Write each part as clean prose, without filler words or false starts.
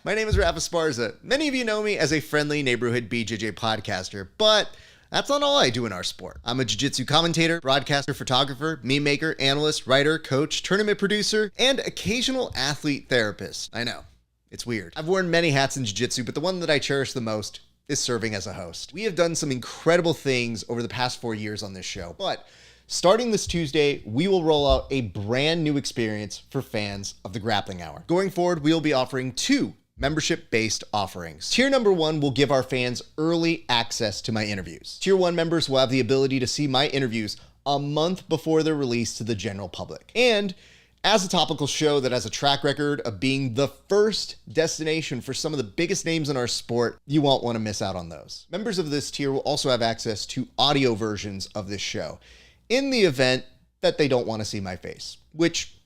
my name is Rafa Esparza. Many of you know me as a friendly neighborhood BJJ podcaster, but that's not all I do in our sport. I'm a jiu-jitsu commentator, broadcaster, photographer, meme maker, analyst, writer, coach, tournament producer, and occasional athlete therapist. I know, it's weird. I've worn many hats in jiu-jitsu, but the one that I cherish the most is serving as a host. We have done some incredible things over the past 4 years on this show, but starting this Tuesday, we will roll out a brand new experience for fans of the Grappling Hour. Going forward, we will be offering 2 membership-based offerings. Tier number 1 will give our fans early access to my interviews. Tier 1 members will have the ability to see my interviews a month before they're released to the general public. And as a topical show that has a track record of being the first destination for some of the biggest names in our sport, you won't want to miss out on those. Members of this tier will also have access to audio versions of this show in the event that they don't want to see my face, which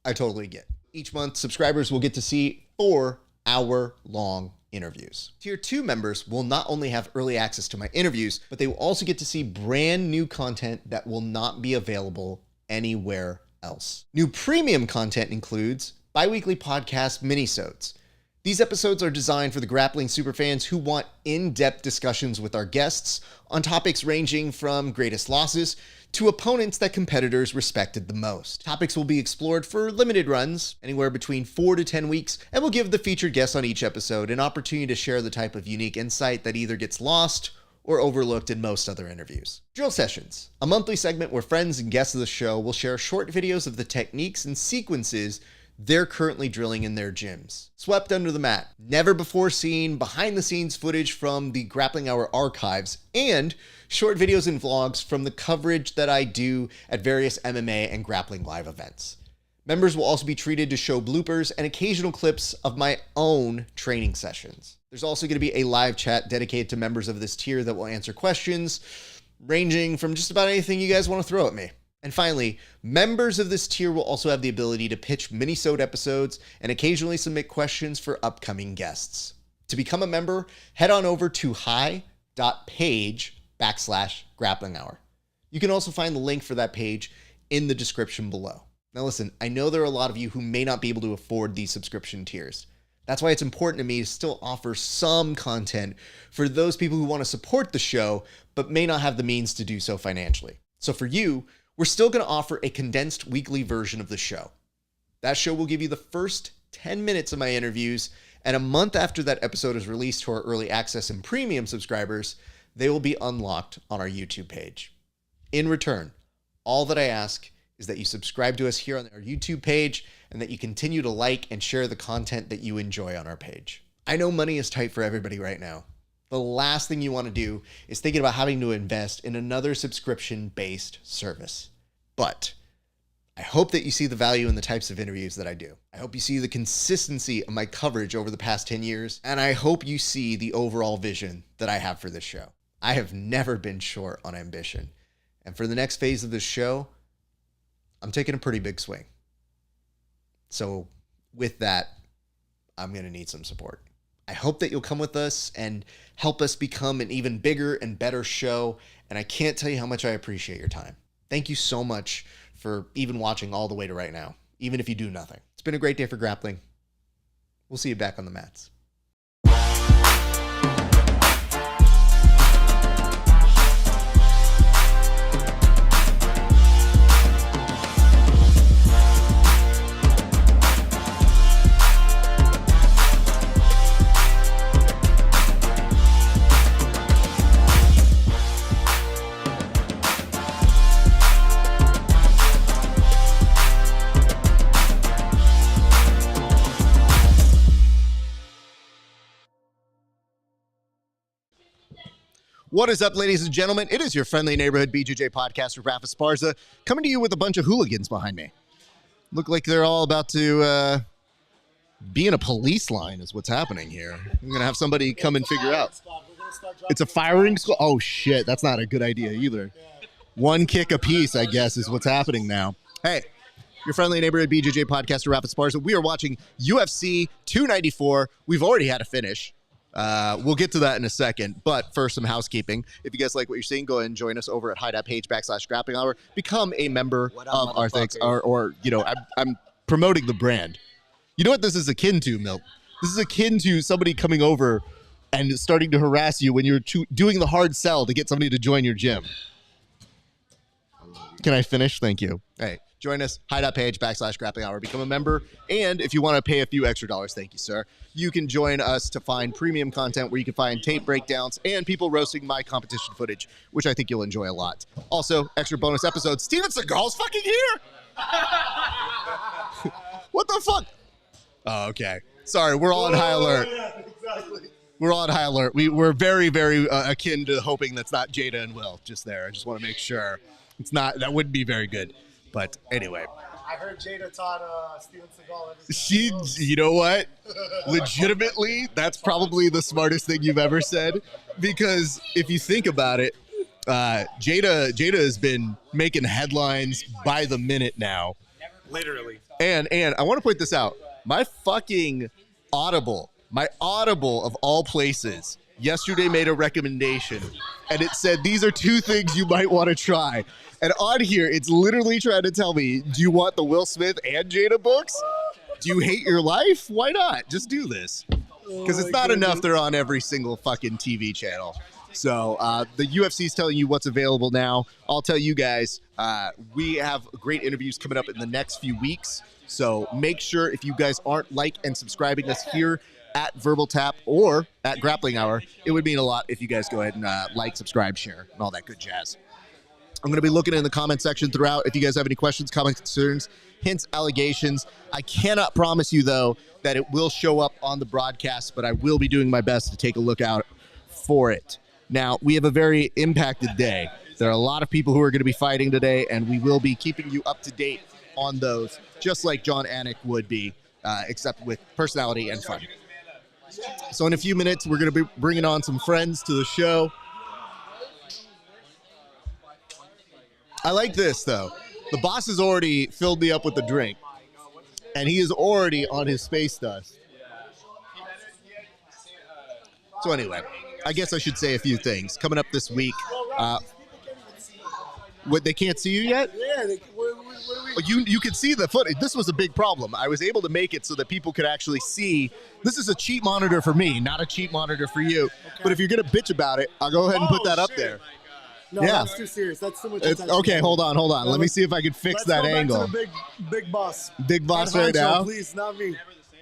I totally get. Each month, subscribers will get to see 4-hour-long interviews. Tier 2 members will not only have early access to my interviews, but they will also get to see brand new content that will not be available anywhere else. New premium content includes bi-weekly podcast minisodes. These episodes are designed for the grappling superfans who want in-depth discussions with our guests on topics ranging from greatest losses to opponents that competitors respected the most. Topics will be explored for limited runs, anywhere between 4 to 10 weeks, and will give the featured guests on each episode an opportunity to share the type of unique insight that either gets lost or overlooked in most other interviews. Drill Sessions, a monthly segment where friends and guests of the show will share short videos of the techniques and sequences they're currently drilling in their gyms. Swept under the mat, never before seen behind the scenes footage from the Grappling Hour archives, and short videos and vlogs from the coverage that I do at various MMA and grappling live events. Members will also be treated to show bloopers and occasional clips of my own training sessions. There's also going to be a live chat dedicated to members of this tier that will answer questions ranging from just about anything you guys want to throw at me. And finally, members of this tier will also have the ability to pitch mini-sode episodes and occasionally submit questions for upcoming guests. To become a member, head on over to hi.page/grappling hour. You can also find the link for that page in the description below. Now listen, I know there are a lot of you who may not be able to afford these subscription tiers. That's why it's important to me to still offer some content for those people who want to support the show, but may not have the means to do so financially. So for you, we're still going to offer a condensed weekly version of the show. That show will give you the first 10 minutes of my interviews, and a month after that episode is released to our early access and premium subscribers, they will be unlocked on our YouTube page. In return, all that I ask is that you subscribe to us here on our YouTube page and that you continue to like and share the content that you enjoy on our page. I know money is tight for everybody right now. The last thing you want to do is thinking about having to invest in another subscription-based service. But I hope that you see the value in the types of interviews that I do. I hope you see the consistency of my coverage over the past 10 years, and I hope you see the overall vision that I have for this show. I have never been short on ambition. And for the next phase of this show, I'm taking a pretty big swing. So with that, I'm going to need some support. I hope that you'll come with us and help us become an even bigger and better show. And I can't tell you how much I appreciate your time. Thank you so much for even watching all the way to right now, even if you do nothing. It's been a great day for grappling. We'll see you back on the mats. What is up, ladies and gentlemen? It is your friendly neighborhood BJJ podcaster, Rafa Esparza, coming to you with a bunch of hooligans behind me. Look like they're all about to be in a police line is what's happening here. I'm going to have somebody come and figure out. It's a firing squad? Oh, shit. That's not a good idea either. One kick apiece, I guess, is what's happening now. Hey, your friendly neighborhood BJJ podcaster, Rafa Esparza. We are watching UFC 294. We've already had a finish. We'll get to that in a second, but first, some housekeeping. If you guys like what you're seeing, go ahead and join us over at hi.page/grappling hour. Become a member of our things, or you know, I'm promoting the brand. You know what this is akin to, Milt? This is akin to somebody coming over and starting to harass you when you're doing the hard sell to get somebody to join your gym. Can I finish? Thank you. Hey, join us, Hideout.page /grappling hour, become a member. And if you want to pay a few extra dollars, thank you, sir, you can join us to find premium content where you can find tape breakdowns and people roasting my competition footage, which I think you'll enjoy a lot. Also, extra bonus episodes. Steven Seagal's fucking here. What the fuck? Oh, okay. Sorry, we're all on high alert. Yeah, exactly. We're all on high alert. We're very, very akin to hoping that's not Jada and Will just there. I just want to make sure it's not. That wouldn't be very good. But anyway. I heard Jada taught Steven Seagal. You know what? Legitimately, that's probably the smartest thing you've ever said. Because if you think about it, Jada has been making headlines by the minute now. Literally. And I want to point this out. My fucking Audible of all places, yesterday made a recommendation, and it said these are two things you might want to try. And on here, it's literally trying to tell me, do you want the Will Smith and Jada books? Do you hate your life? Why not? Just do this. Because it's not enough they're on every single fucking TV channel. So the UFC is telling you what's available now. I'll tell you guys, we have great interviews coming up in the next few weeks. So make sure if you guys aren't like and subscribing us here at Verbal Tap or at Grappling Hour, it would mean a lot if you guys go ahead and like, subscribe, share, and all that good jazz. I'm going to be looking in the comment section throughout. If you guys have any questions, comments, concerns, hints, allegations, I cannot promise you, though, that it will show up on the broadcast, but I will be doing my best to take a look out for it. Now, we have a very impacted day. There are a lot of people who are going to be fighting today, and we will be keeping you up to date on those, just like John Anik would be, except with personality and fun. So in a few minutes, we're going to be bringing on some friends to the show. I like this, though. The boss has already filled me up with the drink, and he is already on his space dust. So anyway, I guess I should say a few things. Coming up this week, what, they can't see you yet? Yeah, You can see the footage. This was a big problem. I was able to make it so that people could actually see. This is a cheap monitor for me, not a cheap monitor for you. Okay. But if you're going to bitch about it, I'll go ahead and put that up there. No, that's too serious. That's too much attention. Okay, hold on. Let me see if I can fix that angle. Let's go back to the big boss. Big boss right now? Please, not me.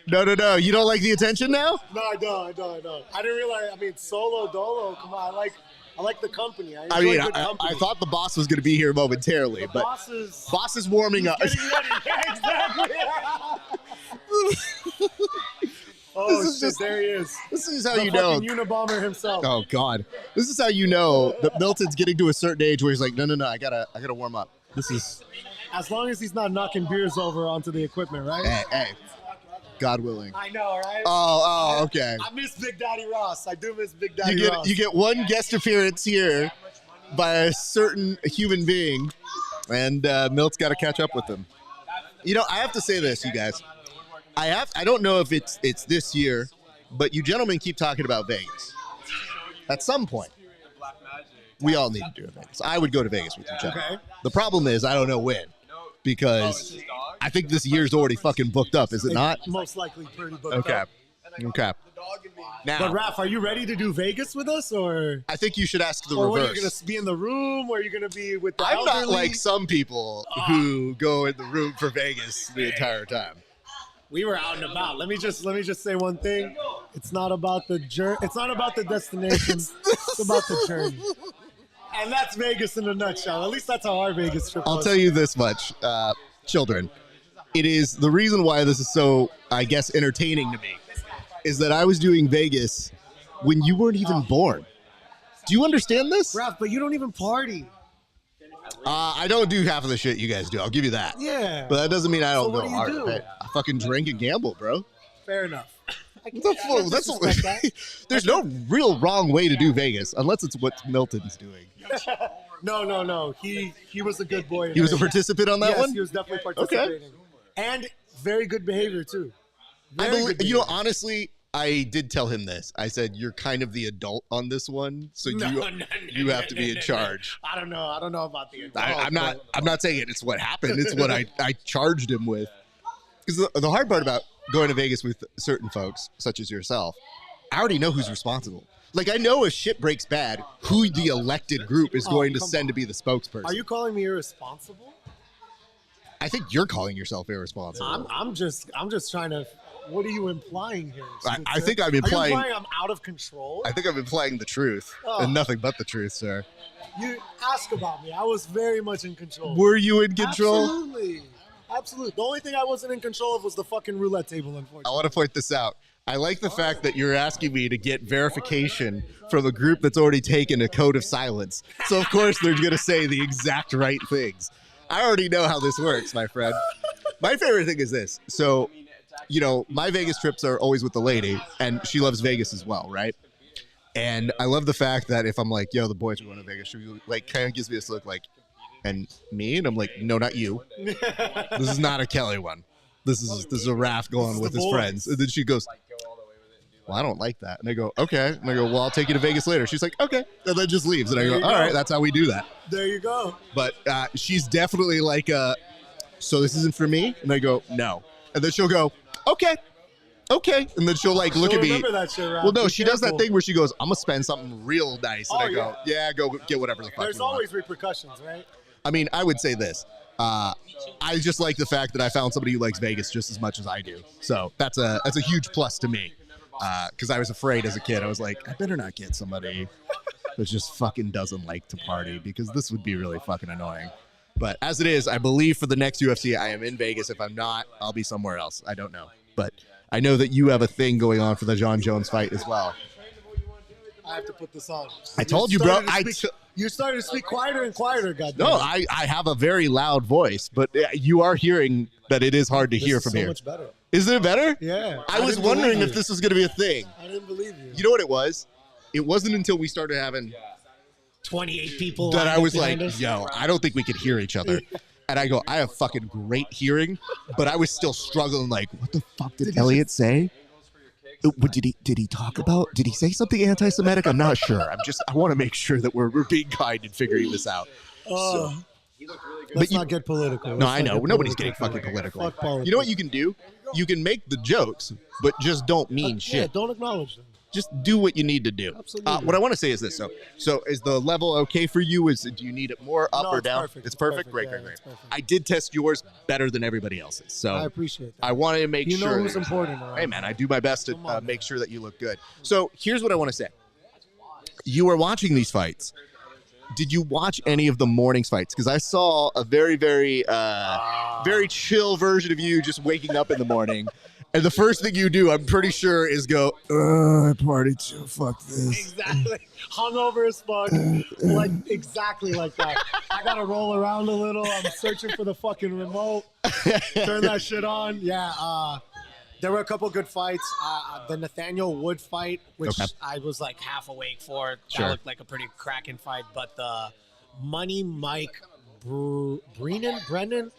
No. You don't like the attention now? No, I don't. I didn't realize. I mean, solo dolo. Come on, I like the company. I thought the boss was going to be here momentarily, but boss is warming up. Yeah, exactly. Oh, shit, there he is. This is how you know. Unabomber himself. Oh, God. This is how you know that Milton's getting to a certain age where he's like, no, I gotta warm up. This is... As long as he's not knocking beers over onto the equipment, right? Hey. God willing. I know, right? Oh, okay. I miss Big Daddy Ross. I do miss Big Daddy Ross. You get one guest appearance here by a certain human being, and Milt's got to catch up with him. You know, I have to say this, you guys. I don't know if it's this year, but you gentlemen keep talking about Vegas. At some point, we all need to do Vegas. I would go to Vegas with you, gentlemen. Okay. The problem is I don't know when, because I think this year's already fucking booked up, is it not? Most likely pretty booked up. Okay. Now, but Raph, are you ready to do Vegas with us, or? I think you should ask the reverse. Or are you going to be in the room, or are you going to be with the I'm elderly? not like some people who go in the room for Vegas the entire time. We were out and about. Let me just say one thing. It's not about the journey. It's not about the destination. It's about the journey. And that's Vegas in a nutshell. At least that's how our Vegas trip was. I'll tell you this much, children. It is the reason why this is so, I guess, entertaining to me, is that I was doing Vegas when you weren't even born. Do you understand this? Raph, but you don't even party. I don't do half of the shit you guys do. I'll give you that. Yeah. But that doesn't mean I don't go hard. Do? I fucking drink and gamble, bro. Fair enough. There's no real wrong way to do Vegas, unless it's what Milton's doing. No. He was a good boy. He was a participant on that one? Yes, he was definitely participating. Okay. And very good behavior, too. Honestly, I did tell him this. I said, you're kind of the adult on this one, so you have to be in charge. I don't know about the adult. I'm not saying it's what happened. It's what I charged him with. Because the hard part about going to Vegas with certain folks, such as yourself, I already know who's responsible. Like, I know if shit breaks bad, who the elected group is going to send to be the spokesperson. Are you calling me irresponsible? I think you're calling yourself irresponsible. I'm just trying to. What are you implying here? I think I'm implying. Are you implying I'm out of control? I think I'm implying the truth and nothing but the truth, sir. You ask about me. I was very much in control. Were you in control? Absolutely. The only thing I wasn't in control of was the fucking roulette table, unfortunately. I want to point this out. I like the fact that you're asking me to get verification from a group that's already taken a code of silence. So, of course, they're going to say the exact right things. I already know how this works, my friend. My favorite thing is this. So, you know, my Vegas trips are always with the lady, and she loves Vegas as well, right? And I love the fact that if I'm like, yo, the boys are going to Vegas, she like kind of gives me this look like, and me? And I'm like, no, not you. This is not a Kelly one. This is a Raph going with his friends. And then she goes, well, I don't like that. And I go, okay. And I go, well, I'll take you to Vegas later. She's like, okay. And then just leaves. And I go, all right, that's how we do that. There you go. But she's definitely like, so this isn't for me? And I go, no. And then she'll go, okay. And then she'll like look at me. Remember that shit, Raph. Well, no, she does that thing where she goes, I'm going to spend something real nice. And I go, yeah, go get whatever the fuck There's you want. always repercussions, right? I mean, I would say this. I just like the fact that I found somebody who likes Vegas just as much as I do. So that's a huge plus to me. Because I was afraid as a kid. I was like, I better not get somebody that just fucking doesn't like to party because this would be really fucking annoying. But as it is, I believe for the next UFC, I am in Vegas. If I'm not, I'll be somewhere else. I don't know. But I know that you have a thing going on for the John Jones fight as well. I have to put this on. I told you, bro. You started to speak quieter and quieter, goddamn. No, I have a very loud voice, but you are hearing that it is hard to hear from here. Much better. Is it better? Yeah. I was wondering if this was going to be a thing. I didn't believe you. You know what it was? It wasn't until we started having 28 people that I was like, yo, I don't think we could hear each other. And I go, I have fucking great hearing, but I was still struggling like, what the fuck did Elliot say? What did he talk about? Did he say something anti-Semitic? I'm not sure. I want to make sure that we're being kind and figuring this out. Let's not get political. No, I know. Nobody's getting fucking political. Fuck politics. You know what you can do? You can make the jokes, but just don't mean shit. Yeah, don't acknowledge them. Just do what you need to do. Absolutely. What I want to say is this. So is the level okay for you? Do you need it more up or down? Perfect. It's perfect. Great. I did test yours better than everybody else's. So I appreciate that. I wanted to make sure. You know who's important. Hey, man, I do my best to make sure that you look good. So here's what I want to say. You were watching these fights. Did you watch any of the morning's fights? Because I saw a very, very, very chill version of you just waking up in the morning. And the first thing you do, I'm pretty sure, is go, I partied too, fuck this. Exactly. Hungover as fuck. Like, exactly like that. I got to roll around a little. I'm searching for the fucking remote. Turn that shit on. Yeah. There were a couple good fights. The Nathaniel Wood fight, which I was like half awake for. That looked like a pretty cracking fight. But the Money Mike Brennan?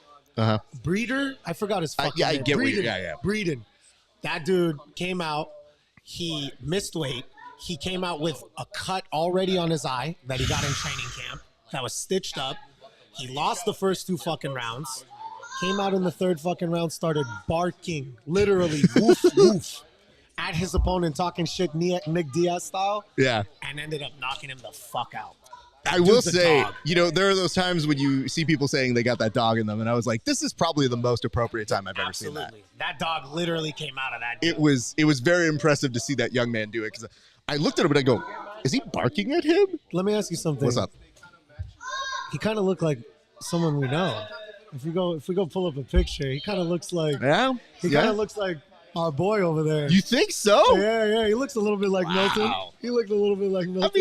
Breeder? I forgot his fucking name. I get Breeden. yeah. Breeden. That dude came out. He missed weight. He came out with a cut already on his eye that he got in training camp that was stitched up. He lost the first 2 fucking rounds. Came out in the 3rd fucking round, started barking, literally, woof, woof, at his opponent, talking shit Nick Diaz style. Yeah. And ended up knocking him the fuck out. I will say, you know, there are those times when you see people saying they got that dog in them, and I was like, this is probably the most appropriate time I've ever seen that. That dog literally came out of that deal. It was very impressive to see that young man do it, because I looked at him and I go, is he barking at him? Let me ask you something. What's up? He kind of looked like someone we know. If we go pull up a picture, he kind of looks like he kind of looks like our boy over there. You think so? Yeah. He looks a little bit like Milton. He looked a little bit like Milton. I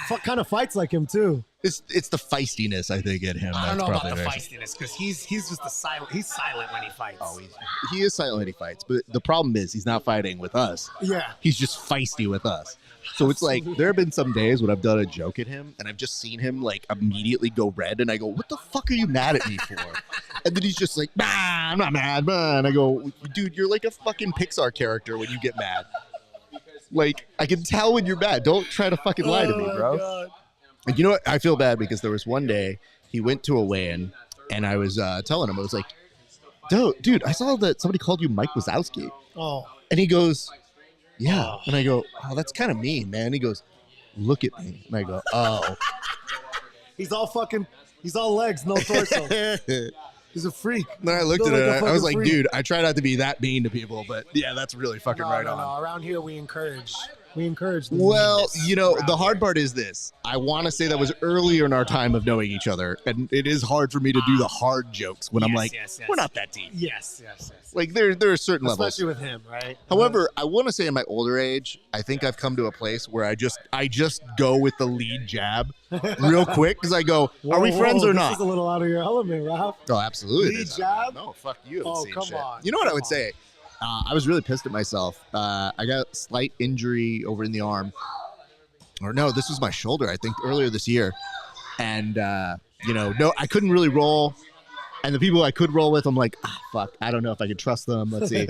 mean, kind of fights like him too. It's the feistiness I think in him. I don't know about the feistiness because he's just silent. He's silent when he fights. Oh, he is silent when he fights, but the problem is he's not fighting with us. Yeah, he's just feisty with us. So it's like there have been some days when I've done a joke at him and I've just seen him like immediately go red, and I go, "What the fuck are you mad at me for?" And then he's just like, "Nah, I'm not mad, man." And I go, "Dude, you're like a fucking Pixar character when you get mad. Like I can tell when you're mad. Don't try to fucking lie to me, bro." God. And you know what? I feel bad because there was one day he went to a weigh-in and I was telling him, I was like, dude, I saw that somebody called you Mike Wazowski. Oh. And he goes, yeah. And I go, oh, that's kind of mean, man. He goes, look at me. And I go, oh. He's all legs, no torso. He's a freak. Then I looked at it. I was like, dude, I try not to be that mean to people, but yeah, that's really fucking right on. No. Around here, we encourage. Well, the hard part is this. I want to say that was earlier in our time of knowing each other, and it is hard for me to do the hard jokes when I'm like, we're not that deep. Yes. Like there are certain levels. Especially with him, right? However, I want to say in my older age, I think I've come to a place where I just go with the lead jab real quick because I go, are we friends or not? This is a little out of your element, Ralph. Oh, absolutely. Lead jab? No, fuck you. Oh, come on. You know what I would say? I was really pissed at myself. I got a slight injury over in the arm. Or no, this was my shoulder, I think, earlier this year. And, no, I couldn't really roll. And the people I could roll with, I'm like, fuck, I don't know if I could trust them. Let's see.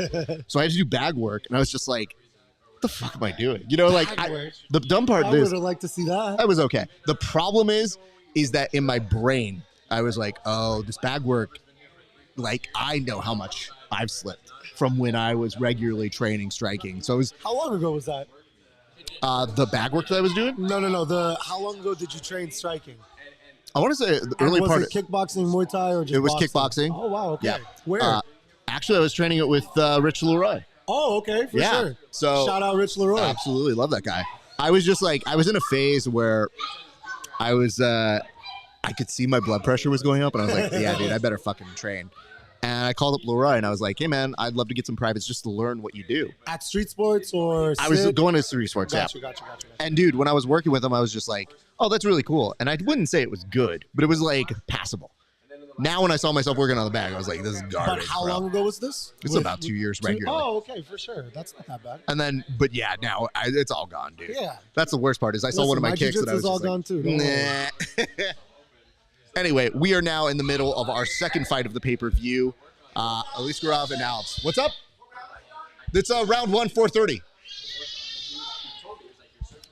So I had to do bag work. And I was just like, what the fuck am I doing? The dumb part is, I would have liked to see that. I was okay. The problem is that in my brain, I was like, oh, this bag work, like, I know how much I've slipped from when I was regularly training striking. So it was. How long ago was that? The bag work that I was doing? No. How long ago did you train striking? I want to say the early part. Was it kickboxing, Muay Thai, or just It was boxing? kickboxing. Oh, wow. Okay. Yeah. Where? Actually, I was training it with Rich Leroy. Oh, okay. For sure. So shout out Rich Leroy. Absolutely. Love that guy. I was just like, I was in a phase where I was, I could see my blood pressure was going up. And I was like, yeah, dude, I better fucking train. And I called up Leroy and I was like, hey, man, I'd love to get some privates just to learn what you do. At Street Sports or I was going to Street Sports, Gotcha. And, dude, when I was working with him, I was just like, oh, that's really cool. And I wouldn't say it was good, but it was, like, passable. Now, when I saw myself working on the bag, I was like, this is garbage. But how long ago was this? It's about 2 years regularly. Oh, okay, for sure. That's not that bad. And then, but yeah, now it's all gone, dude. Yeah. That's the worst part is I saw one of my kicks and I was all just gone like, too. Nah. Anyway, we are now in the middle of our second fight of the pay-per-view. Aliskerov and Alves. What's up? It's round 1, 4:30.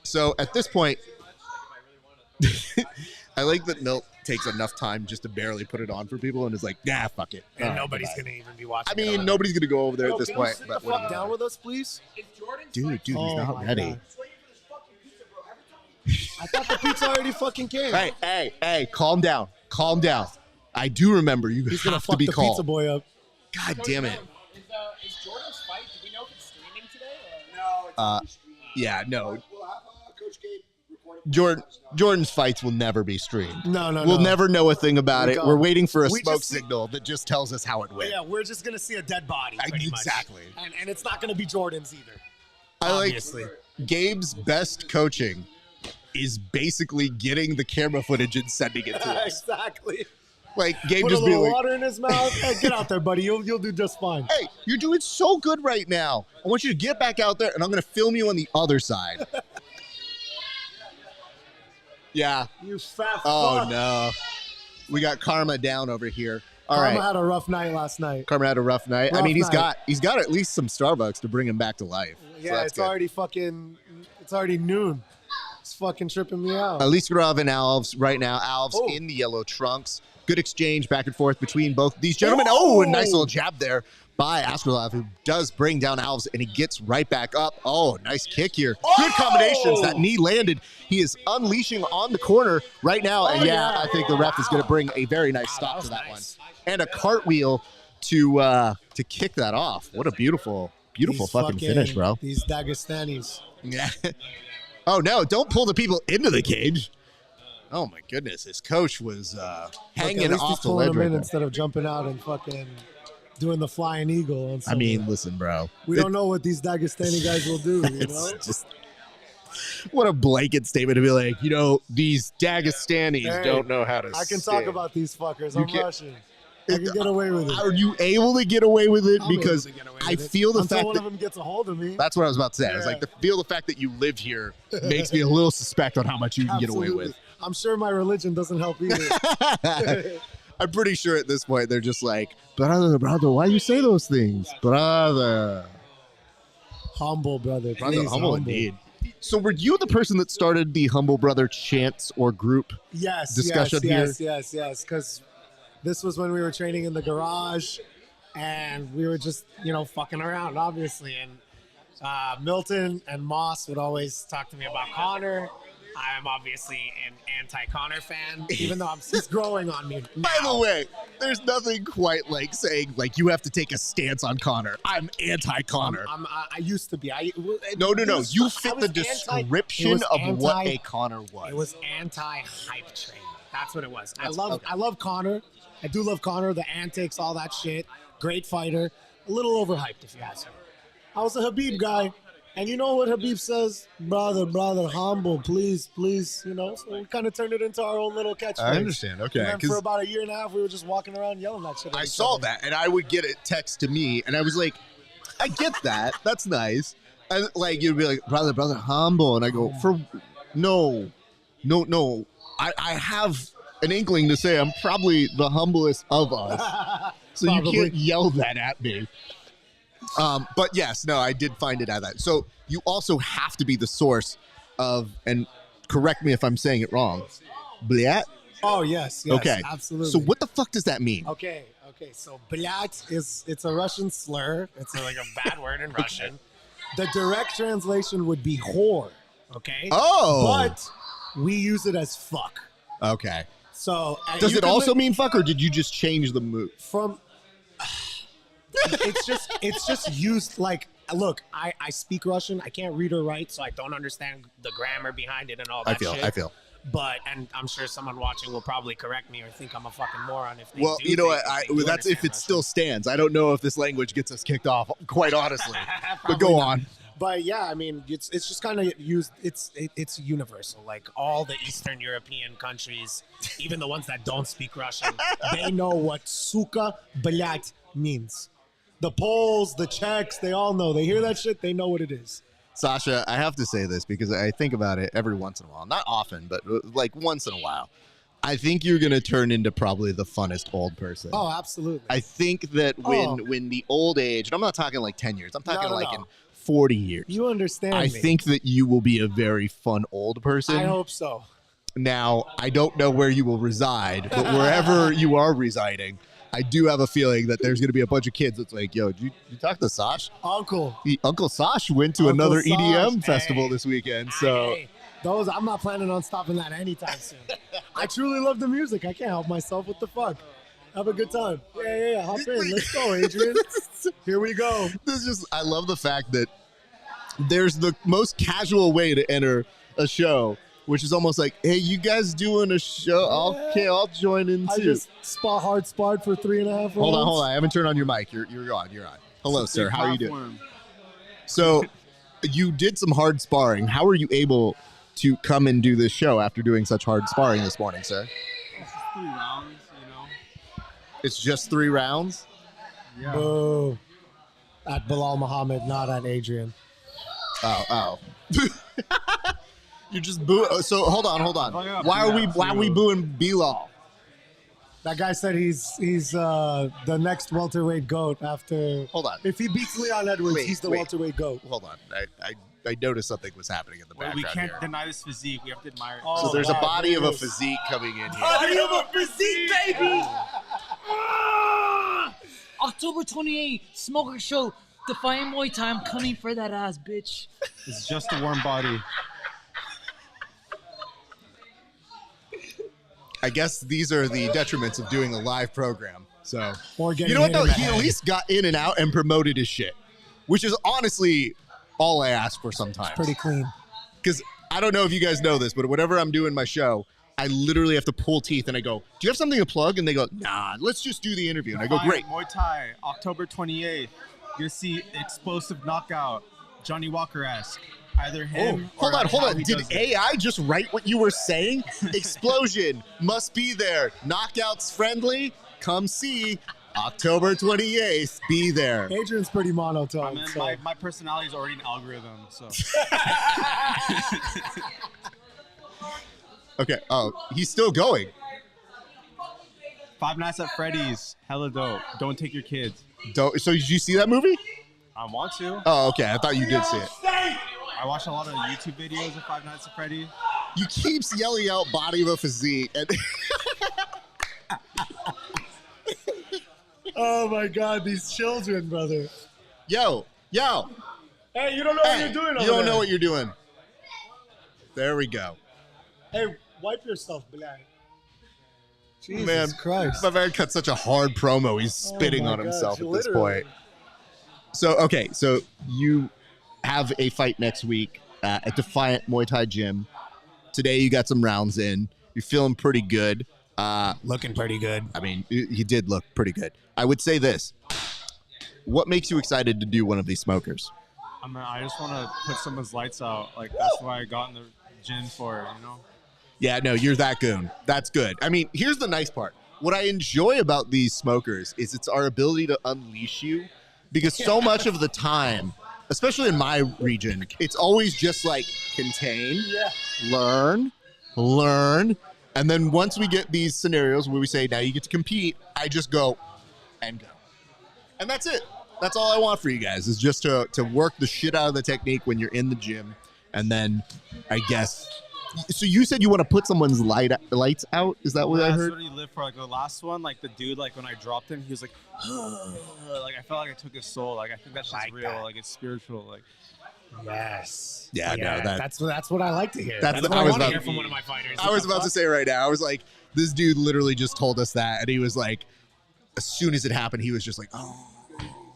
So at this point, I like that Milt takes enough time just to barely put it on for people and is like, nah, fuck it. And nobody's going to even be watching. I mean, nobody's going to go over there at this point. Sit the fuck down with us, please? Dude, he's not ready. God. I thought the pizza already fucking came. Hey, calm down. I do remember you He's have to be the calm. Pizza boy up. God damn it. Is Jordan's fight, do we know if it's streaming today? Or? No. Yeah, no. Jordan's fights will never be streamed. No. We'll never know a thing about it. go. We're waiting for a smoke signal that just tells us how it went. Yeah, we're just going to see a dead body, pretty Exactly. much. And it's not going to be Jordan's either. I Obviously. like Gabe's best coaching is basically getting the camera footage and sending it to us. Exactly. Like Gabe Put just a being little like, water in his mouth. Hey, get out there, buddy. You'll do just fine. hey, you're doing so good right now. I want you to get back out there, and I'm going to film you on the other side. Yeah. You fat fuck. Oh, no. We got Karma down over here. All Karma right. had a rough night last night. Karma had a rough night. I mean, he's got at least some Starbucks to bring him back to life. Yeah, so it's already noon. It's fucking tripping me out. Aliskerov and Alves right now. Alves in the yellow trunks. Good exchange back and forth between both these gentlemen. Oh, a nice little jab there by Aliskerov, who does bring down Alves, and he gets right back up. Oh, nice kick here. Good combinations. That knee landed. He is unleashing on the corner right now. And I think the ref is going to bring a very nice stop to that one. And a cartwheel to kick that off. What a beautiful fucking finish, bro. These Dagestanis. Yeah. Oh, no, don't pull the people into the cage. Oh, my goodness. His coach was hanging off the ledge right there. Instead of jumping out and fucking doing the flying eagle. On I mean, listen, bro. We don't know what these Dagestani guys will do, you know? Just, what a blanket statement to be like, these Dagestanis don't know how to I can stand. talk about these fuckers. I'm Russian. I can get away with it. Are you able to get away with it? Because I feel the Until fact one that of them gets a hold of me. that's what I was about to say. I was like, the fact that you live here makes me a little suspect on how much you can get away with. I'm sure my religion doesn't help either. I'm pretty sure at this point they're just like, brother, why you say those things? Brother. Humble, brother. Brother, Please, humble indeed. So were you the person that started the Humble Brother chants or group discussion here? Yes. Because this was when we were training in the garage. and we were just, fucking around, obviously. And Milton and Moss would always talk to me about Connor. I am obviously an anti-Connor fan, even though he's growing on me. By the way, there's nothing quite like saying like you have to take a stance on Connor. I'm anti-Connor. I used to be. No. You fit the description of what a Connor was. It was anti-hype train. That's what it was. I love Connor. I do love Connor. The antics, all that shit. Great fighter. A little overhyped, if you ask me. I was a Habib guy. And you know what Habib says? Brother, humble, please. So we kind of turned it into our own little catchphrase. I understand. Okay. And then for about a year and a half, we were just walking around yelling that shit. I saw that, and I would get it text to me, and I was like, I get that. That's nice. And like you'd be like, brother, humble, and I go, no. I have an inkling to say I'm probably the humblest of us, so you can't yell that at me. But yes, no, I did find it out of that. So you also have to be the source of, and correct me if I'm saying it wrong, blyat? Oh, yes, okay. Absolutely. So what the fuck does that mean? Okay. So blyat it's a Russian slur. It's like a bad word in Russian. The direct translation would be whore. Okay. Oh. But we use it as fuck. Okay. So does it also mean fuck, or did you just change the move? It's just used like, look, I speak Russian. I can't read or write, so I don't understand the grammar behind it and all that shit. I feel. But, and I'm sure someone watching will probably correct me or think I'm a fucking moron if they Well, do. you know what? That's if it still stands. I don't know if this language gets us kicked off, quite honestly. But go on. But yeah, I mean, it's just kind of used. It's universal. Like all the Eastern European countries, even the ones that don't speak Russian, they know what suka blyat means. The Poles, the Czechs, they all know. They hear that shit, they know what it is. Sasha, I have to say this because I think about it every once in a while. Not often, but like once in a while. I think you're going to turn into probably the funnest old person. Oh, absolutely. I think that when the old age, and I'm not talking like 10 years, I'm talking in 40 years. You understand I think that you will be a very fun old person. I hope so. Now, I don't know where you will reside, but wherever you are residing, I do have a feeling that there's going to be a bunch of kids that's like, yo, did you talk to Sash? Uncle Sash went to another EDM festival this weekend. So I'm not planning on stopping that anytime soon. I truly love the music. I can't help myself. What the fuck? Have a good time. Yeah. Hop in. Let's go, Adrian. Here we go. I love the fact that there's the most casual way to enter a show, which is almost like, hey, you guys doing a show? Okay, I'll join in too. I just hard sparred for 3.5 rounds. Hold on. I haven't turned on your mic. You're on. Hello, sir. How are you doing? So you did some hard sparring. How are you able to come and do this show after doing such hard sparring this morning, sir? It's 3 rounds, It's just 3 rounds? Yeah. Boo. At Bilal Muhammad, not at Adrian. Oh. You're just booing. So hold on. Why are we booing Bilal? That guy said he's the next welterweight GOAT after. Hold on. If he beats Leon Edwards, he's the welterweight GOAT. Hold on. I noticed something was happening in the background. We can't here. deny this physique. We have to admire it. So there's a body of a physique coming in here. Body of a physique, baby! October 28th, Smoker Show, Defying Muay Thai. I'm coming for that ass, bitch. It's just a warm body. I guess these are the detriments of doing a live program. So, you know what though? He at least got in and out and promoted his shit, which is honestly all I ask for sometimes. It's pretty clean. Because I don't know if you guys know this, but whenever I'm doing my show, I literally have to pull teeth and I go, do you have something to plug? And they go, nah, let's just do the interview. And I go, great. Muay Thai, October 28th. You're going to see explosive knockout, Johnny Walker-esque. Either him or hold on. Did AI just write what you were saying? Explosion must be there. Knockouts friendly. Come see. October 28th. Be there. Adrian's pretty monotone. My personality is already an algorithm. So. Okay. Oh, he's still going. Five Nights at Freddy's. Hella dope. Don't take your kids. So did you see that movie? I want to. Oh, okay. I thought you did see it. I watch a lot of YouTube videos of Five Nights at Freddy. You keep yelling out body of a physique. And Oh my God, these children, brother. Yo. Hey, you don't know what you're doing over You don't there. know what you're doing. There we go. Hey, wipe yourself, Bilal. Jesus Man, Christ. my man cut such a hard promo. He's spitting my on himself gosh, at this literally. point. So, okay. So you have a fight next week at Defiant Muay Thai Gym. Today you got some rounds in. You're feeling pretty good. Looking pretty good. I mean, you did look pretty good. I would say this. What makes you excited to do one of these smokers? I mean, I just want to put someone's lights out. Like, that's why I got in the gym for, you know? Yeah, no, you're that goon. That's good. I mean, here's the nice part. What I enjoy about these smokers is it's our ability to unleash you, because so much of the time, especially in my region, it's always just like contain, learn, and then once we get these scenarios where we say, now you get to compete, I just go and go. And that's it. That's all I want for you guys, is just to work the shit out of the technique when you're in the gym. And then I guess, so you said you want to put someone's lights out? Is that what I heard? That's what he lived for. Like, the last one, like, the dude, like, when I dropped him, he was like, like, I felt like I took his soul. Like, I think that's just real. Like, it's spiritual. Like, Yes. Yeah, no, that's what I like to hear. That's That's what what I I was want to about- hear from one of my fighters. I was about to say right now, I was like, this dude literally just told us that. And he was like, as soon as it happened, he was just like,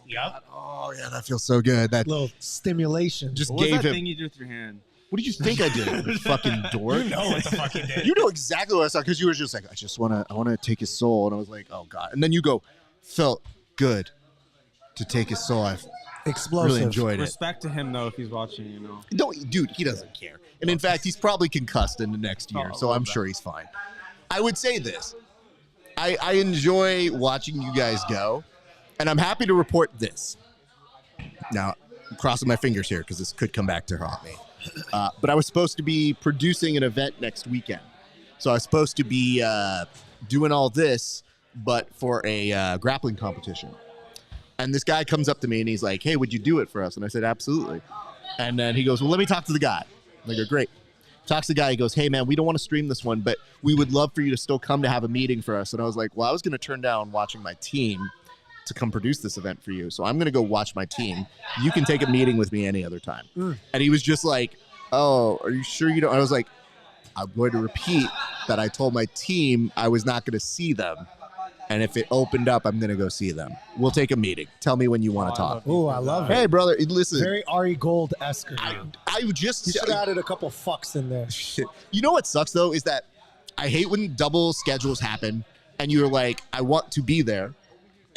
Yep. oh yeah, that feels so good. That Little stimulation. just what was gave that him. thing you did with your hand? What did you think I did? You fucking dork. You know what the fuck you did. You know exactly what I saw, because you were just like, I want to take his soul, and I was like, oh god. And then you go, felt good to take his soul. I Explosive. really enjoyed it. Respect to him, though, if he's watching, you know. No, dude, he doesn't care. And in fact, he's probably concussed in the next year, Oh, so I love I'm that. sure he's fine. I would say this. I enjoy watching you guys go, and I'm happy to report this. Now, I'm crossing my fingers here because this could come back to haunt me. But I was supposed to be producing an event next weekend. So I was supposed to be doing all this, but for a grappling competition. And this guy comes up to me and he's like, hey, would you do it for us? And I said, absolutely. And then he goes, well, let me talk to the guy. I go, great. Talks to the guy. He goes, hey, man, we don't want to stream this one, but we would love for you to still come to have a meeting for us. And I was like, well, I was going to turn down watching my team to come produce this event for you. So I'm going to go watch my team. You can take a meeting with me any other time. And he was just like, oh, are you sure you don't? I was like, I'm going to repeat that I told my team I was not going to see them. And if it opened up, I'm going to go see them. We'll take a meeting. Tell me when you want to talk. Oh, I love Hey, it. brother, listen. Very Ari Gold-esque. I just... You should have added a couple fucks in there. You know what sucks, though, is that I hate when double schedules happen and you're like, I want to be there.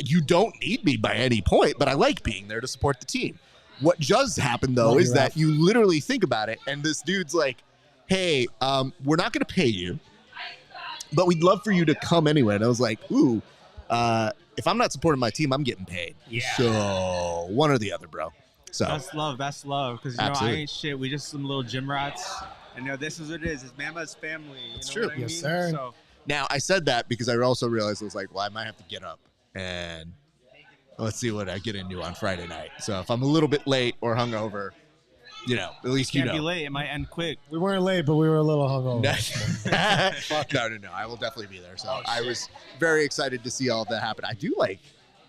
You don't need me by any point, but I like being there to support the team. What does happen, though, Love is you, that Ralph. you literally think about it, and this dude's like, hey, we're not going to pay you, but we'd love for you to come anyway. And I was like, ooh, if I'm not supporting my team, I'm getting paid. Yeah. So one or the other, bro. So That's love. That's love. Because, you know, Absolutely. I ain't shit. We just some little gym rats. And, you know, this is what it is. It's Mama's family. You That's know true. What I Yes, mean? sir. So, now I said that because I also realized I was like, well, I might have to get up and let's see what I get into on Friday night. So if I'm a little bit late or hungover, you know, at least you can't be know. late. It might end quick. We weren't late, but we were a little hungover. No. I will definitely be there. So I was very excited to see all of that happen. I do like,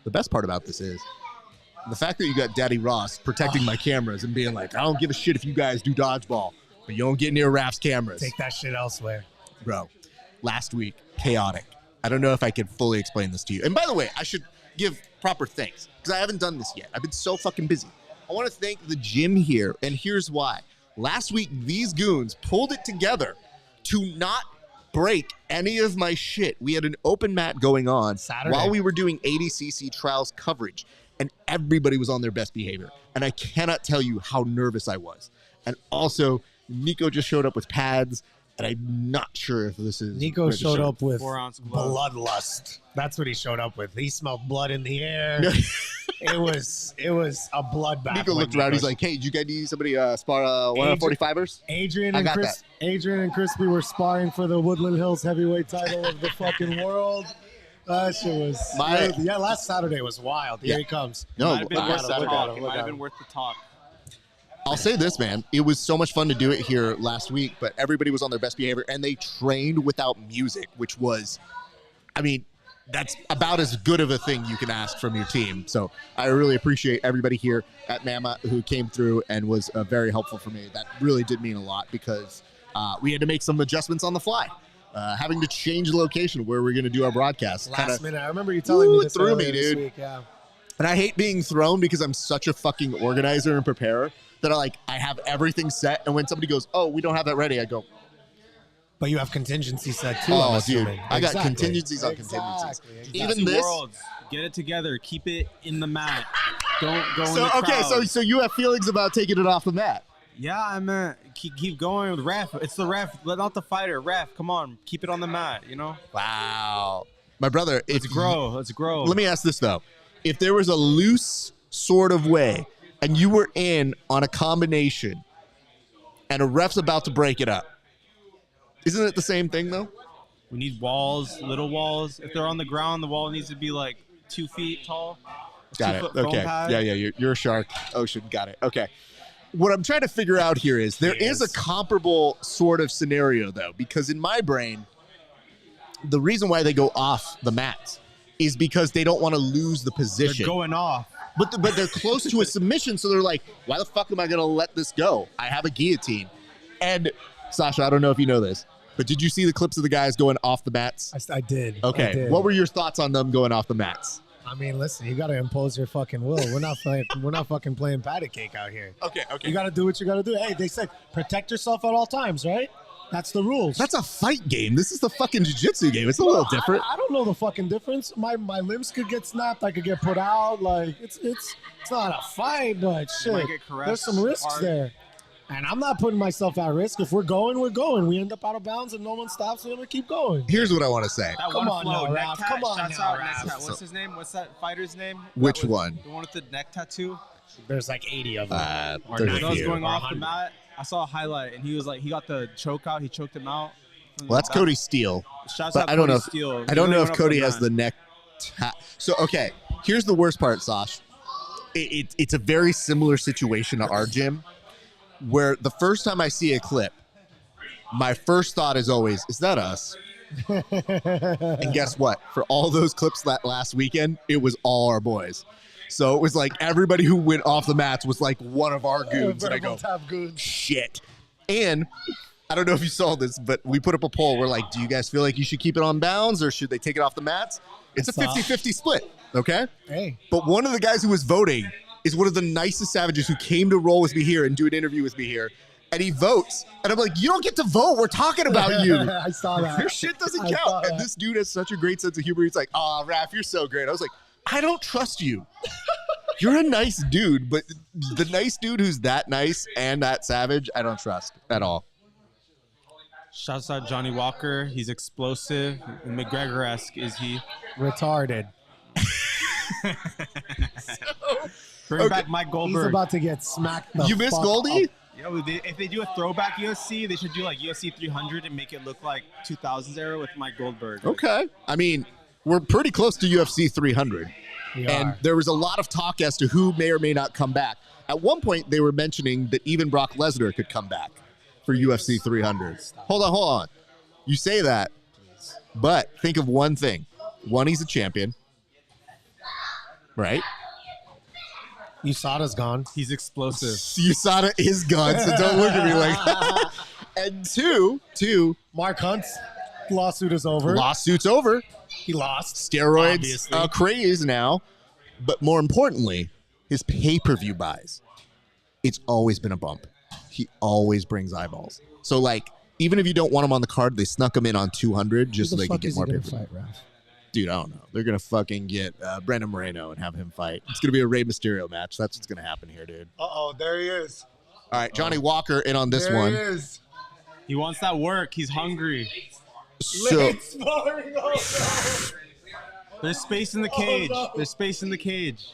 the best part about this is the fact that you got Daddy Ross protecting my cameras and being like, I don't give a shit if you guys do dodgeball, but you don't get near Raph's cameras. Take that shit elsewhere. Bro, last week, chaotic. I don't know if I can fully explain this to you. And by the way, I should give proper thanks because I haven't done this yet. I've been so fucking busy. I want to thank the gym here, and here's why. Last week, these goons pulled it together to not break any of my shit. We had an open mat going on Saturday. while we were doing ADCC trials coverage, and everybody was on their best behavior. And I cannot tell you how nervous I was. And also, Nico just showed up with pads, and I'm not sure if this is Nico showed up with 4-ounce glove. bloodlust. That's what he showed up with. He smelled blood in the air. it was a bloodbath. Nico when looked around. He's Nico- like, "Hey, did you guys need somebody spar 145ers?" Adrian I and got Adrian and Crispy were sparring for the Woodland Hills heavyweight title of the fucking world. That shit was last Saturday was wild. Here Yeah. he comes. No, Might have been last worth the Saturday. talk. Look It at might have him. been worth the talk. I'll say this, man. It was so much fun to do it here last week, but everybody was on their best behavior, and they trained without music, which was, I mean, that's about as good of a thing you can ask from your team. So I really appreciate everybody here at Mama who came through and was very helpful for me. That really did mean a lot because we had to make some adjustments on the fly. Having to change the location where we're going to do our broadcast. Last minute. I remember you telling me this threw me, earlier this dude. week, yeah. And I hate being thrown because I'm such a fucking organizer and preparer that I have everything set. And when somebody goes, oh, we don't have that ready, I go, but you have contingency set too. oh, I'm dude, assuming. I got Exactly. contingencies on Exactly. contingencies. Exactly. Even Two this. worlds. Get it together. Keep it in the mat. Don't go in So, the okay, crowd. so you have feelings about taking it off the mat. Yeah, I mean, keep going with ref. It's the ref, not the fighter. Ref, come on, keep it on the mat. You know. Wow. My brother, Let's grow. Let's grow. Let me ask this, though. If there was a loose sort of way and you were in on a combination and a ref's about to break it up, isn't it the same thing, though? We need walls, little walls. If they're on the ground, the wall needs to be like 2 feet tall. Got it. 2 foot foam Okay. pad. Yeah, you're a shark. Ocean. Got it. Okay. What I'm trying to figure out here is there is a comparable sort of scenario, though, because in my brain, the reason why they go off the mat is because they don't want to lose the position. They're going off. But they're close to a submission, so they're like, why the fuck am I going to let this go? I have a guillotine. And, Sasha, I don't know if you know this, but did you see the clips of the guys going off the mats? I did. Okay. I did. What were your thoughts on them going off the mats? I mean, listen, you got to impose your fucking will. We're not fucking playing patty cake out here. Okay. You got to do what you got to do. Hey, they said protect yourself at all times, right? That's the rules. That's a fight game. This is the fucking jiu-jitsu game. It's a little different. I don't know the fucking difference. My limbs could get snapped. I could get put out. Like it's not a fight, but You might shit, get caressed there's some risks hard. there. And I'm not putting myself at risk. If we're going, we're going. We end up out of bounds and no one stops. We're gonna keep going. Here's what I want to say. That Come one on flow, now, neck Ralph. tat. Come on Shouts now, out neck Ralph. tat. What's his name? What's that fighter's name? Which That was one? The one with the neck tattoo. There's like 80 of them. There's When a I was few. going Or off the 100. mat, I saw a highlight, and he was like, he got the choke out. He choked him out. Well, that's Cody Steele. Shouts But out I don't Cody know. Steele. I don't He know really if went Cody up has the neck. So okay, here's the worst part, Sash. It's a very similar situation to our gym, where the first time I see a clip, my first thought is always, "Is that us?" And guess what? For all those clips that last weekend, it was all our boys. So it was like everybody who went off the mats was like one of our goons, and I go, Tap goons. shit. And I don't know if you saw this, but we put up a poll. We're like, do you guys feel like you should keep it on bounds or should they take it off the mats? It's a I saw. 50-50 split, okay? Hey, But one of the guys who was voting is one of the nicest savages who came to roll with me here and do an interview with me here. And he votes. And I'm like, you don't get to vote. We're talking about you. I saw that. Your shit doesn't I saw count. And that. this dude has such a great sense of humor. He's like, oh, Raph, you're so great. I was like, I don't trust you. You're a nice dude, but the nice dude who's that nice and that savage, I don't trust at all. Shouts out Johnny Walker. He's explosive. McGregor-esque is he. Retarded. Bring back Mike He's Goldberg. about to get smacked the You miss fuck Goldie? up. If they do a throwback UFC, they should do like UFC 300 and make it look like 2000s era with Mike Goldberg. Okay. I mean, we're pretty close to UFC 300. We And are. there was a lot of talk as to who may or may not come back. At one point, they were mentioning that even Brock Lesnar could come back for UFC 300. Hold on. You say that, but think of one thing. One, he's a champion, right? USADA's gone. He's explosive. USADA is gone, so don't look at me like that. And two, Mark Hunt's lawsuit is over. lawsuit's over. He lost. Steroids Obviously. craze now. But more importantly, his pay-per-view buys. It's always been a bump. He always brings eyeballs. So, like, even if you don't want him on the card, they snuck him in on 200 just so they could get more pay-per-view. fight, Ralph? Dude, I don't know. They're going to fucking get Brandon Moreno and have him fight. It's going to be a Rey Mysterio match. That's what's going to happen here, dude. Uh-oh, there he is. All right, Johnny Walker in on this there one. he is. He wants that work. He's hungry. So, Late sparring. Oh, no. There's space in the cage. no. There's space in the cage.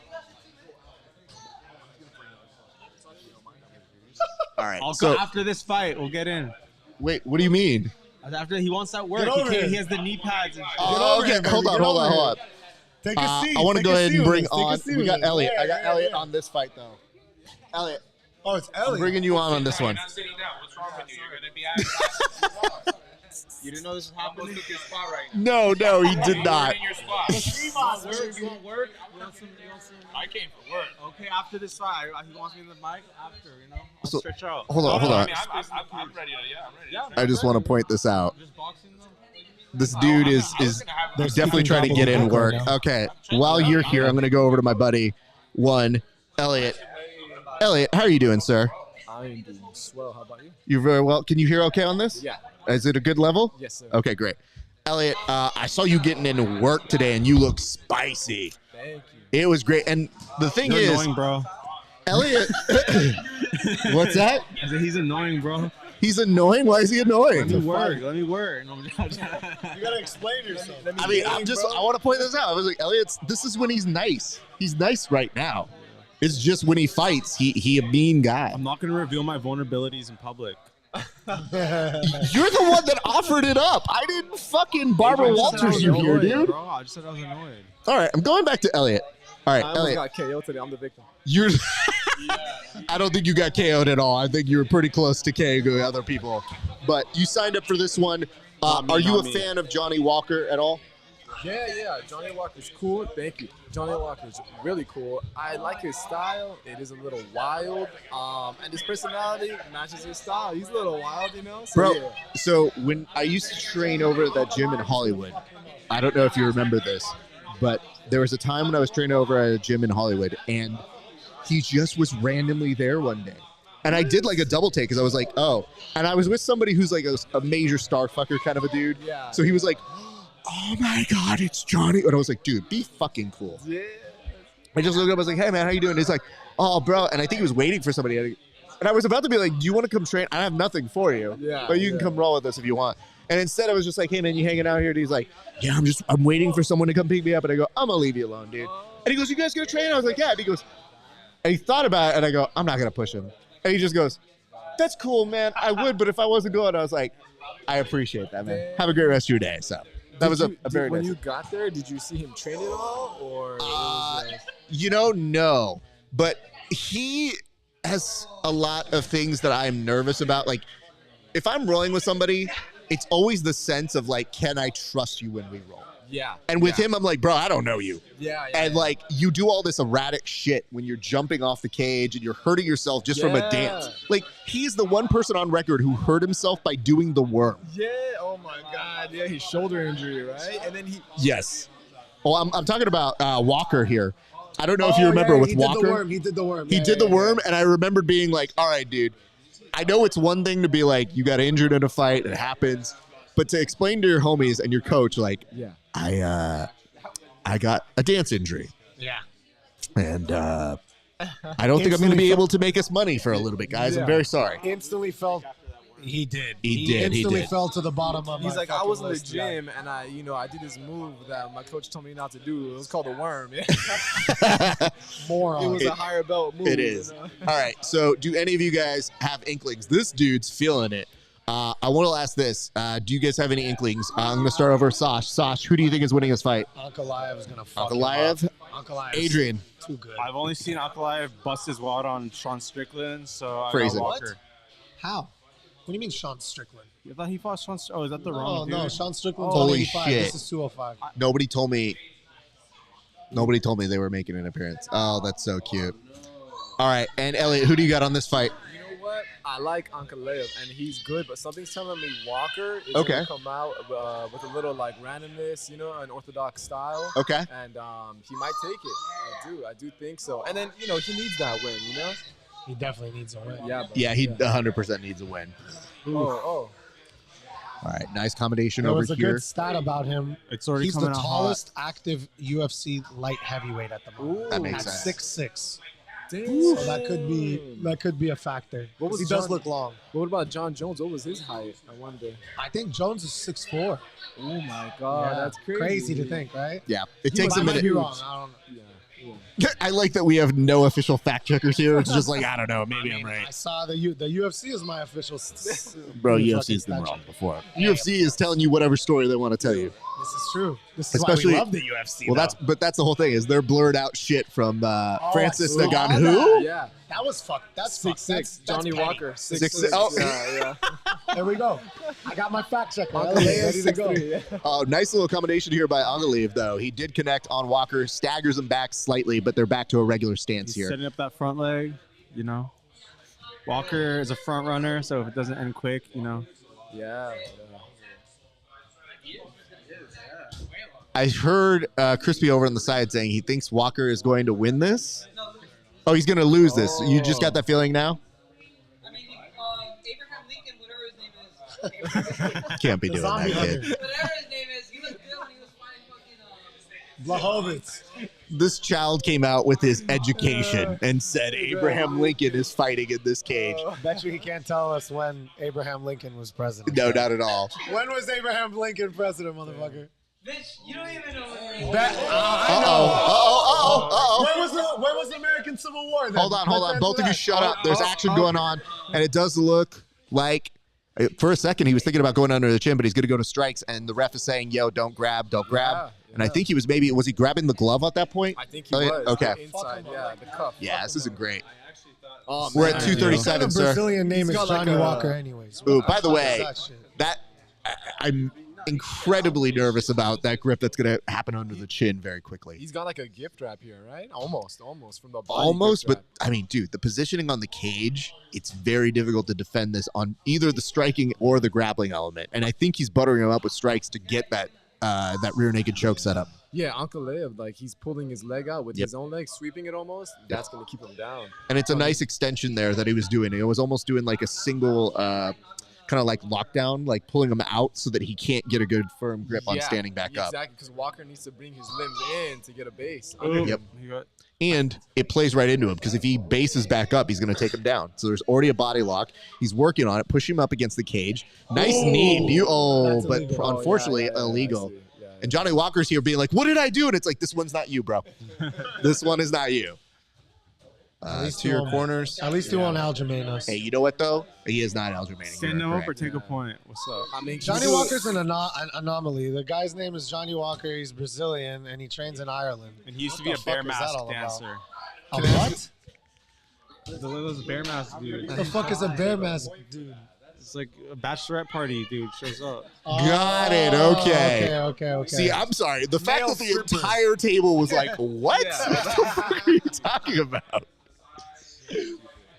all right. I'll So, go after this fight. We'll get in. wait, what do you mean? After he wants that work. Get over here. He has the knee pads and shit. Oh, over here, okay, baby. hold Get on. over here. Take a seat. I want to Take go a ahead seat and with bring us. Take a on. seat We got with us. Elliot. Yeah, I got yeah, Elliot yeah. on this fight, though. Elliot, Oh, it's I'm Elliot. bringing you on this one. Not sitting down. What's wrong with you? You're gonna be You didn't know this was happening? Took your spot right No, he did not. in your spot. You want work? You want work? You want some? I came for work. Okay, after this fight, he wants me in the mic after, I'll So, stretch out. hold on. I'm ready. I'm ready. Yeah. I just want to point this out. Just boxing them. This dude is definitely trying to get in work. Okay, while you're here, I'm going to go over to my buddy, Elliot. Elliot, how are you doing, sir? I'm doing swell. How about you? You're very well. Can you hear okay on this? Yeah. Is it a good level? Yes, sir. Okay, great. Elliot, I saw you getting into work today, and you look spicy. Thank you. It was great. And the thing You're is, annoying, bro. Elliot, what's that? I said he's annoying, bro. He's annoying? Why is he annoying? Let me work. No, You gotta explain yourself. I mean, I want to point this out. I was like, Elliot, this is when he's nice. He's nice right now. It's just when he fights, he a mean guy. I'm not gonna reveal my vulnerabilities in public. You're the one that offered it up. I didn't fucking Barbara Walters you here, dude. Bro. I just said I was annoyed. All right, I'm going back to Elliot. All right, I almost Elliot, got KO today. I'm the victim. you're. I don't think you got KO'd at all. I think you were pretty close to KO'ing other people. But you signed up for this one. Are you a fan of Johnny Walker at all? Yeah. Johnny Walker's cool. Thank you. Johnny Walker's really cool. I like his style. It is a little wild. And his personality matches his style. He's a little wild, So, Bro, yeah. so when I used to train over at that gym in Hollywood, I don't know if you remember this, but there was a time when I was training over at a gym in Hollywood, and he just was randomly there one day. And I did like a double take because I was like, oh. And I was with somebody who's like a major star fucker kind of a dude. Yeah. So he was like, oh my God, it's Johnny. And I was like, dude, be fucking cool. Yeah. I just looked up, I was like, hey man, how you doing? He's like, oh bro. And I think he was waiting for somebody. And I was about to be like, do you want to come train? I have nothing for you. Yeah, But you can come roll with us if you want. And instead I was just like, hey man, you hanging out here? And he's like, yeah, I'm waiting for someone to come pick me up. And I go, I'm gonna leave you alone, dude. And he goes, you guys gonna train? I was like, yeah. And he goes, and he thought about it, and I go, I'm not gonna push him. And he just goes, that's cool, man. I would, but if I wasn't going, I was like, I appreciate that, man. Have a great rest of your day. So that was a very When nice. you got there, did you see him train at all, or? No, but he has a lot of things that I'm nervous about. Like, if I'm rolling with somebody, it's always the sense of like, can I trust you when we roll? Yeah. And with him, I'm like, bro, I don't know you. Yeah. And like, you do all this erratic shit when you're jumping off the cage and you're hurting yourself just from a dance. Like, he's the one person on record who hurt himself by doing the worm. Yeah. Oh my God. Yeah. His shoulder injury, right? And then he. Yes. Well, I'm talking about Walker here. I don't know if you remember with Walker. He did the worm. He did the worm, and I remembered being like, all right, dude, I know it's one thing to be like, you got injured in a fight, it happens. But to explain to your homies and your coach, like, Yeah. I got a dance injury. Yeah. And I don't think I'm going to be able to make us money for a little bit, guys. I'm very sorry. Instantly fell. He did. He instantly did. fell to the bottom of He's my like, I fucking was in the list, yeah. gym and I did this move that my coach told me not to do. It was called a worm. Yeah. Moron. It was a higher belt move. It is. All right. So do any of you guys have inklings? This dude's feeling it. I want to ask this. Do you guys have any inklings? I'm going to start over with Sash. Sash, who do you think is winning this fight? Ankalaev is going to fuck Ankalaev? him up. Ankalaev. Adrian. Too good. I've only seen Ankalaev bust his wad on Sean Strickland, so I Phrase got it. Walker. How? What do you mean Sean Strickland? I thought he fought Sean. Oh, is that the wrong dude? No, Sean Strickland's Holy 185. shit. This is 205. Nobody told me they were making an appearance. Oh, that's so cute. All right. And Elliot, who do you got on this fight? You know what? I like Ankalaev and he's good, but something's telling me Walker is Okay. going to come out with a little like randomness, an orthodox style. Okay. And he might take it. I do think so. And then, he needs that win, He definitely needs a win. Yeah. But, Yeah, he 100% needs a win. Oh. All right. Nice combination There over was a here. good stat about him. It's already He's the coming out tallest active UFC light heavyweight at the moment. Ooh. That makes At sense. 6'6". Damn. So that could be a factor. What was he does John- look long. What about John Jones? What was his height? I wonder. I think Jones is 6'4". Oh my God, Yeah, that's crazy. to think, right? Yeah. It takes I a might minute. be wrong. I don't know. Yeah. I like that we have no official fact checkers here. It's just like, I don't know. Maybe I'm right. I saw the UFC is my official. Bro, fucking UFC's been stat wrong check. before. UFC is telling you whatever story they want to tell you. This is true. This is Especially- why we love the UFC. Well, though. that's the whole thing is they're blurred out shit from Francis I saw Ngannou. that. Yeah. That was fucked. That's 6'6". fucked. That's Johnny petty. Walker. 6'6". 6'6". Oh. Yeah. There we go. I got my fact checker. Uncle Ready to go. 6'3", yeah. Nice little combination here by Angalev, though. He did connect on Walker, staggers him back slightly, but they're back to a regular stance He's here. setting up that front leg, you know. Walker is a front runner, so if it doesn't end quick, you know. Yeah. I heard Crispy over on the side saying he thinks Walker is going to win this. Oh, he's going to lose this. You just got that feeling now? I mean, Abraham Lincoln, whatever his name is. Can't be The doing that, zombie kid. hunter. Whatever his name is, he looked good when he was fighting fucking. Blachowicz. This child came out with his education and said Abraham Lincoln is fighting in this cage. Bet you he can't tell us when Abraham Lincoln was president. No, not at all. When was Abraham Lincoln president, motherfucker? Bitch, you don't even know what Bet, I Uh-oh, know. uh-oh, uh-oh. When was the American Civil War? Then? Hold on. Let's Both of you answer shut that. up. There's action going on, and it does look like, for a second, he was thinking about going under the chin, but he's going to go to strikes, and the ref is saying, yo, don't grab. Yeah, And I think he was he grabbing the glove at that point? I think he Oh, yeah, was. okay. The inside, yeah, the cuff. Yeah, this isn't great. Oh, We're man. at What kind 237, of sir. Brazilian name He's is got like Johnny a- Walker, anyways? Ooh, What by the fuck way, is that shit? I'm incredibly nervous about that grip that's going to happen under the chin very quickly. He's got like a gift wrap here, right? Almost from the body. Almost, gift but I mean, dude, the positioning on the cage, it's very difficult to defend this on either the striking or the grappling element. And I think he's buttering him up with strikes to get that rear naked choke set up. Yeah, Uncle Lev, like he's pulling his leg out with Yep. his own leg, sweeping it almost. That's gonna keep him down. And it's a nice extension there that he was doing. He was almost doing like a single kind of like lockdown, like pulling him out so that he can't get a good firm grip on standing back up. Exactly, because Walker needs to bring his limbs in to get a base. Yep. And it plays right into him because if he bases back up, he's going to take him down. So there's already a body lock. He's working on it, push him up against the cage. Nice knee. That's But illegal. unfortunately, illegal. And Johnny Walker's here being like, what did I do? And it's like, this one's not you, bro. This one is not you. least To you your won't- corners. At least he won't Aljamain us. Hey, you know what, though? He is not Aljamain. Stand him up or take a point. What's up? I mean, Johnny he's- Walker's an anomaly. The guy's name is Johnny Walker. He's Brazilian, and he trains in Ireland. And he used to What be a the bear fuck is that mask all about? dancer. A what? The little bear mask dude. What the fuck is a bear mask, dude? It's like a bachelorette party, dude. Shows up. Got it. Oh, Okay. Okay. See, I'm sorry. The fact Male that the stripper. entire table was like, what? Yeah. What the fuck are you talking about?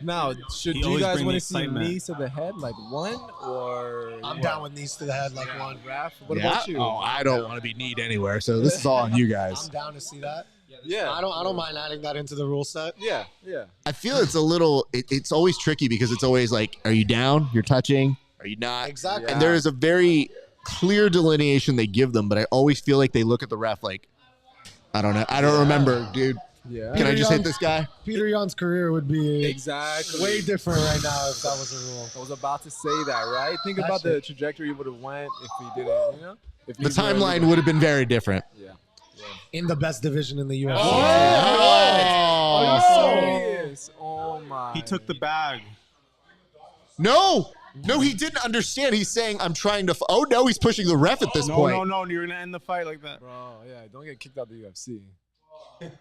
Now, do you always guys bring want the to see excitement. knees to the head like one or? I'm what? down with knees to the head like one. Raph, what about you? Oh, I don't want to be kneed anywhere, so this is all on you I'm guys. down to see that. Yeah. I don't mind adding that into the rule set. Yeah. I feel it's a little, it's always tricky because it's always like, are you down? You're touching? Are you not? Exactly. And there is a very clear delineation they give them, but I always feel like they look at the ref like, I don't know. I don't remember, dude. Yeah. Can I just hit this guy? Peter Yan's career would be Exactly. way different right now if that was a rule. I was about to say that, right? Think That about shit. the trajectory he would have went if he didn't, you know? If The timeline would have been very different. Yeah. In the best division in the UFC. Are you Oh. serious? Oh my. He took the bag. No, he didn't understand. He's saying, I'm trying to. Oh, no, he's pushing the ref at this point. No. You're gonna end the fight like that. Bro, yeah, don't get kicked out of the UFC.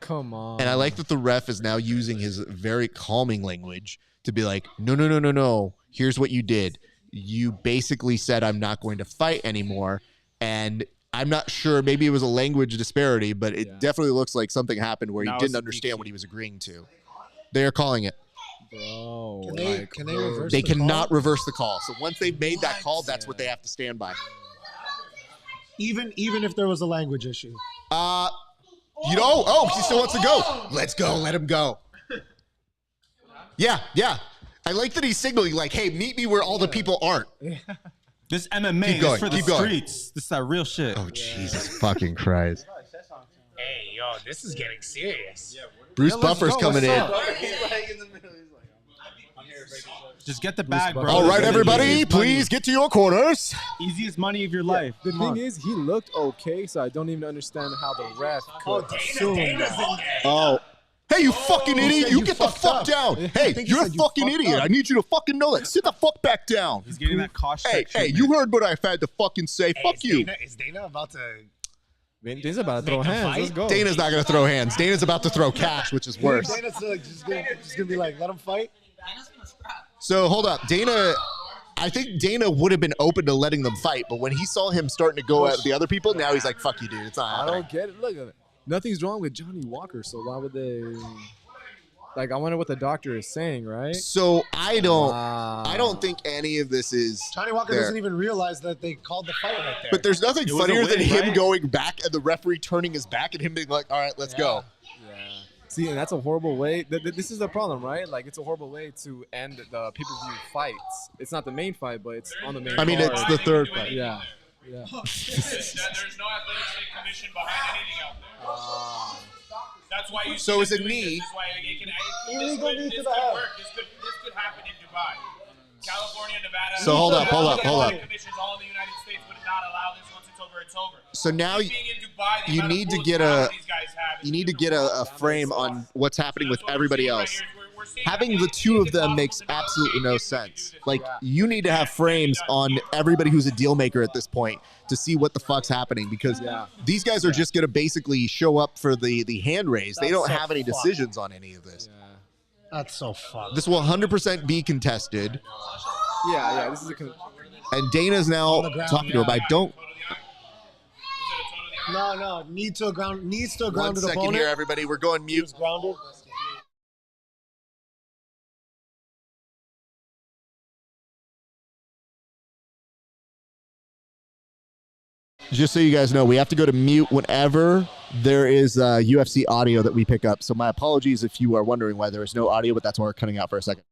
Come on. And I like that the ref is now using his very calming language to be like, no. Here's what you did. You basically said, I'm not going to fight anymore. And I'm not sure. Maybe it was a language disparity, but it definitely looks like something happened where he That didn't was understand DQ. what he was agreeing to. They are calling it. Bro, Can they reverse They the cannot call? reverse the call. So once they've made that call, that's what they have to stand by. Even if there was a language issue. He still wants to go. Let's go. Let him go. Yeah. I like that he's signaling like, hey, meet me where all the people aren't. This MMA Keep going, is for the keep going. streets. This is that real shit. Oh, Jesus fucking Christ. Hey, yo, this is getting serious. Bruce Buffer's coming in. Just get the bag, bro. All right, This is everybody, easiest money. please get to your corners. Easiest money of your life. The Come thing on. is, he looked okay, so I don't even understand how the ref could assume that. Oh, Hey, you fucking idiot! You get the fucked fuck up. down. Hey, think he you're a said you fucking fucked idiot. up. I need you to fucking know that. Sit the fuck back down. He's getting that cost Hey, check hey, treatment. you heard what I've had to fucking say. Fuck you. Is Dana about to? Dana's about to throw Make a hands. fight? Let's go. Dana's not gonna throw hands. Dana's about to throw cash, which is worse. Dana's like, just gonna be like, let him fight. So hold up, Dana. I think Dana would have been open to letting them fight, but when he saw him starting to go at the other people, now he's like, "Fuck you, dude. It's not I happening." don't get it. Look at it. Nothing's wrong with Johnny Walker, so why would they? Like, I wonder what the doctor is saying, right? So I don't. Wow. I don't think any of this is. Johnny Walker there. doesn't even realize that they called the fight right there. But there's nothing It was a funnier than win, him right? going back and the referee turning his back and him being like, "All right, let's go." Yeah. See, and that's a horrible way. This is the problem, right? Like, it's a horrible way to end the pay-per-view fights. It's not the main fight, but it's on the main. I mean, card. it's the third fight. Yeah. Yeah. There's no athletic state commission behind anything out there. That's why you. So see is them it doing knee? This is why it can. Illegal knee This to could the head. work. This could happen in Dubai, California, Nevada. So hold up. Commissions all in the United States would not allow this. Once it's over, it's over. So now Being in Dubai, the you amount of need to cool get power a these guys have is you need to through get the a frame on what's happening with That's what we're everybody seeing right else. here is we're seeing Having that the two of them it's makes possible to absolutely no negotiate sense. if you do Like, this. you need to have frames on everybody who's a deal maker at this point to see what the fuck's happening, because these guys are just going to basically show up for the hand raise. They That's don't so have any fucked. decisions on any of this. That's so fucked. This will 100% be contested, Yeah. This is a. and Dana's now the ground, talking to him. I don't. No, needs to a One grounded second opponent. here, everybody. We're going He mute. was grounded. Just so you guys know, we have to go to mute whenever there is UFC audio that we pick up. So my apologies if you are wondering why there is no audio, but that's why we're cutting out for a second.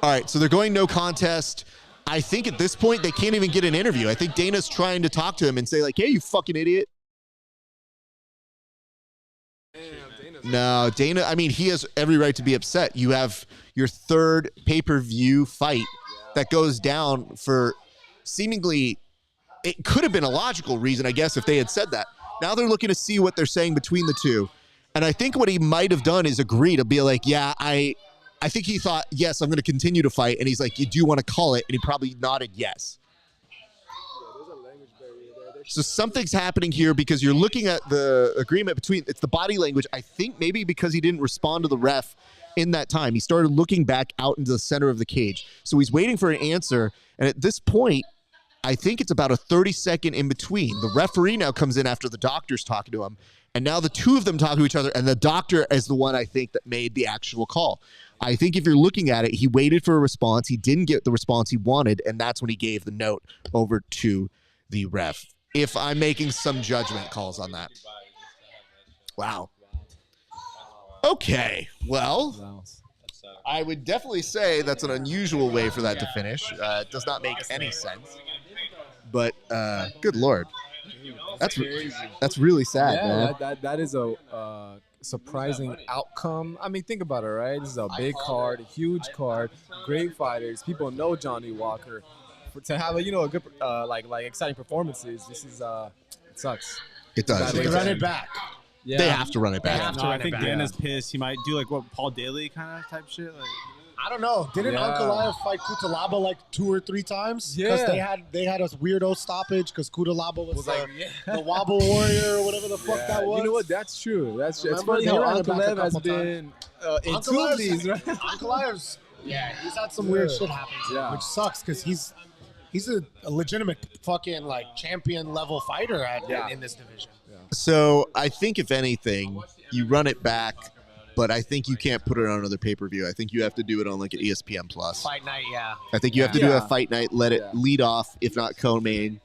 All right, so they're going no contest. I think at this point they can't even get an interview. I think Dana's trying to talk to him and say like, "Hey, you fucking idiot." No, Dana, I mean, he has every right to be upset. You have your third pay-per-view fight that goes down for seemingly, it could have been a logical reason, I guess, if they had said that. Now they're looking to see what they're saying between the two. And I think what he might have done is agree to be like, yeah, I think he thought, yes, I'm going to continue to fight. And he's like, you do want to call it? And he probably nodded yes. So something's happening here because you're looking at the agreement between, it's the body language. I think maybe because he didn't respond to the ref in that time, he started looking back out into the center of the cage. So he's waiting for an answer. And at this point, I think it's about a 30-second in between. The referee now comes in after the doctor's talking to him. And now the two of them talk to each other. And the doctor is the one, I think, that made the actual call. I think if you're looking at it, he waited for a response. He didn't get the response he wanted. And that's when he gave the note over to the ref. If I'm making some judgment calls on that. Wow. Okay. Well, I would definitely say that's an unusual way for that to finish. It does not make any sense. But good Lord. That's really sad, man. That is a surprising outcome. I mean, think about it, right? This is a big card, a huge card, great fighters. People know Johnny Walker. To have a good like exciting performances, this is it sucks. It does. They run it back. Yeah. They have to run it back. I think Dana's pissed. He might do like what Paul Daly kind of type shit. Like, I don't know. Didn't Yeah. Ankalaev fight Kutalaba like 2 or 3 times? Yeah. Because they had a weirdo stoppage because Kutalaba was like, the wobble warrior or whatever the fuck that was. You know what? That's true. That's true. It's Remember, funny they how ran it back a Ankalaev has couple been in two Ankalaev's- of these, right? Ankalaev's, he's had some weird shit happen to him, Yeah. which sucks because he's a legitimate fucking like champion level fighter in this division. So I think if anything, you run it back, but I think you can't put it on another pay-per-view. I think you have to do it on like an ESPN Plus. Fight night, yeah. I think you have to do a Yeah. fight night, let it lead off, if not co-main.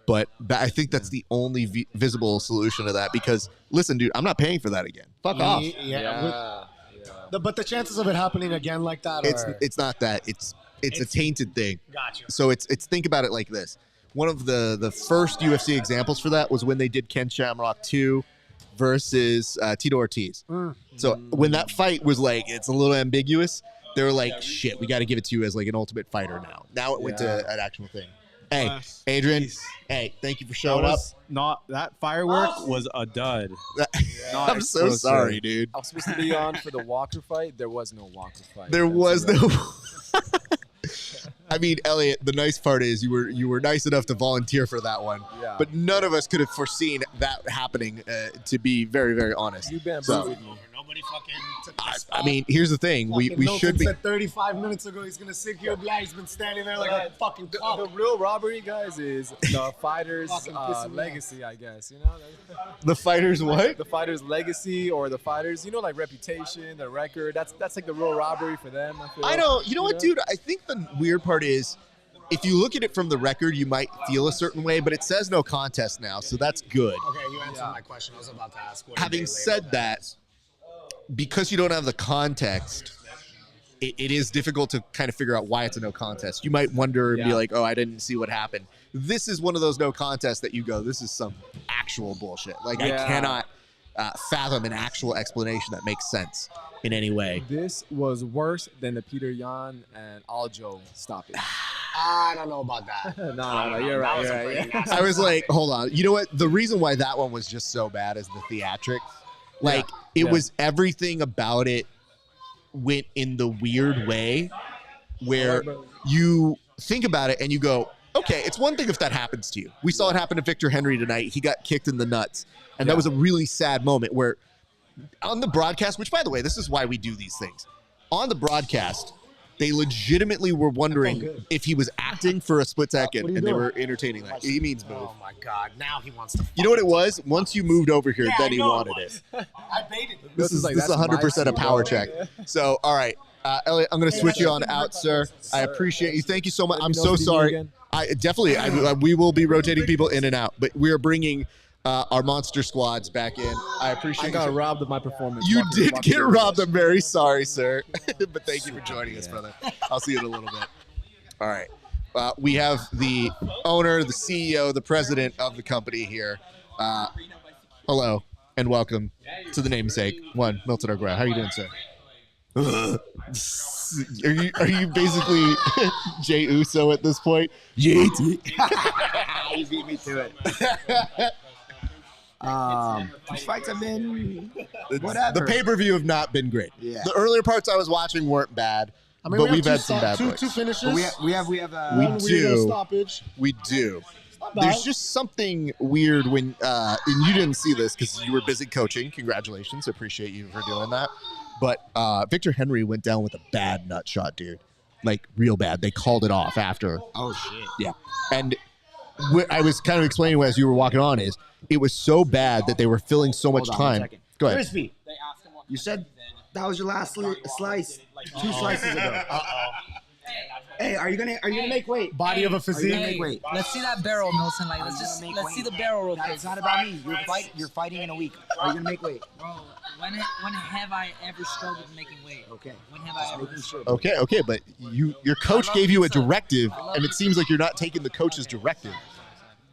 But I think that's the only visible solution to that because, listen, dude, I'm not paying for that again. Fuck off. But the chances of it happening again like that are... It's not that. It's a tainted thing. Gotcha. So it's think about it like this. One of the first UFC examples for that was when they did Ken Shamrock 2 versus Tito Ortiz. So when that fight was like, it's a little ambiguous, they were like, shit, we got to give it to you as like an Ultimate Fighter now. Now it went to an actual thing. Hey, Yes. Adrian. Peace. Hey, thank you for That showing up. was not that firework was a dud. Not I'm so explosive. sorry, dude. I was supposed to be on for the Walker fight. There was no Walker fight. There That's was right. no. I mean, Elliot, the nice part is you were nice enough to volunteer for that one, Yeah. but none of us could have foreseen that happening. To be very, very honest. You been So, with me. Nobody fucking took I mean, here's the thing: we Milton should be. said 35 minutes ago he's gonna sit here. Blah, he's been standing there like a fucking cop. The real robbery, guys, is the fighter's Fucking pissing me legacy, I guess. You know, The fighters what? the fighter's legacy or the fighter's, like reputation, the record. That's like the real robbery for them. I feel. I know. You know what, dude? I think the weird part is, if you look at it from the record, you might feel a certain way, but it says no contest now, so that's good. Okay, you answered my question. I was about to ask. What Having said that, because you don't have the context, it is difficult to kind of figure out why it's a no contest. You might wonder and be Yeah. like, oh, I didn't see what happened. This is one of those no contests that you go, this is some actual bullshit. Like, I Yeah. cannot fathom an actual explanation that makes sense in any way. This was worse than the Peter Yan and Aljo stoppage. I don't know about that. no, you're right. Yeah. I was like, hold on. You know what? The reason why that one was just so bad is the theatrics. Like, it was everything about it went in the weird way where you think about it and you go, okay, it's one thing if that happens to you. We saw it happen to Victor Henry tonight. He got kicked in the nuts. And that was a really sad moment where on the broadcast, which by the way, this is why we do these things. On the broadcast, they legitimately were wondering if he was acting for a split second, and they were entertaining that. He means move. Oh my god! Now he wants to. You know what it was? Once you moved over here, then he wanted it. I baited him. This is like, this is that's my 100% a power seat, check. So, all right, Elliot, I'm going to switch you on out, sir. I appreciate you. Thank you so much. I'm know so if you need me sorry. again. I definitely, we will be rotating people in and out, but we are bringing our monster squads back in. I appreciate I got you. robbed of my performance. You Walker- did Walker get did robbed. this. I'm very sorry, sir. But thank you for joining us, brother. I'll see you in a little bit. All right. We have the owner, the CEO, the president of the company here. Hello and welcome to the namesake one, Milton O'Grady. How are you doing, sir? Are you basically Jay Uso at this point? Yeet. You beat me to it. These fights have been whatever. The pay-per-view have not been great. Yeah. The earlier parts I was watching weren't bad, I mean, but we we've have had some bad two ones. finishes. But we have We one do. weirdo stoppage. We do. Not bad. There's just something weird when, and you didn't see this because you were busy coaching. Congratulations. Appreciate you for doing that. But Victor Henry went down with a bad nut shot, dude. Like, real bad. They called it off after. Oh shit. Yeah. And I was kind of explaining as you were walking on is it was so bad that they were filling so much Hold on 1 time. second. Go ahead. Crispy. You said that was your last slice 2 slices ago. Hey, are you gonna make weight? Body of a Are you physique. gonna make weight? Let's see that barrel, Milton. Like, let's see the barrel real quick. It's not about me. You're fighting in a week. Are you gonna make weight? Bro, when have I ever struggled making weight? Okay. When have I ever? Making sure. Okay, but your coach gave you a directive, and it seems like you're not taking the coach's directive.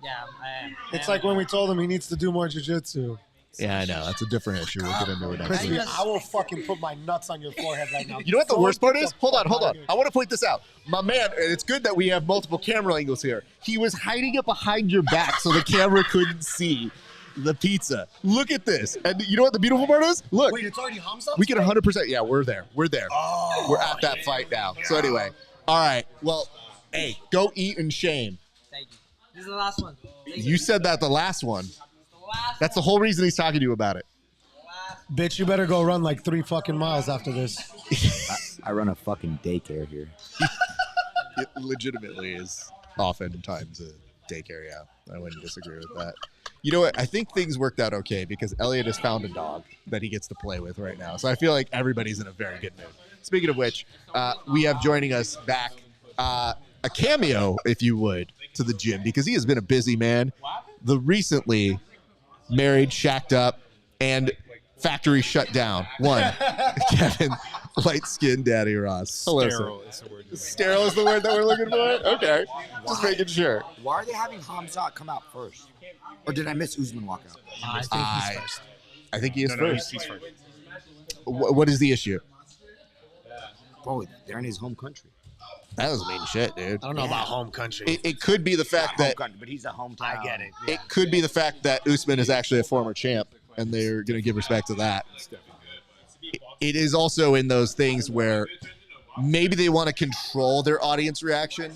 Yeah, I am. It's like when we told him he needs to do more jiu-jitsu. Yeah, I know. That's a different issue. We'll get into it next Crispy, week. I will fucking put my nuts on your forehead right now. You know what the Don't worst part get is? the Hold on. fuck out of here. I want to point this out. My man, and it's good that we have multiple camera angles here. He was hiding it behind your back so the camera couldn't see the pizza. Look at this. And you know what the beautiful part is? Look, Wait, it's already hums up? we can 100%. Yeah, we're there. We're there. Oh, We're at that fight now. So anyway, all right. Well, hey, go eat in shame. Thank you. This is the last one. You said that the last one. That's the whole reason he's talking to you about it. bitch, you better go run like 3 fucking miles after this. I run a fucking daycare here. It legitimately is oftentimes a daycare, yeah. I wouldn't disagree with that. You know what? I think things worked out okay because Elliot has found a dog that he gets to play with right now. So I feel like everybody's in a very good mood. Speaking of which, we have joining us back a cameo, if you would, to the gym because he has been a busy man. The recently married, shacked up, and factory shut down. One, Kevin, light-skinned Daddy Ross. Hello, Sterile sir. is the word. Sterile is the word that we're looking for? Okay. Just making sure. Why are they having Hamzat come out first? Or did I miss Usman walk out? I think he's first. I think he is No, first. he's first. What is the issue? Bro, they're in his home country. That doesn't mean shit, dude. I don't know about home country. It could be the fact that But he's a hometown. I get it. it could be the fact that Usman is actually a former champ, and they're going to give respect to that. It is also in those things where maybe they want to control their audience reaction,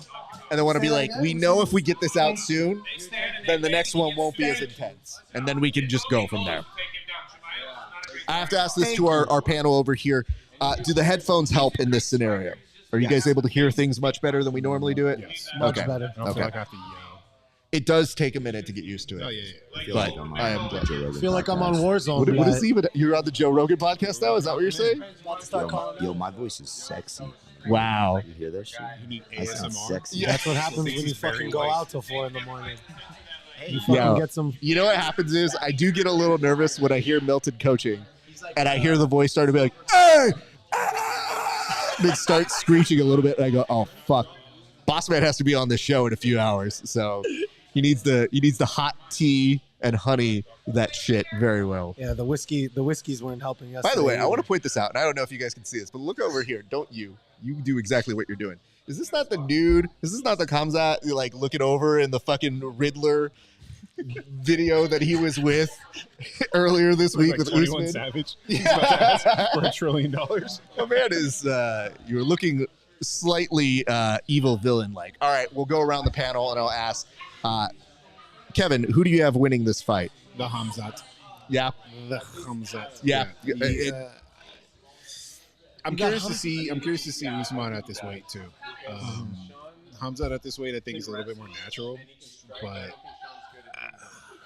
and they want to be like, we know if we get this out soon, then the next one won't be as intense, and then we can just go from there. I have to ask this to our panel over here. Do the headphones help in this scenario? Are you guys able to hear things much better than we normally do it? Yes. Much Okay. better. I don't feel like I have to yell. It does take a minute to get used to it. Oh, yeah. But I am glad. I I feel like I'm on Warzone. What is even? You're on the Joe Rogan podcast now? Is that what you're saying? Yo, my voice is sexy. Wow. You hear that shit? You need I sound ASMR. sexy. That's what happens when you fucking go out till 4 in the morning. You fucking Yo. get some. You know what happens is I do get a little nervous when I hear Milton coaching, and I hear the voice start to be like, "Hey!" Then start screeching a little bit, and I go, "Oh fuck, Boss Man has to be on this show in a few hours, so he needs the hot tea and honey that shit very well." Yeah, the whiskeys weren't helping us. By the way, I want to point this out, and I don't know if you guys can see this, but look over here. Don't you? You do exactly what you're doing. Is this not the dude? Is this not the Kamzat like looking over in the fucking Riddler video that he was with earlier this week Like with 21 Usman? Savage. He's about to ask for $1 trillion. My man is, you're looking slightly evil villain-like. All right, we'll go around the panel, and I'll ask, Kevin, who do you have winning this fight? The Hamzat. Yeah. The Hamzat. Yeah. I'm curious to see Usman at this weight too. Hamzat at this weight, I think, is a little bit more natural, but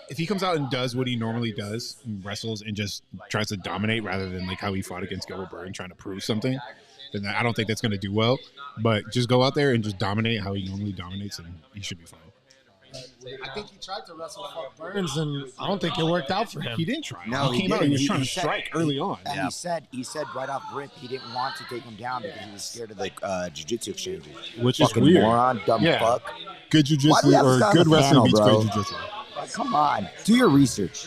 if he comes out and does what he normally does, and wrestles and just tries to dominate rather than like how he fought against Gilbert Burns trying to prove something, then I don't think that's going to do well. But just go out there and just dominate how he normally dominates, and he should be fine. I think he tried to wrestle fuck Burns, and I don't think it worked out for him. He didn't try. No, he came out and he was didn't. trying to said- strike early on. And he said right off rip he didn't want to take him down because he was scared of the jiu-jitsu exchanges. Which is Fucking weird. moron, dumb Yeah. fuck. Good Why do jiu-jitsu we have or this guy on good the wrestling panel, beats bro? great jiu-jitsu. Like, come on, do your research.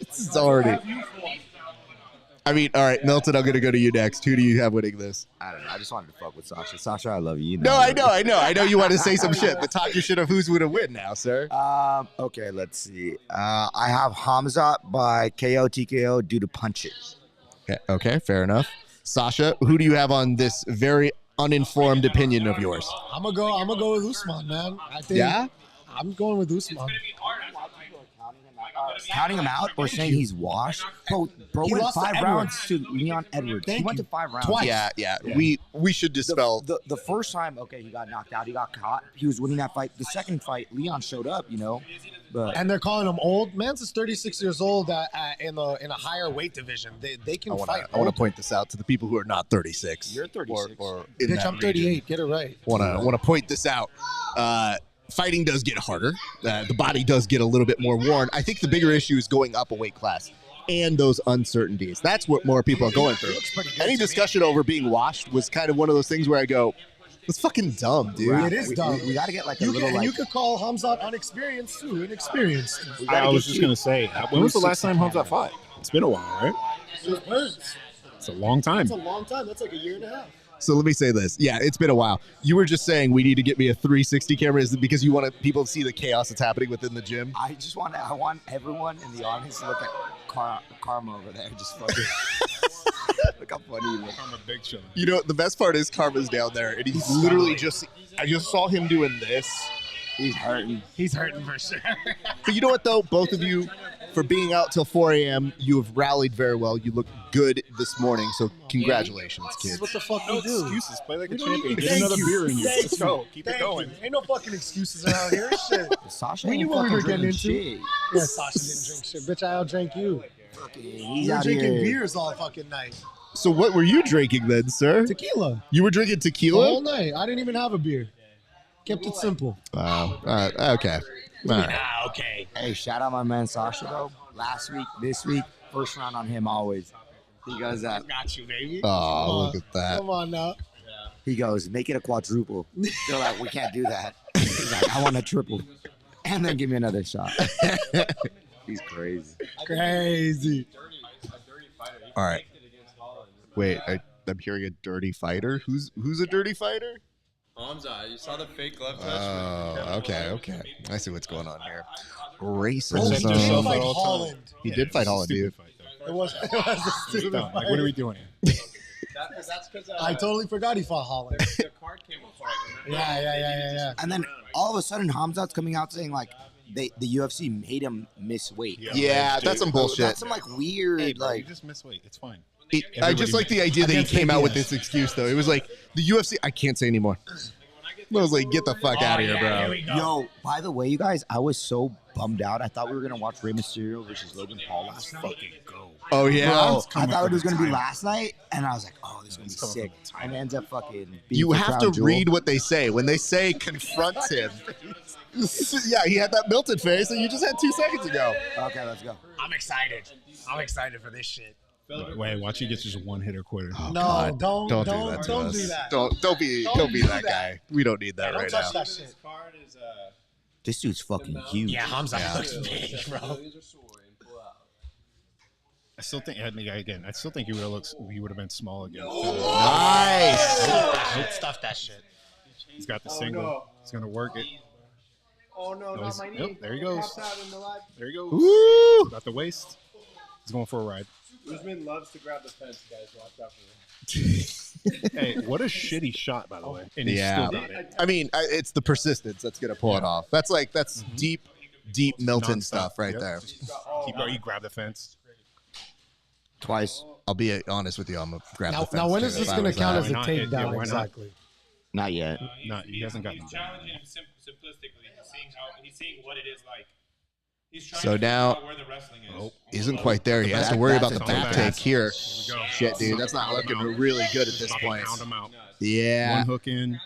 It's already. I mean, all right, Milton, I'm going to go to you next. Who do you have winning this? I don't know. I just wanted to fuck with Sasha. Sasha, I love you. You No, I love I know you want to say some shit, but talk your shit of who's going to win now, sir. you. Okay, let's see. I have Hamzat by KO TKO due to punches. Okay, fair enough. Sasha, who do you have on this very uninformed opinion of yours? I'm gonna go with Usman, man. I think. Yeah? I'm going with Usman. Counting him out or saying he's washed? Bro He went lost to 5 Edwards. rounds to Leon Edwards. Thank He went you. to 5 rounds. Twice. Yeah. We should dispel. The first time, okay, he got knocked out. He got caught. He was winning that fight. The second fight, Leon showed up, But And they're calling him old. Man's is 36 years old in a higher weight division. They can fight. I want to point this out to the people who are not 36. You're 36. Or in Bitch, that I'm 38. region. Get it right. Want to point this out. Fighting does get harder. The body does get a little bit more worn. I think the bigger issue is going up a weight class and those uncertainties. That's what more people are going through. Any discussion over being washed was kind of one of those things where I go, it's fucking dumb, dude. It is dumb. We got to get like a You little can, like. you could call Hamzat unexperienced too. Inexperienced. I was just going to say, when was the last time Hamzat fought? It's been a while, right? It's a long time. It's a long time. That's like a year and a half. So let me say this. Yeah, it's been a while. You were just saying we need to get me a 360 camera. Is it because you want people to see the chaos that's happening within the gym? I want everyone in the audience to look at Karma over there. Just fucking. Look how funny he looks. I'm a big show. You know, the best part is Karma's down there, and he's literally I just saw him doing this. He's hurting. He's hurting for sure. But you know what, though? Both of you, for being out till 4 a.m., you have rallied very well. You look good this morning, so congratulations, kids. What the fuck No we do? excuses. Play like a We don't champion. need- Get Thank another you. beer in you. Thank Let's you. go. Keep it Thank going. you. Ain't no fucking excuses around here. Shit. Sasha We ain't knew what we fucking were getting drinking into. shit. Yeah, Sasha didn't drink shit. Bitch, I outdrank you. He's You were out drinking here. beers all fucking night. So what were you drinking then, sir? Tequila. You were drinking The tequila? whole night. I didn't even have a beer. Kept it simple. Wow. Okay. All right. Okay. Hey, shout out my man Sasha though. Last week, this week, first round on him always. He goes, Got you, baby. Oh, look at that. Come on now. he goes, make it a quadruple. They're like, we can't do that. He's like, I want a triple. And then give me another shot. He's crazy. Crazy. All right. Wait, I'm hearing a dirty fighter. Who's a dirty fighter? Hamza, you saw the fake glove touch? Oh, okay. I see what's going on here. Oh, Racism. he did fight Holland. He did fight Holland, dude. It was a stupid Like, fight. what are we doing here? That's because I totally forgot he fought Holland. the card came apart. Yeah. And then all of a sudden, Hamzat's coming out saying like the UFC made him miss weight. Yeah, that's some bullshit. That's some like weird Hey, bro, like. you just miss weight. It's fine. I just like the idea that he came out with this excuse, though. It was like, the UFC, I can't say anymore. I was like, get the fuck out of here, bro. Yo, by the way, you guys, I was so bummed out. I thought we were gonna watch Rey Mysterio versus Logan Paul last night. Oh, yeah? Bro, I thought it was gonna be last night, and I was like, "Oh, this is gonna be sick." And it ends up fucking. being You for have Crown to Jewel. read what they say. When they say confront him. Yeah, he had that Milton face that you just had 2 seconds ago. Okay, let's go. I'm excited. I'm excited for this shit. Wait, watch you get just a one-hitter quarter. Oh, No, God. don't do do that to don't us. do that. Don't be do that that. guy. We don't need that Don't right touch now. that shit. Card is This dude's fucking huge. Yeah, Hamza looks big, bro. I still think, I still think he would have been small again. Nice. Stuff that shit. He's got the single. He's gonna work it. Oh no, not my knee. There he goes. There he goes. Woo! Got the waist. He's going for a ride. Usman loves to grab the fence, guys. Watch out for him. Hey, what a shitty shot, by the way. And he Yeah. still got it. I mean, it's the persistence that's going to pull it off. That's deep Milton Nonstop. stuff right Yep. there. He grabbed the fence. Twice. I'll be honest with you. I'm going to grab the fence. Now when too, is this if I going to was count that. as a Why not? Yeah, takedown why not? exactly? Not yet. No, he hasn't gotten He's him. challenging him simplistically. He's seeing what it is like. He's trying So to figure now- out where the wrestling is. Oh. Isn't quite there. He has to back, worry that's about the a back back. take here. Here we go. Shit, dude. That's not looking really good at this point. Pound him out. Yeah. One hook in.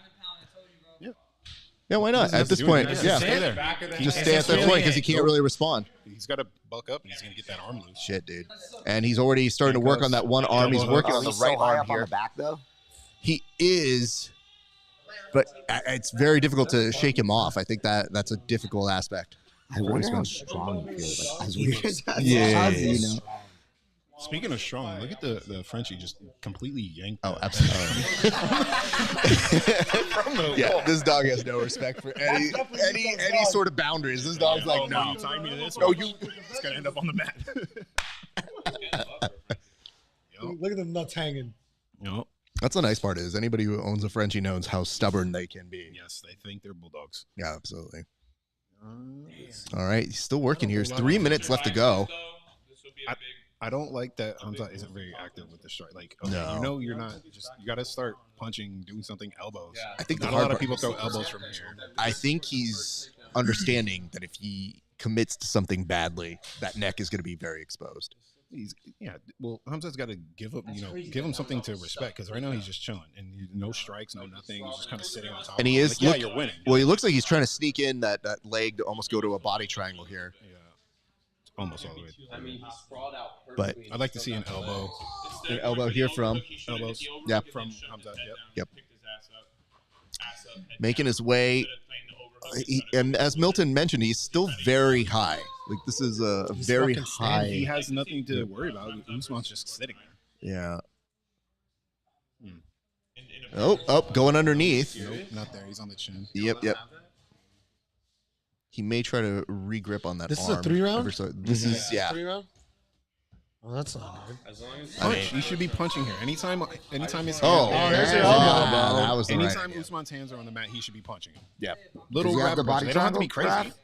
Yeah, why not? Doesn't At have this to do point, anything. yeah. Stay there. Just stay at that point because he can't really respond. He's got to buck up and he's going to get that arm loose. Shit, dude. And he's already starting to work on that one arm. He's working on the He's right so high arm up on here. the back though. He is, but it's very difficult to shake him off. I think that's a difficult aspect. I wonder how strong he feels. Like, as weird as that Yeah. sounds, you know. Speaking of strong, look at the Frenchie just completely yanked. Oh, absolutely. Yeah, this dog has no respect for any sort of boundaries. This dog's like, no. You tie me to this. No, one. you. It's going to end up on the mat. Look at them nuts hanging. Yep. That's the nice part is anybody who owns a Frenchie knows how stubborn they can be. Yes, they think they're bulldogs. Yeah, absolutely. All right, he's still working here. There's 3 minutes left to go. I don't like that Hamza isn't very active with the strike. Like, okay, No. you know, you're not just. You got to start punching, doing something elbows. I think the not a hard lot of part- people throw elbows from here. I think he's understanding that if he commits to something badly, that neck is going to be very exposed. Well, Hamza's got to give up. Give him something to respect because right now he's just chilling and no strikes, no nothing. He's just kind of sitting on top. And he is. Like, you're winning. Well, he looks like he's trying to sneak in that leg to almost go to a body triangle here. Yeah, almost all the way. I mean, he sprawled out But I'd like to see an elbow. an elbow here from Elbows. Yeah. From Hamza. Yep. Making his way. And as Milton mentioned, he's still very high. Like this is a very And high. he has nothing to worry about. Usman's just sitting there. Yeah. Oh, going underneath. Nope, not there. He's on the chin. Yep. He may try to re-grip on that This is a arm. 3-round? ever so- This is, yeah. 3-round? Well, that's not good. As long as I mean, He should be punching here. Anytime his oh, hands, there's your yeah, elbow. that was the right. anytime Usman's hands are on the mat, he should be punching him. Yeah. Little Does he have rap the bros. body They don't have to be triangle, crazy. Raph?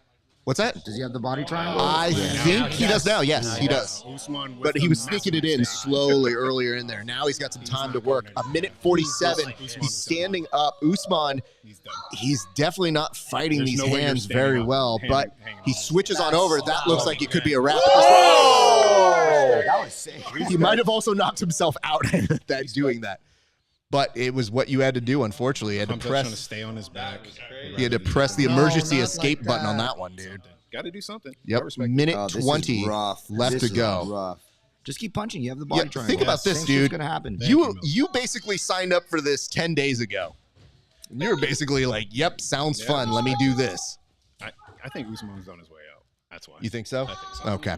What's that? Does he have the body triangle? I think he does now. Yes, he does. Usman with But he the was sneaking it in massive stick. slowly earlier in there. Now he's got some time to work. A minute 47. He's standing up. Usman, He's done. he's definitely not fighting There's these no way you're hands standing very up, well, hanging- but hanging he on. switches on over. That looks like it could be a wrap. Oh, that was sick. He might have also knocked himself out that doing that. But it was what you had to do, unfortunately. He had to Hamza's trying to press, stay on his back. he had to press the No, emergency not escape like button on that. that one, dude. Got to do something. Yep, I respect it. minute Oh, this is 20 rough. left This to is go. rough. Just keep punching. You have the body Yeah, triangle. think about this, Same shit's dude. gonna happen. You basically signed up for this 10 days ago. And you were basically like, yep, sounds fun. Let me do this. I think Usman's on his way out. That's why. You think so? I think so. Okay.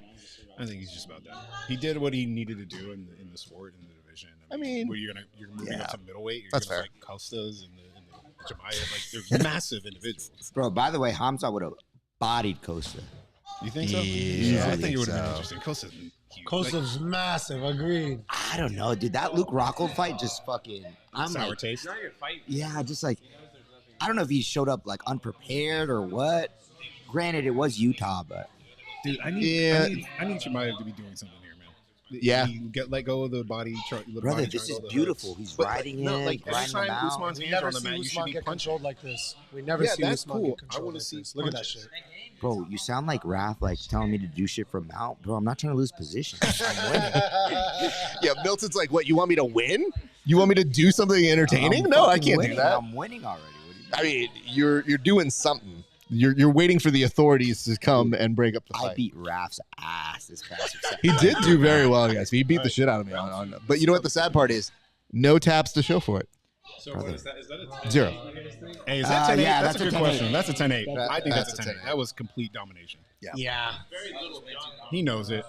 I think he's just about done. He did what he needed to do in the sport in the division. division. I mean, where you're moving up to middleweight. You're That's gonna fair. Like Costas and the Jemayev, like they're massive individuals. Bro, by the way, Hamza would have bodied Costa. You think so? Yeah, I I think think it would have been so. interesting. Costas huge. Kosov's massive. Agreed. I don't know, dude. That Luke Rockhold fight just fucking. I'm sour like, taste. yeah, just like, I don't know if he showed up like unprepared or what. Granted, it was Utah, but Dude, I need Jemayev to be doing something here, man. Yeah. You let go of the body. brother, this is beautiful. He's riding no, it, like every grinding them time out. Usman's We hands never are on the see mat, you should Usman be get punching. controlled like this. We never Yeah, see that's Usman cool. get I controlled wanna like see this. Look at that punches. shit. Bro, you sound like Raph, like telling me to do shit from Mount. Bro, I'm not trying to lose position. I'm winning. Yeah, Milton's like, what? You want me to win? You want me to do something entertaining? I'm No, I fucking can't winning. do that. I'm winning already. What do you mean? I mean, you're doing something. You're waiting for the authorities to come and break up the I fight. beat Raph's ass this past week. He did do very well, guys. He beat the shit out of me. But you know what the sad part is? No taps to show for it. So what is that? Is that a 0. Hey, is that 10-8? yeah, that's a that's good a 10-8. question. That's a 10-8. I think That's that's a a 10-8. 10-8. That was complete domination. Yeah. He knows it.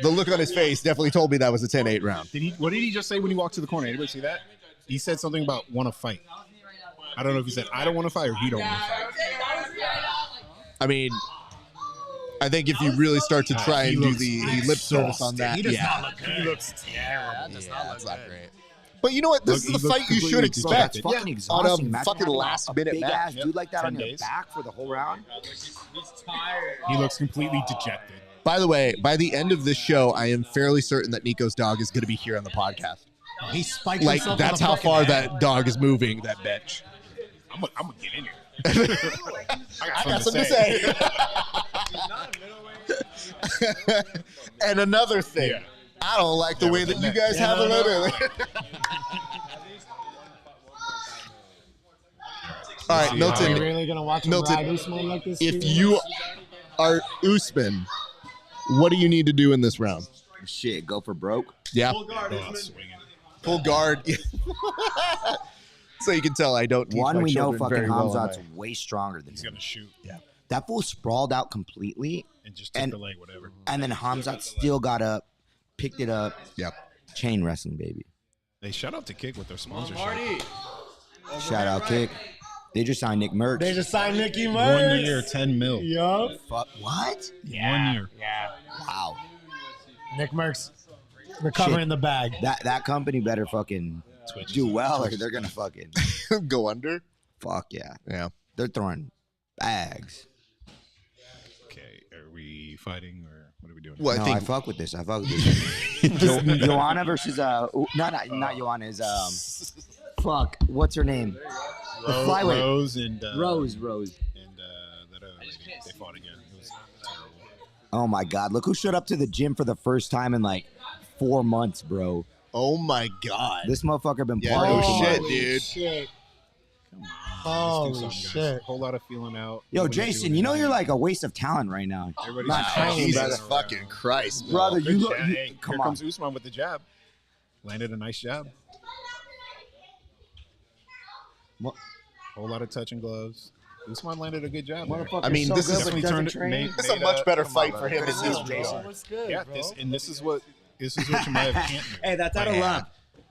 The look on his face definitely told me that was a 10-8 round. What did he just say when he walked to the corner? Anybody see that? He said something about want to fight. I don't know if he said I don't want to fight or he don't want to fight. I mean, I think if you really start to try He and do looks the lip service on that, He does yeah. not look good. He looks terrible. That's not great. But you know what? This Look, is the he fight looks you should completely expect. That's fucking On exhausting. a Imagine fucking having last a minute big ass match. dude like that 10 on your days. back for the whole round. He looks completely dejected. By the way, by the end of this show, I am fairly certain that Nico's dog is going to be here on the podcast. He spiked Like, himself that's in the how fucking far head. that dog is moving, that bitch. I'm gonna get in here. I got something to say. And another thing, Yeah. I don't like the way that you guys have it earlier. All right, Are we Milton, really gonna watch him Milton, ride Usman like this? if Steven? you are Usman, what do you need to do in this round? Shit, go for broke. Yeah, Oh, swinging. full guard. So you can tell I don't teach One, my we know children fucking very well on Hamzat's my- way stronger than He's him. gonna shoot. Yeah. That fool sprawled out completely, And just took And- the leg, whatever. and then Hamzat still got up, picked it up. Yep. Chain wrestling, baby. Hey, shout out to Kick with their sponsorship. Shout out, Kick. They just signed Nick Merckx. They just signed Nicky Merckx. 1 year, 10 mil. Yup. Fuck, what? 1 year. Yeah. Wow. Nick Merckx recovering the bag. That company better fucking Twitch. do well, or they're gonna fucking Go under. fuck yeah. Yeah. They're throwing bags. Okay, are we fighting or what are we doing? Well, No, I I think fuck with this. I fuck with this. Joanna versus not Joanna is fuck. What's her name? The flyweight. Rose and Rose. and that other lady. They fought again. It was terrible. Oh my god! Look who showed up to the gym for the first time in like 4 months, bro. oh my god. This motherfucker been Yeah, partying. no too shit, much. dude. Shit. Come on. Holy Let's do something, shit. guys. Whole lot of feeling out. Yo, Nobody's Jason, doing you know you're anything. like a waste of talent right now. Everybody's not just training, Jesus brother. fucking Christ, Brother, Good you jab. look. Hey, Come here on. comes Usman with the jab. Landed a nice jab. What? Whole lot of touching gloves. Usman landed a good jab. I mean, this is Definitely turned this is a much better fight for him in this Bro, round. what's good, Yeah, bro? this is what Chimaev can't do. Hey, that's out of luck.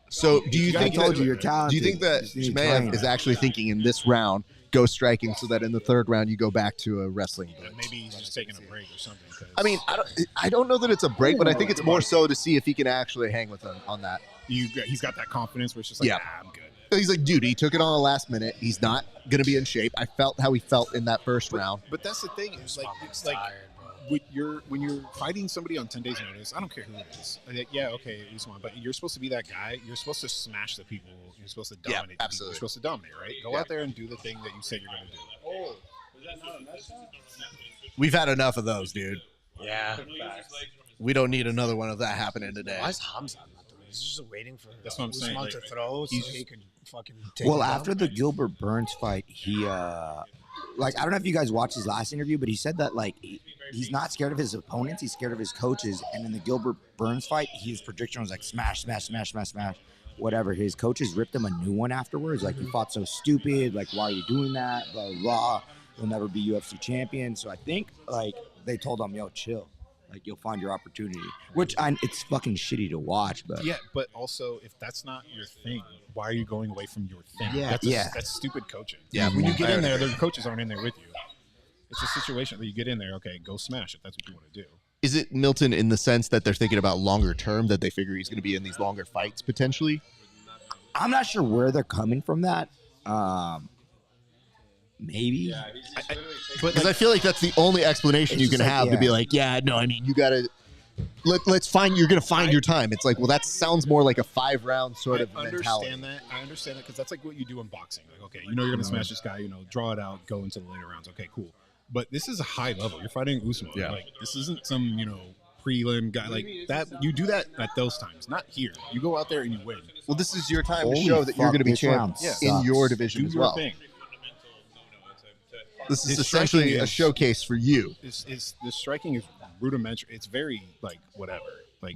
So, do you I think told that, you you're do talented. you think that Just need Chimaev training. is actually thinking in this round go striking so that in the third round you go back to a wrestling But blitz? maybe he's just taking a break or something. 'cause I mean, I don't know that it's a break, but I think it's more so to see if he can actually hang with him on that. he's got that confidence where it's just like, Yeah. I'm good. He's like, dude, he took it on the last minute. He's not going to be in shape. I felt how he felt in that first round. But that's the thing. It's like when you're fighting somebody on 10 days notice, I don't care who it is. Like, yeah, okay, Usman, but you're supposed to be that guy. You're supposed to smash the people. You're supposed to Yeah, dominate. the people. absolutely. You're supposed to dominate, right? Go out there and do the thing that you said you're going to do. We've had enough of those, dude. Yeah. We don't need another one of that happening today. Why is Hamza not doing this? He's just waiting for That's what I'm saying, Usman like, to throw so he's he just- can fucking take Well, him after down. the Gilbert Burns fight, he like I don't know if you guys watched his last interview, but he said that like he's not scared of his opponents, he's scared of his coaches. And in the Gilbert Burns fight, his prediction was like smash, smash, smash, smash, smash, whatever. His coaches ripped him a new one afterwards, like you fought so stupid, like why are you doing that? Blah blah blah. You'll never be UFC champion. So I think like they told him, yo, chill. Like you'll find your opportunity, which it's fucking shitty to watch, but Yeah, but also if that's not your thing, why are you going away from your thing? Yeah, That's stupid coaching. Yeah, when you get in there, the coaches aren't in there with you. It's a situation where you get in there, okay, go smash if that's what you want to do. Is it Milton in the sense that they're thinking about longer term, that they figure he's going to be in these longer fights potentially? I'm not sure where they're coming from that. Maybe. Because I feel like that's the only explanation It's you can just like, have to be yeah. like, yeah, no, I mean, you got to let's find. You're going to find your time. It's like, well, that sounds more like a 5-round sort of mentality. I understand that because that's like what you do in boxing. Like, okay, you know you're going to smash this guy. You know, draw it out, go into the later rounds. Okay, cool. But this is a high level. You're fighting Usman. Yeah. Like this isn't some prelim guy like that. You do that at those times, not here. You go out there and you win. Well, this is your time to Holy show that you're fuck, going to be this champ round in your sucks. division Do as your well. thing. This is His essentially striking a is- showcase for you. The striking is rudimentary. It's very like whatever. Like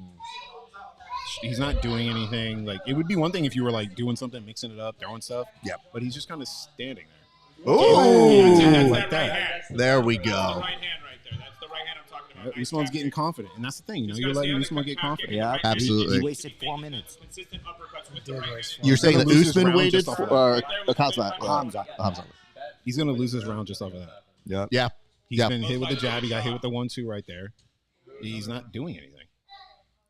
he's not doing anything. Like it would be one thing if you were like doing something, mixing it up, throwing stuff. Yep. But he's just kind of standing there. Oh, like that. There we That's the go. right hand right there. That's the right hand I'm talking about. Nice Usman's tap. getting confident, and that's the thing. He's You're gotta letting stay on Usman the get cock confident. Yeah, Absolutely. He wasted 4 minutes. Consistent uppercuts with the right hand. You're saying that gonna lose his Usman round waited just off for of Hamza. He's gonna lose his round just off of that. Yeah. He's been hit with the jab. He got hit with the 1-2 right there. He's not doing anything.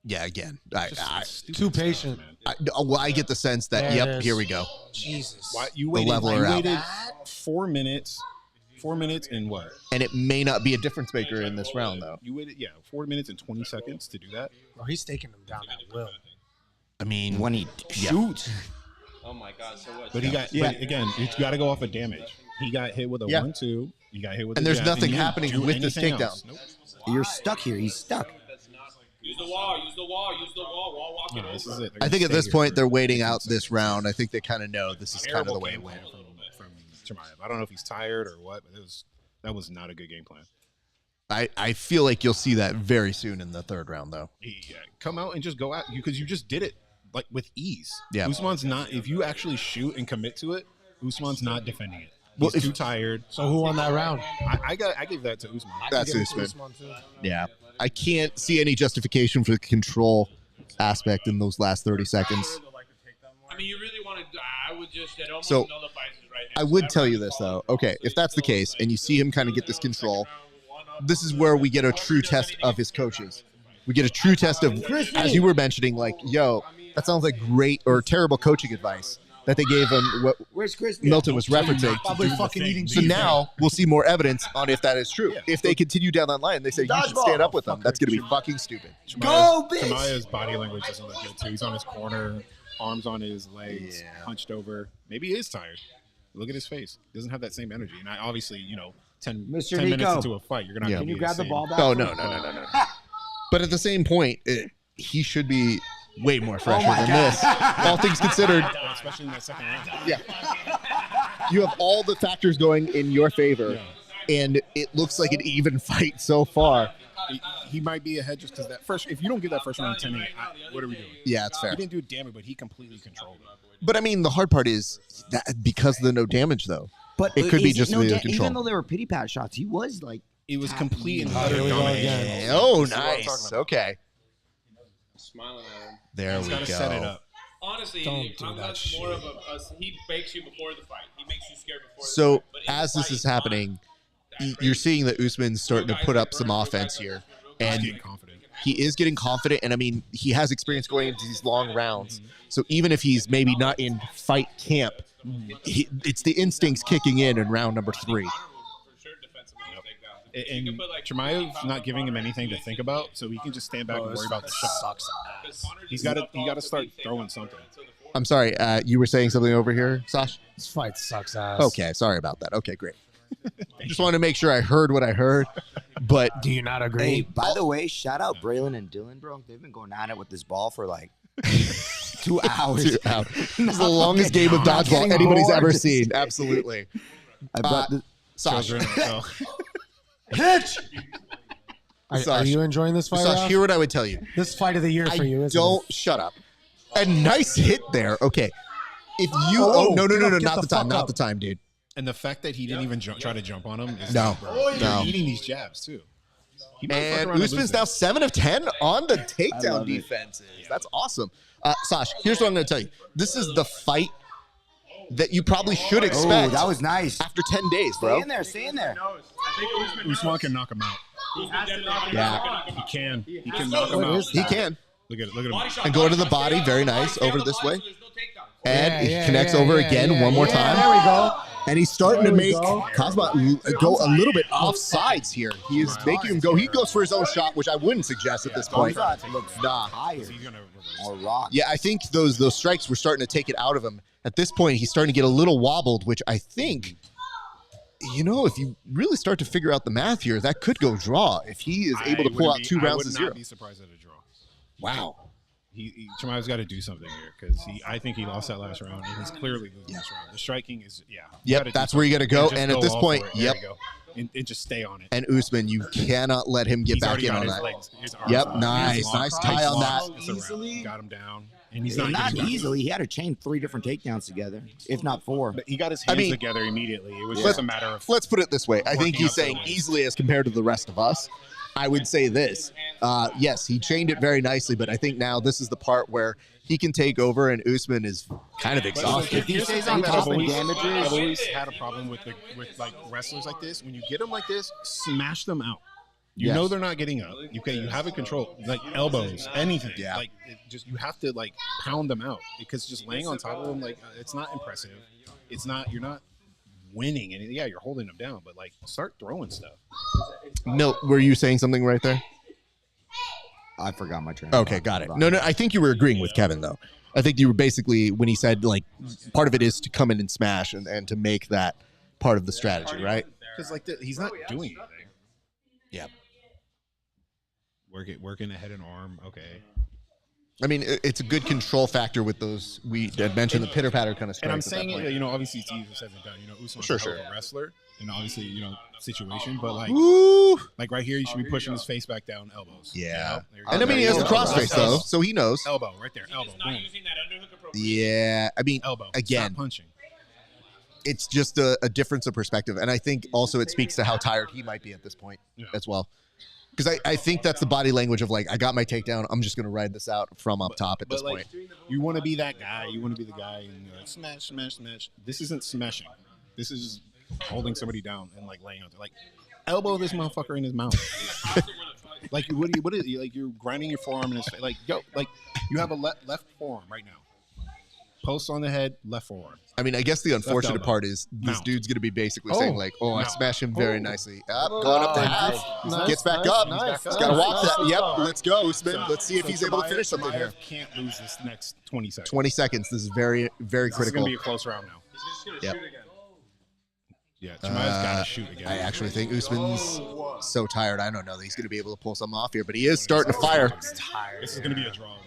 Yeah, again. It's stupid Too stuff, patient. man. I get the sense that, There it yep, is. here we go. Jesus. Why you The waited? leveler You out. waited 4 minutes. 4 minutes and what? And it may not be a difference maker in this round, though. You waited, 4 minutes and 20 seconds to do that. Bro, he's taking him down at will. I mean, When he shoots, Oh my God! So what? But he got, but again, it's got to go off of damage. He got hit with a Yeah. 1-2. He got hit with And a there's jab, nothing he didn't happening do with this anything takedown. else. Nope. you're stuck here. He's stuck. Use the wall. Use the wall. Use the wall. Wall walk it No, this over. is it. I think at Stay this here point for they're waiting 15 out this seconds. round. I think they kind of know this is kind of the Terrible way it game went. plan from Chimaev. I don't know if he's tired or what, but that was not a good game plan. I feel like you'll see that very soon in the third round, though. Come out and just go out because you just did it like with ease. Yeah. Usman's not. If you actually shoot and commit to it, Usman's not defending it. Well, He's if- too tired. So who won that round? I give that to Usman. That's Give it to Usman. too. Yeah. I can't see any justification for the control aspect in those last 30 seconds. I mean, you really want to. I would just. It almost So, nullifies his right hand. I would tell you this, though. Okay, if that's the case, and you see him kind of get this control, this is where we get a true test of his coaches. We get a true test of, as you were mentioning, like, yo, that sounds like great or terrible coaching advice that they gave him, what Where's Chris? Milton was referencing. Probably fucking eating So now we'll see more evidence on if that is true. If they continue down that line and they say you should stand up with them, that's going to be fucking stupid. Go, bitch! Chimaev's body language doesn't look good too. He's on his corner, arms on his legs, hunched over. Maybe he is tired. Look at his face. He doesn't have that same energy. And obviously, 10 Mr. 10 minutes Nico. into a fight, you're not going to Can be you grab the same. ball back? Oh, no. But at the same point, he should be way more fresher than this. All things considered, Especially in that second round. yeah. You have all the factors going in your favor, and it looks like an even fight so far. He might be ahead just because that first. If you don't give that first round 10-8, what are we doing? Yeah, it's fair. He didn't do damage, but he completely controlled it. But I mean, the hard part is that because of the no damage, though. But It could be is just no the da- control. Even though there were pity pat shots, he was like, It was complete and Oh, utter here we go domination. again. Oh, This is what I'm nice. talking about. Okay. Smiling at him. There He's we got to set it go. up. Honestly, Don't do Hamza's that more shit. of a. He bakes you before the fight. He makes you scared before. So the fight. But in the as this fight, is he's not happening, that you're crazy. seeing that Usman's starting to put up some offense here. He's And getting confident. he is getting confident, and I mean, he has experience going into these long rounds. So even if he's maybe not in fight camp, it's the instincts kicking in round number 3. For sure, defensively, takedowns. And You can put, like, Chimaev's not giving him anything to think about, so he can just stand back and worry about the shot. He's got to start throwing something. I'm sorry, you were saying something over here, Sash? This fight sucks ass. Okay, sorry about that. Okay, great. Just wanted to make sure I heard what I heard, but Do you not agree? hey, by the way, shout out Braylon and Dylan, bro. They've been going at it with this ball for like 2 hours. Dude, this is the longest game of Not dodgeball getting anybody's bored. ever seen. Absolutely. I brought the, Sash, Children, so. Are Sash. you enjoying this fight, Sash, Ralph? hear what I would tell you. This fight of the year for you, isn't don't shut up. A nice hit there. Okay. If you Oh, no, get not the the time, fuck not up. the time, dude. And the fact that he didn't even try to jump on him is No. bro. No. You're eating these jabs too. He might fuck And around and lose Usman's this. now 7 of 10 on the takedown love it. defenses. That's awesome. Sash, here's what I'm going to tell you. This is the fight that you probably should Oh, expect that was nice. after 10 days, bro. Stay in there. Stay in there. Usman can knock him out. Yeah, He can. He can knock him out. he can. Look at it. Look at him. And go to the body, very nice, over this way. And Yeah, he connects over again one more time. There we go. And he's starting to There we make go. Cosmo go a little bit off sides here. He is making him go. He goes for his own shot, which I wouldn't suggest at this point. Looks Nah. tired. He's gonna reverse. Or rock. Yeah, I think those strikes were starting to take it out of him. At this point, he's starting to get a little wobbled, which I think, if you really start to figure out the math here, that could go draw if he is able to pull out 2 rounds to I 0. would not be surprised at a draw. Wow. Chimaev's got to do something here because I think he lost that last round and he's clearly losing this round. The striking is, you Yep, gotta do that's where you something. gotta go. just And at this all point, for it. There yep. you go. And just stay on it. And Usman, you cannot let him get He's back already in got on his that. legs. His arms Yep, out. nice. He's Nice locked. tie He's on locked. that. That's a wrap. Easily. Got him down. And he's Not getting back. easily. He had to chain 3 different takedowns together, if not 4. But he got his hands mean, together immediately. It was let's- just a matter of Let's put it this way. I think Working he's out saying the wins. easily as compared to the rest of us. I would say this. Yes, he chained it very nicely, but I think now this is the part where he can take over and Usman is kind of exhausted. If he Here's the stays thing on that top I've and always- damages, I've always had a problem with like wrestlers like this. When you get them like this, smash them out. You Yes. know they're not getting up. You have it controlled. Like elbows, anything. Yeah. Like you have to like pound them out because just laying on top of them, like it's not impressive. It's not. You're not winning, and yeah, you're holding them down. But like, start throwing stuff. Milt, were you saying something right there? I forgot my train. of Okay, thought. got it. Hold No, on. I think you were agreeing with Kevin, though. I think you were basically, when he said, like, part of it is to come in and smash and to make that part of the strategy, right? Because like he's not doing anything. Yeah. Working the head and arm. Okay. I mean, it's a good control factor with those. We had mentioned the pitter-patter kind of strikes. And I'm at that saying point. it, obviously it's easier said than done. Usman's Sure, a hell of sure. a wrestler, and obviously, situation. But like, Woo! like right here, you should be pushing his face back down, elbows. Yeah. There you And I go. mean, he has a Elbow. crossface, though, so he knows. Elbow right there, elbow, boom, Yeah. I mean, elbow. again, Stop punching. it's just a difference of perspective. And I think also it speaks to how tired he might be at this point as well. Because I think that's the body language of like, I got my takedown. I'm just going to ride this out from up top at this But like, point. you want to be that guy. You want to be the guy and you're like, smash, smash, smash. This isn't smashing. This is holding somebody down and like laying out there. Like, elbow this motherfucker in his mouth. Like, what is like you're grinding your forearm in his face. Like, yo, like you have a left forearm right now. Post on the head, left forearm. I mean, I guess the unfortunate elbow. part is this Mount. dude's going to be basically Oh. saying like, oh, I Mount. smashed him very Oh. nicely. Up, going up to half. Nice, Gets back nice, up. nice, He's got to nice, walk that. nice. Yep, let's go, Usman. Let's see if So he's able to finish something Chimaev here. can't lose this next 20 seconds. 20 seconds. This is very, very This is critical. going to be a close round now. Yep. Yeah, Chimaev's got to shoot again. I actually think Usman's so tired. I don't know that he's going to be able to pull something off here, but he is starting to fire. This is going to be a draw, man.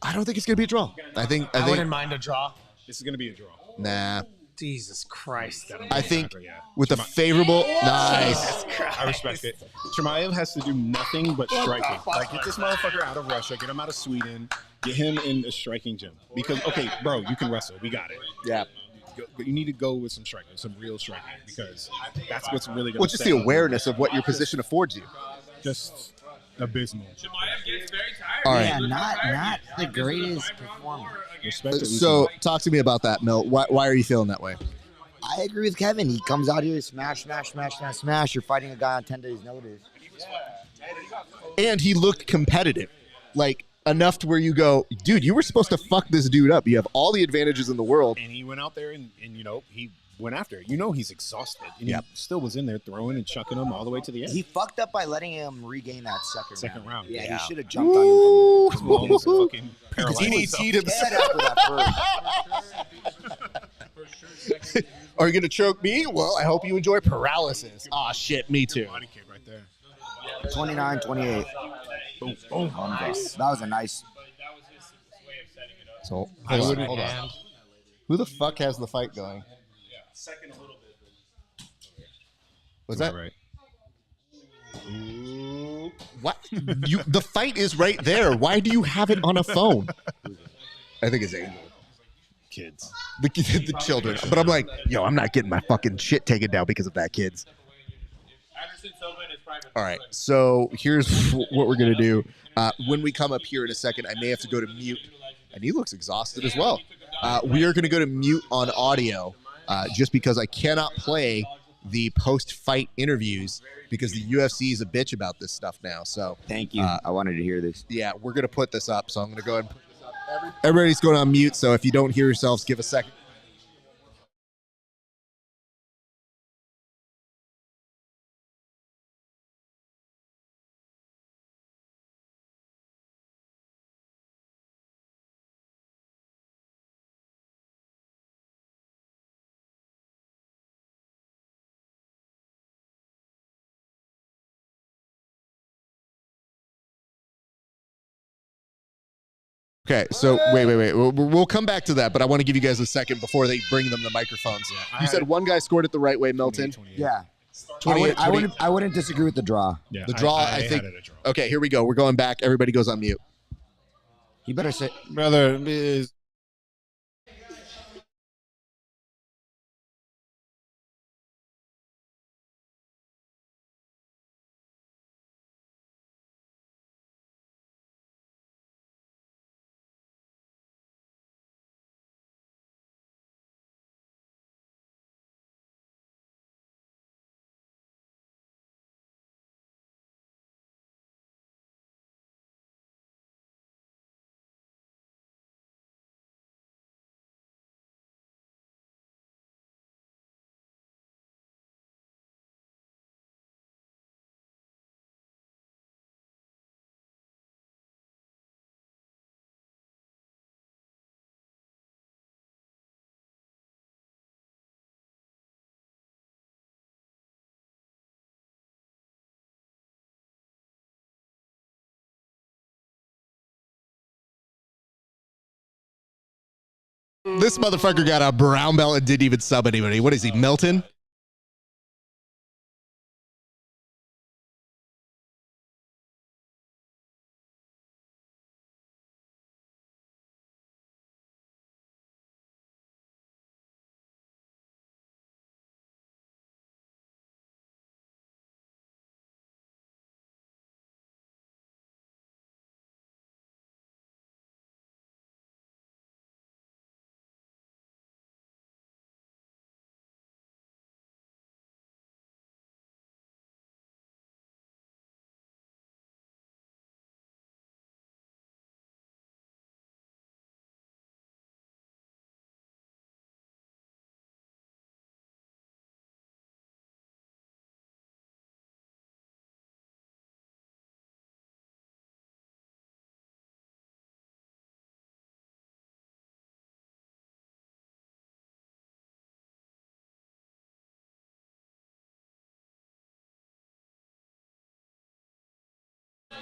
I don't think it's going to be a draw. I think. I wouldn't mind a draw. This is going to be a draw. Nah. Jesus Christ. I think Yeah. with a favorable, nice. I respect it. Chimaev has to do nothing but striking. Like, get this motherfucker out of Russia, get him out of Sweden, get him in a striking gym. Because, okay, bro, you can wrestle. We got it. Yeah. You need to go with some striking, some real striking, because that's what's really going to Well, just the awareness of what your position affords you. Just abysmal. All right. Yeah, not the greatest performer. Respect it. So, talk to me about that, Milt. Why are you feeling that way? I agree with Kevin. He comes out here, smash, smash, smash, smash, smash. You're fighting a guy on 10 days' notice. And he looked competitive, like enough to where you go, dude, you were supposed to fuck this dude up. You have all the advantages in the world. And he went out there and he went after it. He's exhausted. And Yep. he still was in there throwing and chucking him all the way to the end. He fucked up by letting him regain that Second round. Yeah, Yeah. he should have jumped on him from the Almost fucking paralyzed He himself. teed himself. head after that first. Are you going to choke me? Well, I hope you enjoy paralysis. Aw, shit, me too. Body kick right there. 29-28. Boom, boom. That was a nice. So, I hold wouldn't- on. Who the fuck has the fight going? Was that? Right. What? The fight is right there. Why do you have it on a phone? I think it's Angel. Kids. The children. But I'm like, yo, I'm not getting my fucking shit taken down because of that, kids. Anderson Silva in his All right, so here's what we're going to do. When we come up here in a second, I may have to go to mute, and he looks exhausted as well. We are going to go to mute on audio just because I cannot play the post-fight interviews because the UFC is a bitch about this stuff now. So Thank you. I wanted to hear this. yeah, we're going to put this up, so I'm going to go ahead and put this up. Everybody's going on mute, so if you don't hear yourselves, give a second. Okay, so wait. We'll come back to that, but I want to give you guys a second before they bring them the microphones. You said one guy scored it the right way, Milton. Yeah. 28, I wouldn't disagree with the draw. Yeah, The draw, I think. had it a draw. Okay, here we go. We're going back. Everybody goes on mute. You better say. Brother, is This motherfucker got a brown belt and didn't even sub anybody. What is he, Milton?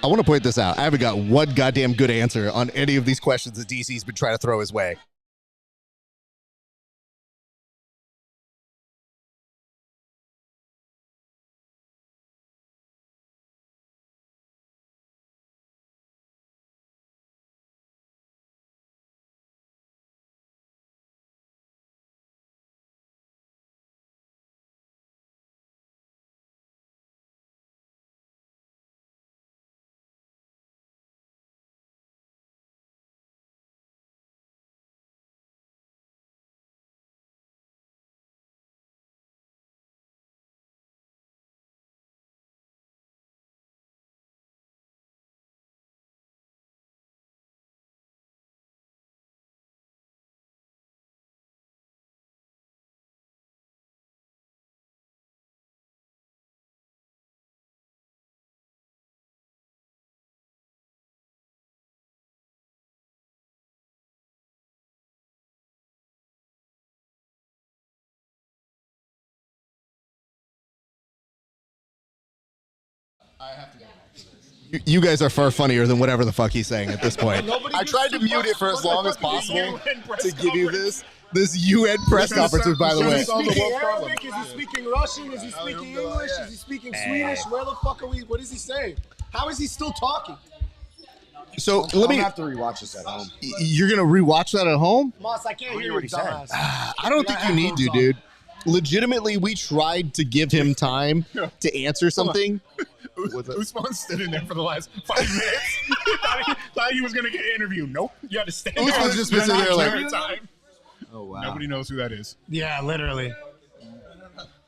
I want to point this out. I haven't got one goddamn good answer on any of these questions that DC's been trying to throw his way. You guys are far funnier than whatever the fuck he's saying at this point. I tried to mute it for as long as possible to give you this UN press conference, by the way. Is he speaking Arabic? Is he speaking Russian? Is he speaking English? Is he speaking Swedish? Where the fuck are we? What is he saying? How is he still talking? So let me. have to rewatch this at home. You're gonna rewatch that at home? Moss, I can't hear what he said. I don't think you need to, dude. Legitimately, we tried to give him time to answer something, Usman stood in there for the last 5 minutes. thought he was going to get an interview. Nope. You had to stand there. Usman's just been sitting there like, time. Oh wow. Nobody knows who that is. Yeah, literally.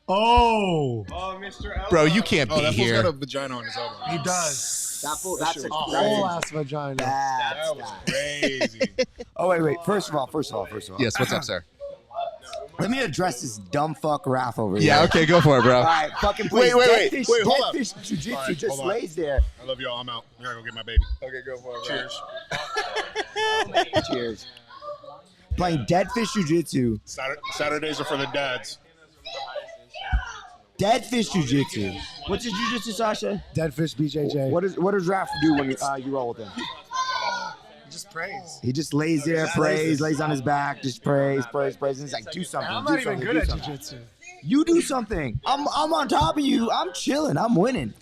Oh, Mr. L. bro, you can't Oh, be that fool's here. got a vagina on his elbow. he does. That's a Whole ass vagina. That was crazy. Oh wait. First of all. Yes, what's up, sir? Let me address this dumb fuck Raph over here. Yeah, okay, go for it, bro. All right, fucking Wait, please. wait, hold up. Deadfish Jiu-Jitsu All right, just hold on. lays there. I love y'all. I'm out. I gotta go get my baby. Okay, go for it, Cheers. Cheers. Playing Deadfish Jiu-Jitsu. Saturdays are for the dads. Deadfish Jiu-Jitsu. What's his Jiu-Jitsu, Sasha? Deadfish BJJ. What does Raph do when you roll with him? Just praise. He just lays there, prays, lays on his back, just prays, and he's like, do something. I'm do not even something, good do at something. jiu-jitsu. You do something. I'm on top of you. I'm chilling. I'm winning.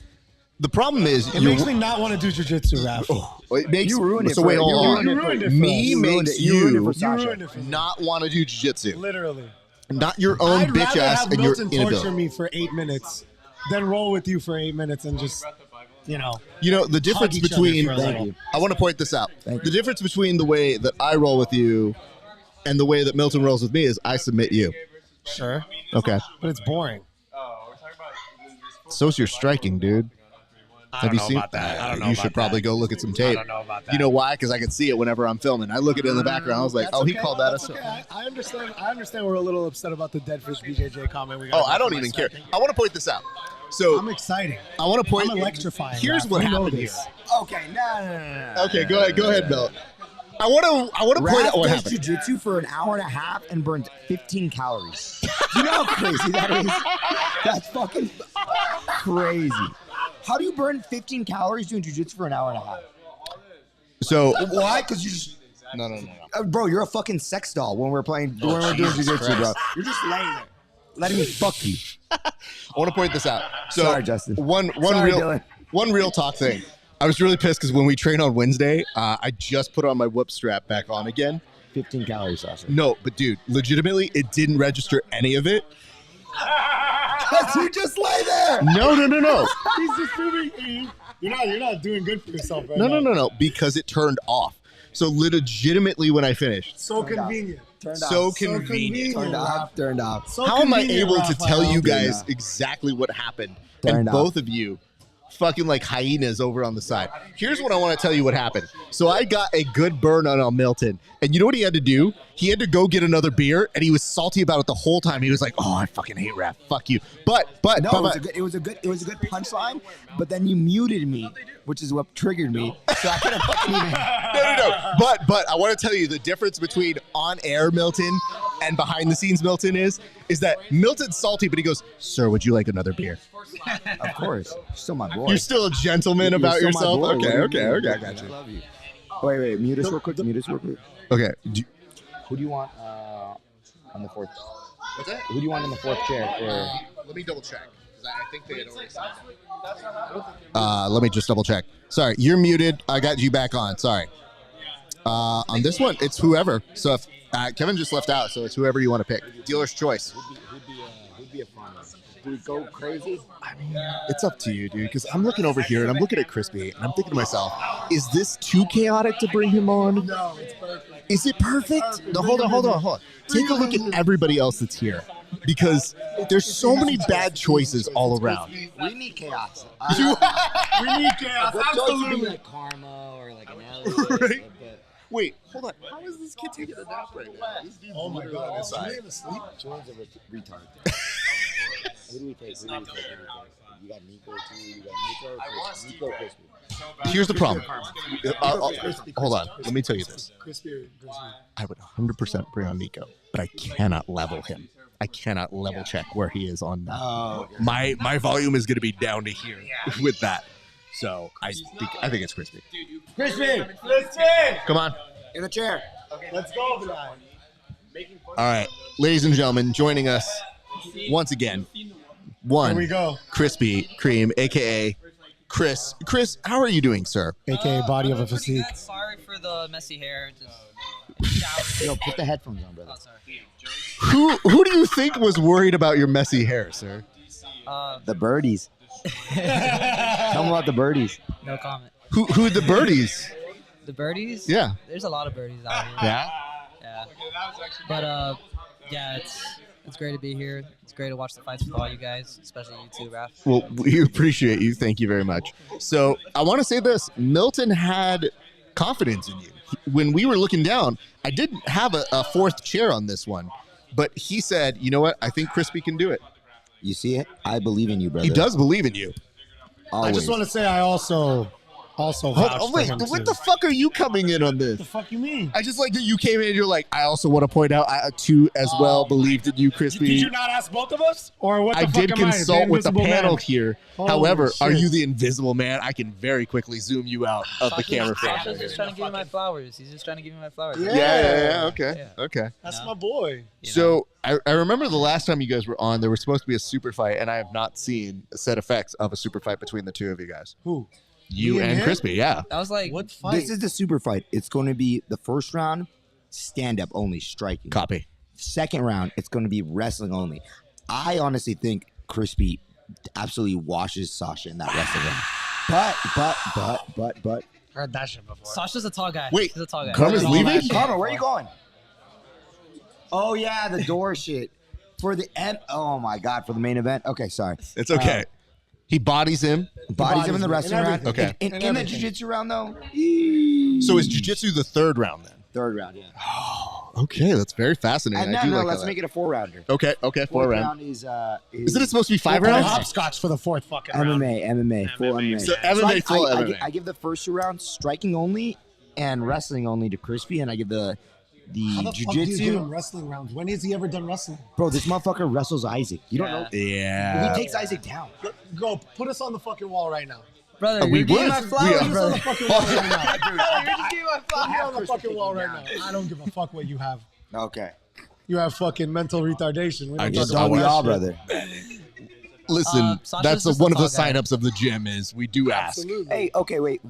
The problem is, It makes me not want to do jiu-jitsu, Raph. it makes You ruined it So for wait, you. hold on. You ruined it for Me us. makes You ruined it for you Sasha. You ruined it for me. not want to do jiu-jitsu, Literally. not your own I'd bitch rather ass have and your Milton torture inability. me for 8 minutes than roll with you for 8 minutes and just, You know, the difference each other between for a little. I want to point this out. Thank The difference between the way that I roll with you and the way that Milton rolls with me is I submit you. Sure. Okay. But it's boring. So's your striking, dude. Have you seen that? You should probably go look at some tape. I don't know about that. You know why? Because I can see it whenever I'm filming. I look at it in the background. I was like, That's oh, he okay. called that That's a. okay. I understand. I understand we're a little upset about the Deadfish BJJ comment. Oh, I don't even care. I want to point this out. So I'm exciting. I want to point. I'm electrifying. Here's Raph. what You know happened here. this. Okay, no. Okay, go ahead, Bill. I want to point out Raph what does happened. jiu-jitsu for an hour and a half and burns 15 calories. Do you know how crazy that is? That's fucking crazy. How do you burn 15 calories doing jiu-jitsu for an hour and a half? So Why? Because you just... no. Bro, you're a fucking sex doll when we're doing jiu-jitsu, bro. You're just laying there, letting me fuck you. I want to point this out. So Sorry, Justin. One Sorry, real Dylan. one real talk thing. I was really pissed because when we train on Wednesday, I just put on my whoop strap back on again. 15 calories, Sasha. No, but dude, legitimately, it didn't register any of it. Because you just lay there. No. He's just proving you're not doing good for yourself right No, now. no. Because it turned off. So legitimately, when I finished, So convenient. so convenient. Turned off. So How am I convenient, able to tell you Raphael. guys exactly what happened? And Turned off. both of you fucking like hyenas over on the side. Here's what I want to tell you what happened. So I got a good burn on Milton. And you know what he had to do? He had to go get another beer, and he was salty about it the whole time. He was like, "Oh, I fucking hate rap. Fuck you." But No, it was a good punchline. But then you muted me, which is what triggered me. So I couldn't fucking even. No. But I want to tell you the difference between on-air Milton and behind-the-scenes Milton is that Milton's salty, but he goes, "Sir, would you like another beer?" Of course, you're still my boy. You're still a gentleman You're about still my yourself. boy. What do you Okay, mean? I got you. Love you. Wait, mute us real quick. Okay. Who do you want on the fourth? What's that? Who do you want in the fourth chair? Let me double check. I think they had already signed it. Let me just double check. Sorry, you're muted. I got you back on. Sorry. On this one, it's whoever. So if Kevin just left out, so it's whoever you want to pick. Dealer's choice. Who'd be a fun one? Do we go crazy? I mean, it's up to you, dude. Because I'm looking over here and I'm looking at Crispy and I'm thinking to myself, is this too chaotic to bring him on? No, it's perfect. Is it perfect? No, hold on. Take a look at everybody else that's here. Because there's so many bad choices all around. We need chaos. We need chaos. Good choice would be Absolutely. like Karma or like an Elliot. Right? Wait, hold on. How is this kid taking a nap right now? This dude's Oh my literally on God. his side. John's a retard. Who do we take? You got Nico too. You got Nico Crispy. Here's the problem. Hold on. Let me tell you this. Crispy. I would 100% bring on Nico, but I cannot level him. I cannot level check where he is on that. Oh, My volume is going to be down to here with that. So I think it's Crispy. Crispy, Come on. in the chair. Let's go, Brian. All right, ladies and gentlemen, joining us once again. Here we go. Krispy Kreme, aka Chris. Chris, how are you doing, sir? AKA body of a physique. Sorry for the messy hair. Just showered. Yo, put the headphones on, brother. Oh, sorry. Who do you think was worried about your messy hair, sir? The birdies. Tell them about the birdies. No comment. Who are the birdies? The birdies? Yeah. There's a lot of birdies out here. Yeah. Yeah. But yeah, it's great to be here. It's great to watch the fights with all you guys, especially you too, Raph. Well, we appreciate you. Thank you very much. So I want to say this. Milton had confidence in you. When we were looking down, I didn't have a fourth chair on this one, but he said, you know what? I think Crispy can do it. You see it? I believe in you, brother. He does believe in you. I just want to say I also vouched Wait, for him what too. the fuck are you coming in on this? The fuck you mean? I just like that you came in and you're like, I also want to point out I too as well believed in you, Crispy. Did you not ask both of us? Or what the I fuck did am consult with the invisible panel man? here. Holy However, are shit. you the invisible man? I can very quickly zoom you out of the camera frame. Sasha's just trying to give me my flowers. He's just trying to give me my flowers. Yeah. Okay. Yeah. Okay. That's my boy. So I remember the last time you guys were on, there was supposed to be a super fight, and I have not seen a set effects of a super fight between the two of you guys. Who? You Me and and him? Crispy, yeah. I was like, What fight? This is the super fight. It's going to be the first round, stand up only, striking. Copy. Second round, it's going to be wrestling only. I honestly think Crispy absolutely washes Sasha in that wrestling round. But. Heard that shit before. Sasha's a tall guy. Wait, He's a tall guy. Karma's leaving? Karma, where are you going? Oh yeah, the door shit for the end. Oh my god, for the main event. Okay, sorry. It's okay. He bodies him. Bodies him in the wrestling round. Okay. In the everything. jiu-jitsu round though. So is jiu-jitsu the third round then? Third round, yeah. Okay, that's very fascinating. And I do no, like let's how make it a 4-rounder. Okay, Fourth four round. round is Isn't it supposed to be 5 Play rounds? hopscotch for the fourth fucking round. MMA, full MMA. So MMA, full MMA. I give the first 2 rounds striking only and wrestling only to Crispy, and I give the How the fuck do you give him jiu-jitsu. wrestling rounds? When has he ever done wrestling? Bro, this motherfucker wrestles Isaac. You don't know. Yeah. He takes Isaac down. Go, put us on the fucking wall right now. Brother, we you're giving would. my We flowers, are. Put us on brother. the fucking wall right now. You're just giving my Put me flowers. on the fucking wall right now. I don't give a fuck what you have. Okay. You have fucking mental retardation. We don't I talk just- about Don't we that all, shit. brother? Listen, Sasha's that's just a one of the tall guy. signups of the gym is we do ask. Absolutely. Hey, okay, wait.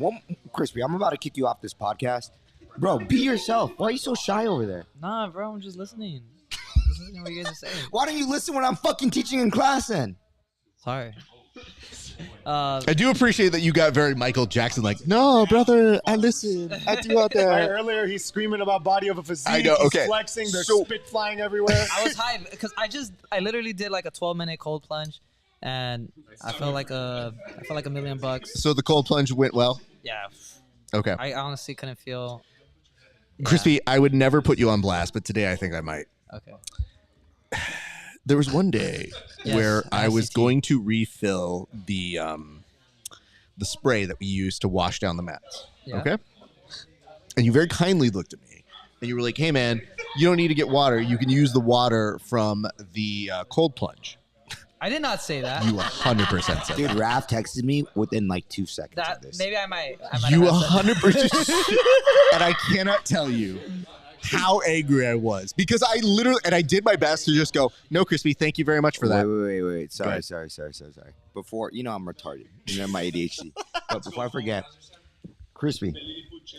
Crispy, I'm about to kick you off this podcast. Bro, be yourself. Why are you so shy over there? Nah, bro, I'm just listening. Just listening to what you guys are saying. Why don't you listen when I'm fucking teaching in class then? Sorry. I do appreciate that you got very Michael Jackson, like, no, brother, I listen. I do out Right, there. earlier, he's screaming about body of a physique. I know, okay. He's flexing. There's So- spit flying everywhere. I was hyped because I literally did like a 12-minute cold plunge, and I felt like $1 million. So the cold plunge went well? Yeah, Okay. I honestly couldn't feel. Yeah. Crispy, I would never put you on blast, but today I think I might. Okay. There was one day Yes, where I was ICT. going to refill the spray that we use to wash down the mats. Yeah. Okay? And you very kindly looked at me and you were like, hey man, you don't need to get water. You can use the water from the cold plunge. I did not say that. You 100% said Dude, that. Raph texted me within like 2 seconds of That this. maybe I might. You have said that. 100%. And I cannot tell you how angry I was because I literally, and I did my best to just go, no, Crispy, thank you very much for that. Wait. Go ahead. Sorry. Before, you know I'm retarded. You know my ADHD. But before I forget, Crispy,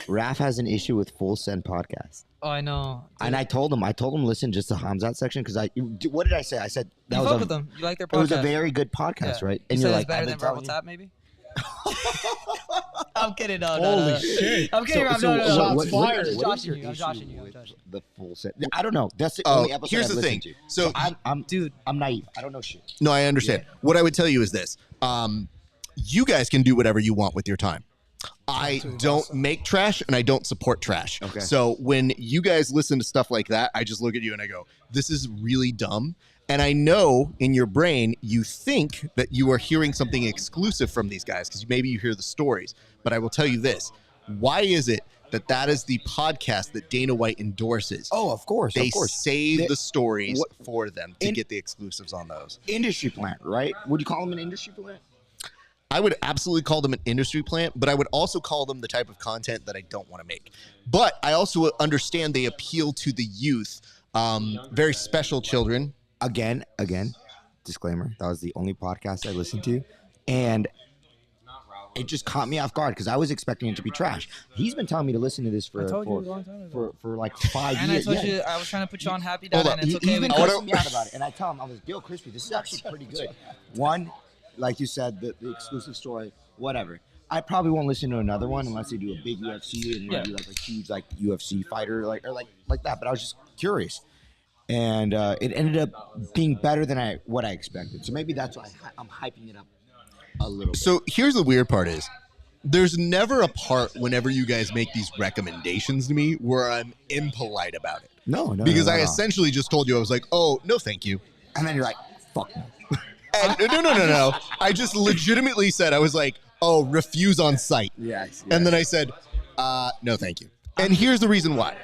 Raph has an issue with Full Send podcast. Oh, I know. And I told him listen just to Hamzat section because what did I say? I said that You was fuck a, with them. You like their it was a podcast. very good podcast, Yeah. right? You And said you're it's like, better I've than been Verbal telling Tap, maybe. I'm kidding. No. Holy shit. I'm kidding. So- No. Shots fired. I'm what is joshing your you. I'm issue joshing you. I'm with joshing you. the Full Send? I don't know. That's the Oh, only episode here's I've the listened thing. to. So I'm naive. I don't know shit. no, I understand. What I would tell you is this. You guys can do whatever you want with your time. I don't make trash and I don't support trash. Okay. So when you guys listen to stuff like that, I just look at you and I go, this is really dumb. And I know in your brain, you think that you are hearing something exclusive from these guys because maybe you hear the stories. But I will tell you this. Why is it that is the podcast that Dana White endorses? Oh, of course. They of course. save the stories what- for them to get the exclusives on those. Industry plant, right? Would you call them an industry plant? I would absolutely call them an industry plant, but I would also call them the type of content that I don't want to make. But I also understand they appeal to the youth, very special children. Again, disclaimer. That was the only podcast I listened to. And it just caught me off guard because I was expecting it to be trash. He's been telling me to listen to this for I told you a long time ago. for like 5 And I years. told Yeah. you I was trying to put you on Happy Hold Dad, up. and it's He's okay. been I wanna- cussing me out about it. And I tell him, I was like, yo, Crispy, this is actually pretty good. One, like you said, the exclusive story, whatever. I probably won't listen to another one unless they do a big UFC and maybe like a huge like UFC fighter like that. But I was just curious, and it ended up being better than what I expected. So maybe that's why I'm hyping it up a little bit. So here's the weird part is there's never a part whenever you guys make these recommendations to me where I'm impolite about it. No. Because I essentially just told you, I was like, oh, no, thank you. And then you're like, fuck no. And, no. I just legitimately said, I was like, oh, refuse on site. Yes. And then I said, no, thank you. And here's the reason why.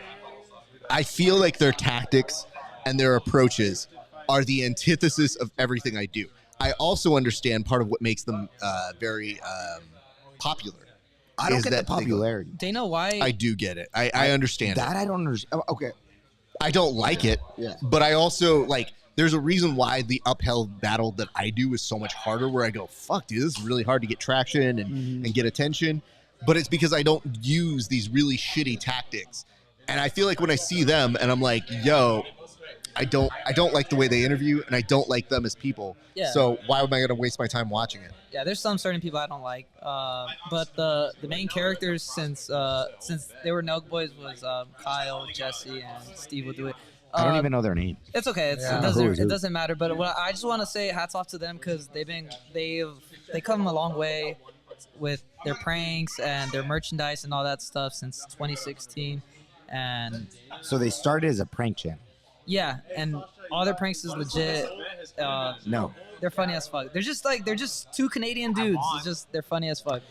I feel like their tactics and their approaches are the antithesis of everything I do. I also understand part of what makes them very popular. I don't get the popularity. Dana, why? I do get it. I understand that. it. I don't understand. Okay. I don't like it. Yeah. But I also, like, there's a reason why the uphill battle that I do is so much harder, where I go, fuck, dude, this is really hard to get traction and get attention. But it's because I don't use these really shitty tactics. And I feel like when I see them and I'm like, yo, I don't like the way they interview, and I don't like them as people. Yeah. So why am I going to waste my time watching it? Yeah, there's some certain people I don't like. But the main characters, since they were Nelk Boys, was Kyle, Jesse, and Steve will do it. I don't even know their name. It's okay. It doesn't matter. But I just want to say hats off to them because they come a long way with their pranks and their merchandise and all that stuff since 2016. And so they started as a prank channel. Yeah, and all their pranks is legit. No, they're funny as fuck. They're just two Canadian dudes. It's just they're funny as fuck.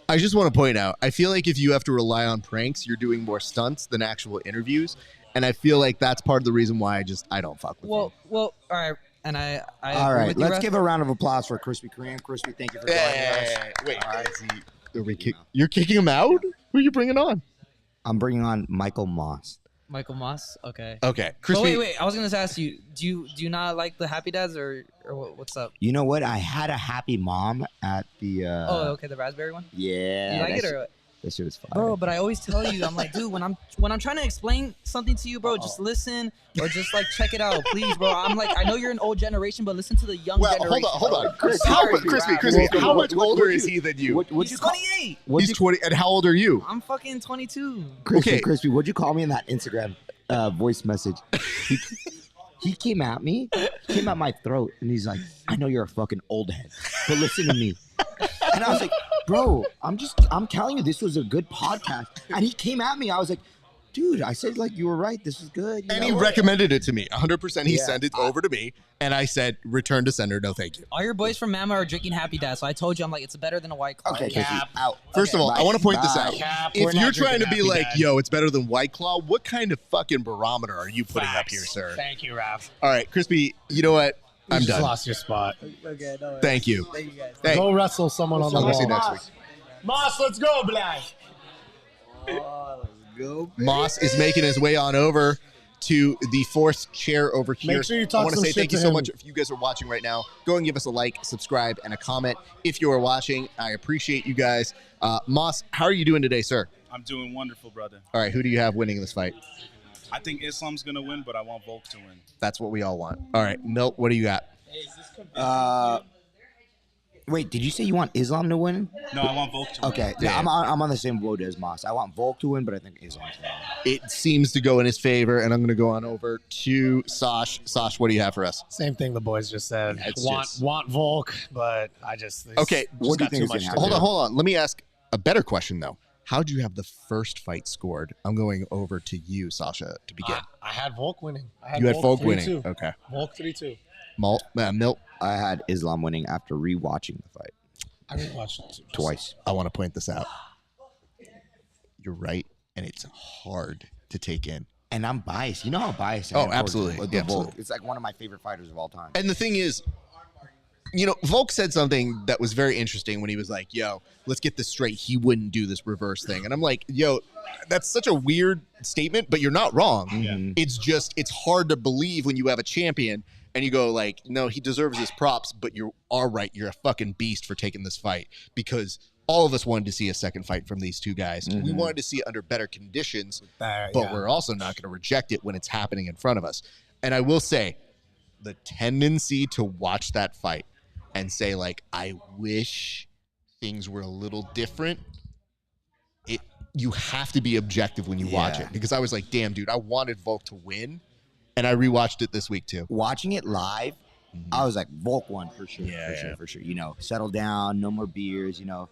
I just want to point out, I feel like if you have to rely on pranks, you're doing more stunts than actual interviews. And I feel like that's part of the reason why I don't fuck with them. Well, all right. And I all right, let's give a round of applause for Crispy Korean. Crispy, thank you for joining us. Wait, right. You're kicking him out? Who are you bringing on? I'm bringing on Michael Moss. Michael Moss. Okay. Okay. Crispy. Wait. I was gonna ask you. Do you not like the Happy Dads or what's up? You know what? I had a Happy Mom at the. Oh, okay, the raspberry one. Yeah. Do you like it or? That shit was fire. Bro, but I always tell you, I'm like, dude, when I'm trying to explain something to you, bro, just listen or just like check it out, please, bro. I'm like, I know you're an old generation, but listen to the young generation. Hold on. Crispy, how much older is he than you? He's 28. He's 20. And how old are you? I'm fucking 22. Crispy, what'd you call me in that Instagram voice message? He came at me, came at my throat, and he's like, I know you're a fucking old head, but listen to me. And I was like, bro, I'm telling you, this was a good podcast. And he came at me. I was like, dude, I said, like, you were right. This is good. And he recommended it to me. 100%. He sent it over to me. And I said, return to sender. No, thank you. All your boys from Mama are drinking Happy Dad. So I told you, I'm like, it's better than a White Claw. Okay, out. First of all, I want to point this out. If you're trying to be like, Dad. yo, it's better than White Claw, what kind of fucking barometer are you putting up here, sir? Thank you, Raph. All right, Crispy, you know what? I'm You just done. lost your spot. Okay, no worries. Thank you. Thank you guys. Hey, Go wrestle someone on the I'll see you wall. next week. Moss, let's go, Black. Moss is making his way on over to the fourth chair over here. Make sure you talk I want to some say shit thank you to so him. much. If you guys are watching right now, go and give us a like, subscribe, and a comment. If you are watching, I appreciate you guys. Moss, how are you doing today, sir? I'm doing wonderful, brother. All right, who do you have winning this fight? I think Islam's gonna win, but I want Volk to win. That's what we all want. All right, Milt, what do you got? Wait, did you say you want Islam to win? No, I want Volk to win. Okay, yeah, I'm on the same boat as Moss. I want Volk to win, but I think Islam's going to win. It seems to go in his favor, and I'm going to go on over to Sash. Sash, what do you have for us? Same thing the boys just said. It's Want Volk, but I just Okay, what do you got think too is much gonna to happen? do. Hold on. Let me ask a better question, though. How did you have the first fight scored? I'm going over to you, Sasha, to begin. I had Volk winning. You had Volk winning. 3-2. Okay. Volk 3-2. Milt, I had Islam winning after rewatching the fight I didn't watch it twice. I want to point this out. You're right, and it's hard to take in. And I'm biased. You know how biased I Oh, am towards absolutely. the Yeah, Volk. absolutely. It's like one of my favorite fighters of all time. And the thing is, you know, Volk said something that was very interesting when he was like, yo, let's get this straight. He wouldn't do this reverse thing. And I'm like, yo, that's such a weird statement, but you're not wrong. Mhm. It's just, it's hard to believe when you have a champion and you go like, no, he deserves his props, but you are right. You're a fucking beast for taking this fight, because all of us wanted to see a second fight from these two guys. We Mhm. wanted to see it under better conditions, but yeah. we're also not going to reject it when it's happening in front of us. And I will say, the tendency to watch that fight and say, like, I wish things were a little different, you have to be objective when you watch it. Because I was like, damn, dude, I wanted Volk to win. And I rewatched it this week, too. Watching it live, I was like, Volk won for sure. For sure. You know, settle down, no more beers, you know.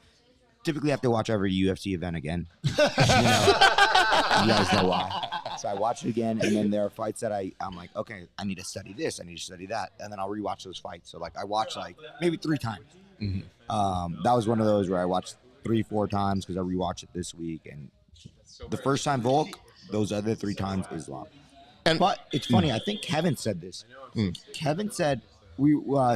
Typically have to watch every UFC event again. You guys know why. So I watch it again, and then there are fights that I'm like, okay, I need to study this, I need to study that, and then I'll rewatch those fights. So like I watched like maybe 3 times. That was one of those where I watched 3-4 times because I rewatched it this week. And the first time Volk, those other 3 times Islam. But it's funny. I think Kevin said this. Kevin said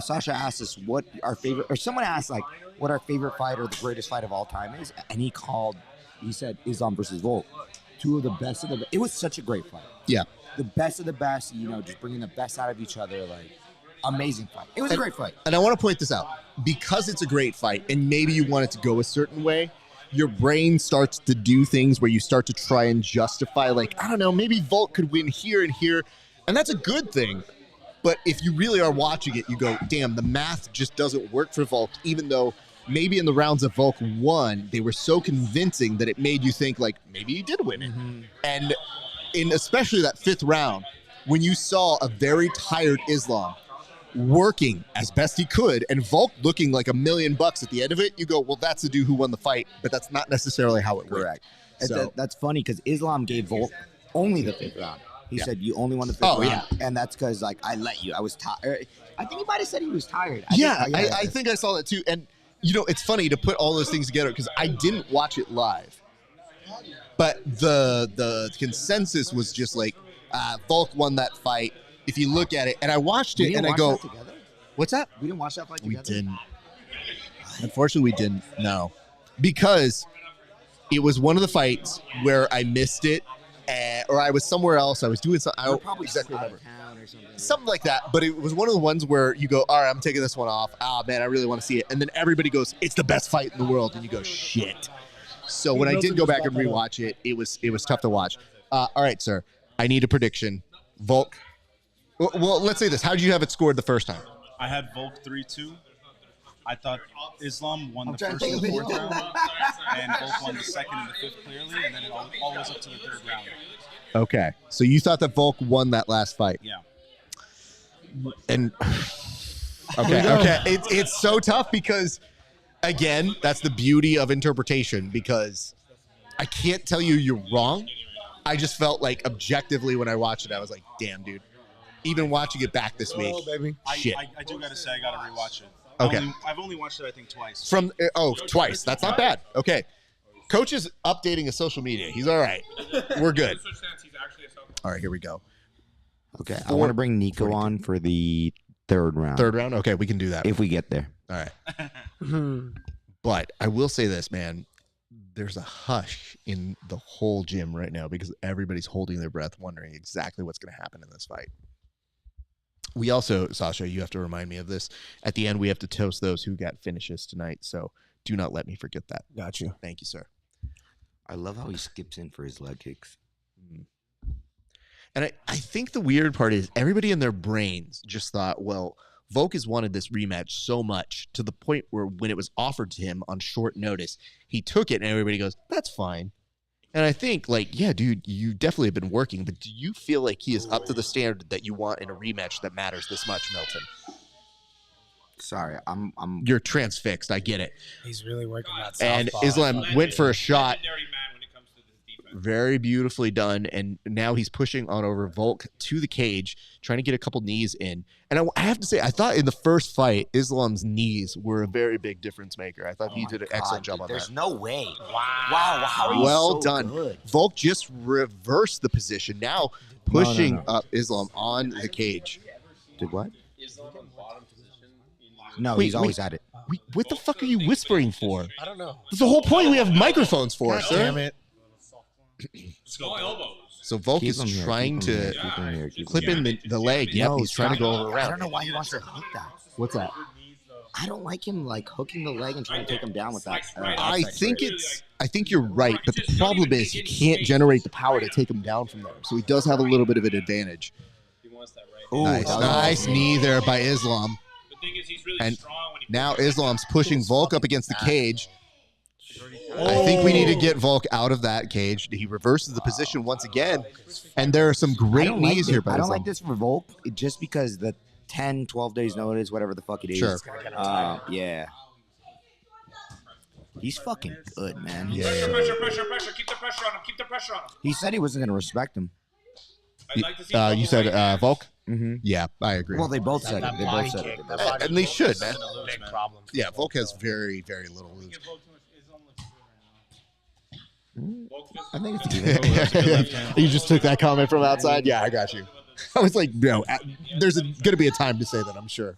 Sasha asked us what our favorite, or someone asked like what our favorite fight or the greatest fight of all time is, and he said Islam versus Volk, 2 of the best of the. It was such a great fight. Yeah, the best of the best. You know, just bringing the best out of each other. Like amazing fight. It was a great fight. And I want to point this out because it's a great fight, and maybe you want it to go a certain way. Your brain starts to do things where you start to try and justify, like, I don't know, maybe Volk could win here and here, and that's a good thing. But if you really are watching it, you go, damn, the math just doesn't work for Volk, even though maybe in the rounds that Volk won, they were so convincing that it made you think, like, maybe he did win it. And in especially that 5th round, when you saw a very tired Islam working as best he could, and Volk looking like $1 million at the end of it, you go, well, that's the dude who won the fight, but that's not necessarily how it worked. So, that's funny because Islam gave Volk only the 5th round. He said, you only won the 5th round. And that's because, like, I let you. I was tired. I think he might have said he was tired. I think I saw that too. And, you know, it's funny to put all those things together because I didn't watch it live. But the consensus was just like, Volk won that fight. If you look at it, and I watched it, and I go, what's that? We didn't watch that fight together? We didn't. Unfortunately, we didn't, no. Because it was one of the fights where I missed it, or I was somewhere else. I was doing something. I don't exactly remember. Something like that. But it was one of the ones where you go, all right, I'm taking this one off. Ah, man, I really want to see it. And then everybody goes, it's the best fight in the world. And you go, shit. So when I did go back and rewatch it, it was tough to watch. All right, sir. I need a prediction. Volk. Well, let's say this. How did you have it scored the first time? I had Volk 3-2. I thought Islam won the first and the 4th round, and Volk won the 2nd and the 5th clearly, and then it all was up to the 3rd round. Okay. So you thought that Volk won that last fight? Yeah. And okay. It's so tough because, again, that's the beauty of interpretation because I can't tell you you're wrong. I just felt like objectively when I watched it, I was like, damn, dude. Even watching it back this week, shit. I do gotta say I gotta rewatch it. Okay. I've only watched it I think twice. Twice. That's not bad. Okay. Coach is updating his social media. He's all right. We're good. All right, here we go. Okay, I want to bring Nico on for the 3rd round. 3rd round? Okay, we can do that. If we get there. All right. But I will say this, man. There's a hush in the whole gym right now because everybody's holding their breath, wondering exactly what's going to happen in this fight. We also, Sasha, you have to remind me of this. At the end, we have to toast those who got finishes tonight, so do not let me forget that. Got you. Thank you, sir. I love how he skips in for his leg kicks. And I think the weird part is everybody in their brains just thought, well, Volk has wanted this rematch so much to the point where when it was offered to him on short notice, he took it and everybody goes, that's fine. And I think, like, yeah, dude, you definitely have been working, but do you feel like he is up to the standard that you want in a rematch that matters this much, Milton? Sorry, I'm. You're transfixed. I get it. He's really working that. And Islam went for a shot. Very beautifully done, and now he's pushing on over Volk to the cage, trying to get a couple knees in. And I have to say, I thought in the first fight, Islam's knees were a very big difference maker. I thought he did an excellent job on that. There's no way. Wow. How are you well so done. Good? Volk just reversed the position, now pushing up Islam on the cage. Did what? No, he's always at it. What the fuck are you whispering for? I don't know. That's the whole point we have microphones for, God sir. Damn it. Small elbows. So Volk is trying to clip in the leg. Yep, he's trying to go around. I don't know why he wants to hook that. What's that? I don't like him like hooking the leg and trying to take him down with that. I think you're right, but the problem is he can't generate the power to take him down from there. So he does have a little bit of an advantage. Ooh, Nice knee there by Islam. thing is, he's really And strong when he now pushes Islam's down. pushing Volk up against the cage. I think we need to get Volk out of that cage. He reverses the position once again. And there are some great knees here by I don't Islam. like this for Volk just because the 10, 12 days notice, whatever the fuck it is. Sure. Yeah. He's fucking good, man. Pressure. Keep the pressure on him. Keep the pressure on him. He said he wasn't going to respect him. I'd like to see You said Volk? Mm-hmm. Yeah, I agree. Well, they both said it. They both said it. And they should, man. Big problem. Yeah, Volk has very, very little lose. I think it's even. You just took that comment from outside? Yeah, I got you. I was like, no, there's going to be a time to say that, I'm sure.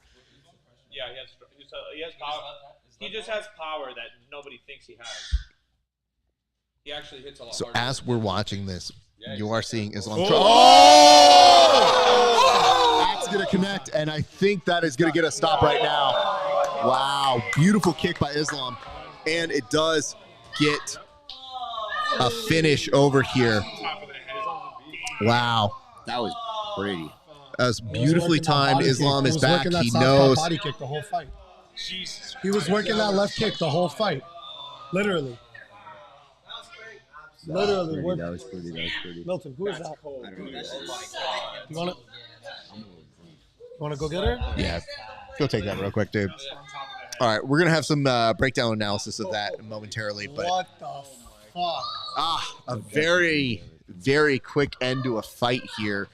Yeah, he has power. He just has power that nobody thinks he has. He actually hits a lot So harder. as we're watching this, you are seeing Islam. That's going to connect, and I think that is going to get a stop right now. Wow, beautiful kick by Islam, and it does get a finish over here. Wow. That was pretty. That was beautifully timed. Islam is back. He knows. Body kick the whole fight. He was working that left kick the whole fight. Literally. Literally. That was pretty. Milton, who is that? You want to go get her? Yeah. Go take that real quick, dude. All right, we're going to have some breakdown analysis of that momentarily. But What the fuck? a very, very quick end to a fight here.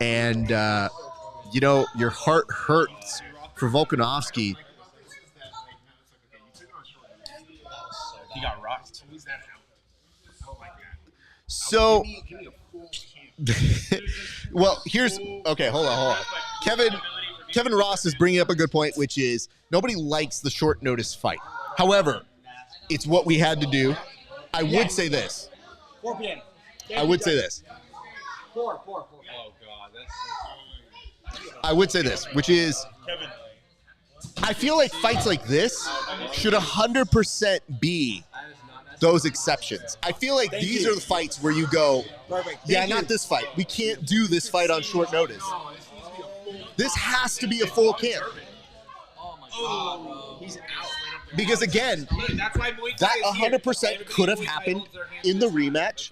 And, your heart hurts for Volkanovski. He got rocked. So, well, hold on. Kevin Ross is bringing up a good point, which is nobody likes the short notice fight. However, it's what we had to do. I would say this. I would say this. I would say this, which is I feel like fights like this should 100% be those exceptions. I feel like these are the fights where you go, yeah, not this fight. We can't do this fight on short notice. This has to be a full camp. Because again, that 100% could have happened in the rematch.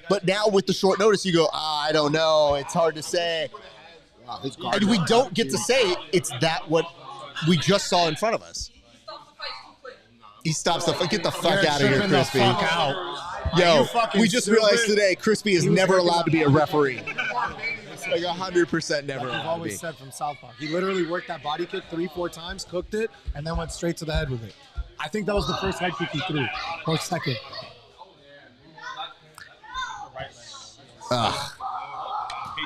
But now with the short notice, you go, I don't know. It's hard to say. And we don't get to say it's that what we just saw in front of us. He stops get the fuck out of here, Crispy. Yo, we just realized today Crispy is never allowed to be a referee. Like 100% never I've allowed to always be. said from Southpaw. He literally worked that body kick 3-4 times, cooked it, and then went straight to the head with it. I think that was the first head kick he threw, or second. Hate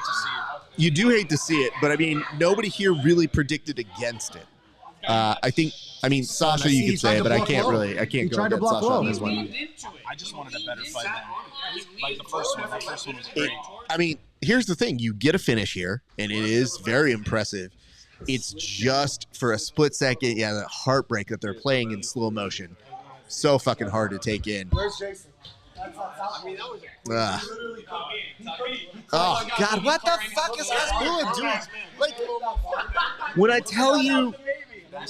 to see it. You do hate to see it, but I mean, nobody here really predicted against it. I mean, Sasha, you could say, but I can't go against Sasha on this one. I just wanted a better fight than like the first one. That first one was great. I mean, here's the thing. You get a finish here, and it is very impressive. It's just for a split second, that heartbreak that they're playing in slow motion. So fucking hard to take in. Where's Jason? Oh, God, what the fuck is Hasbulla doing? Like, when I tell you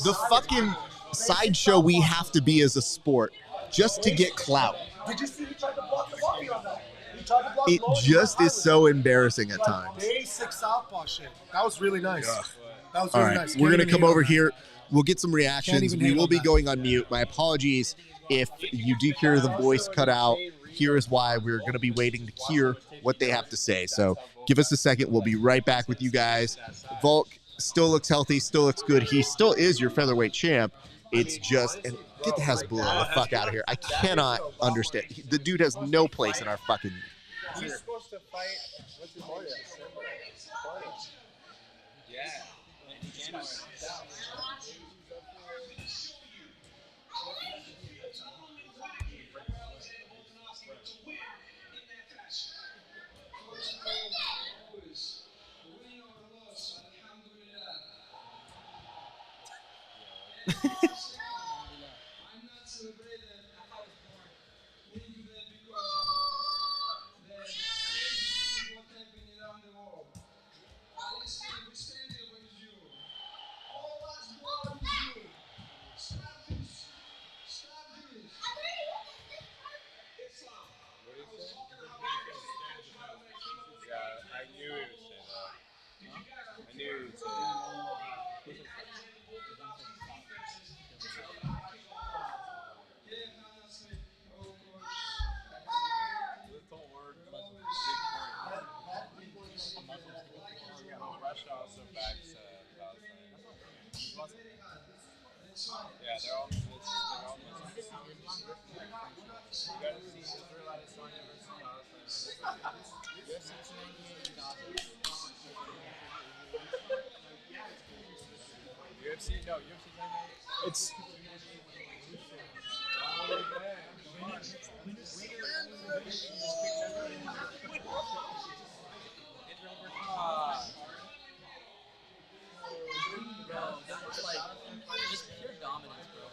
the fucking sideshow we have to be as a sport just to get clout, Did you see he tried to block the body on that? it just is so embarrassing at times. Basic Southpaw shit. That was really nice. That was All really right, nice. we're Can't going to even come hate over on that. here. We'll get some reactions. even We hate will on be that. going on mute. My apologies if you do hear the voice cut out. Here is why we're going to be waiting to hear what they have to say. So give us a second. We'll be right back with you guys. Volk still looks healthy, still looks good. He still is your featherweight champ. It's just, and get the Hasbulla the fuck out of here. I cannot understand. The dude has no place in our fucking. He's supposed to fight. What's his name? Yeah. they're all. UFC, no, UFC. It's. It's like just pure dominance, bro.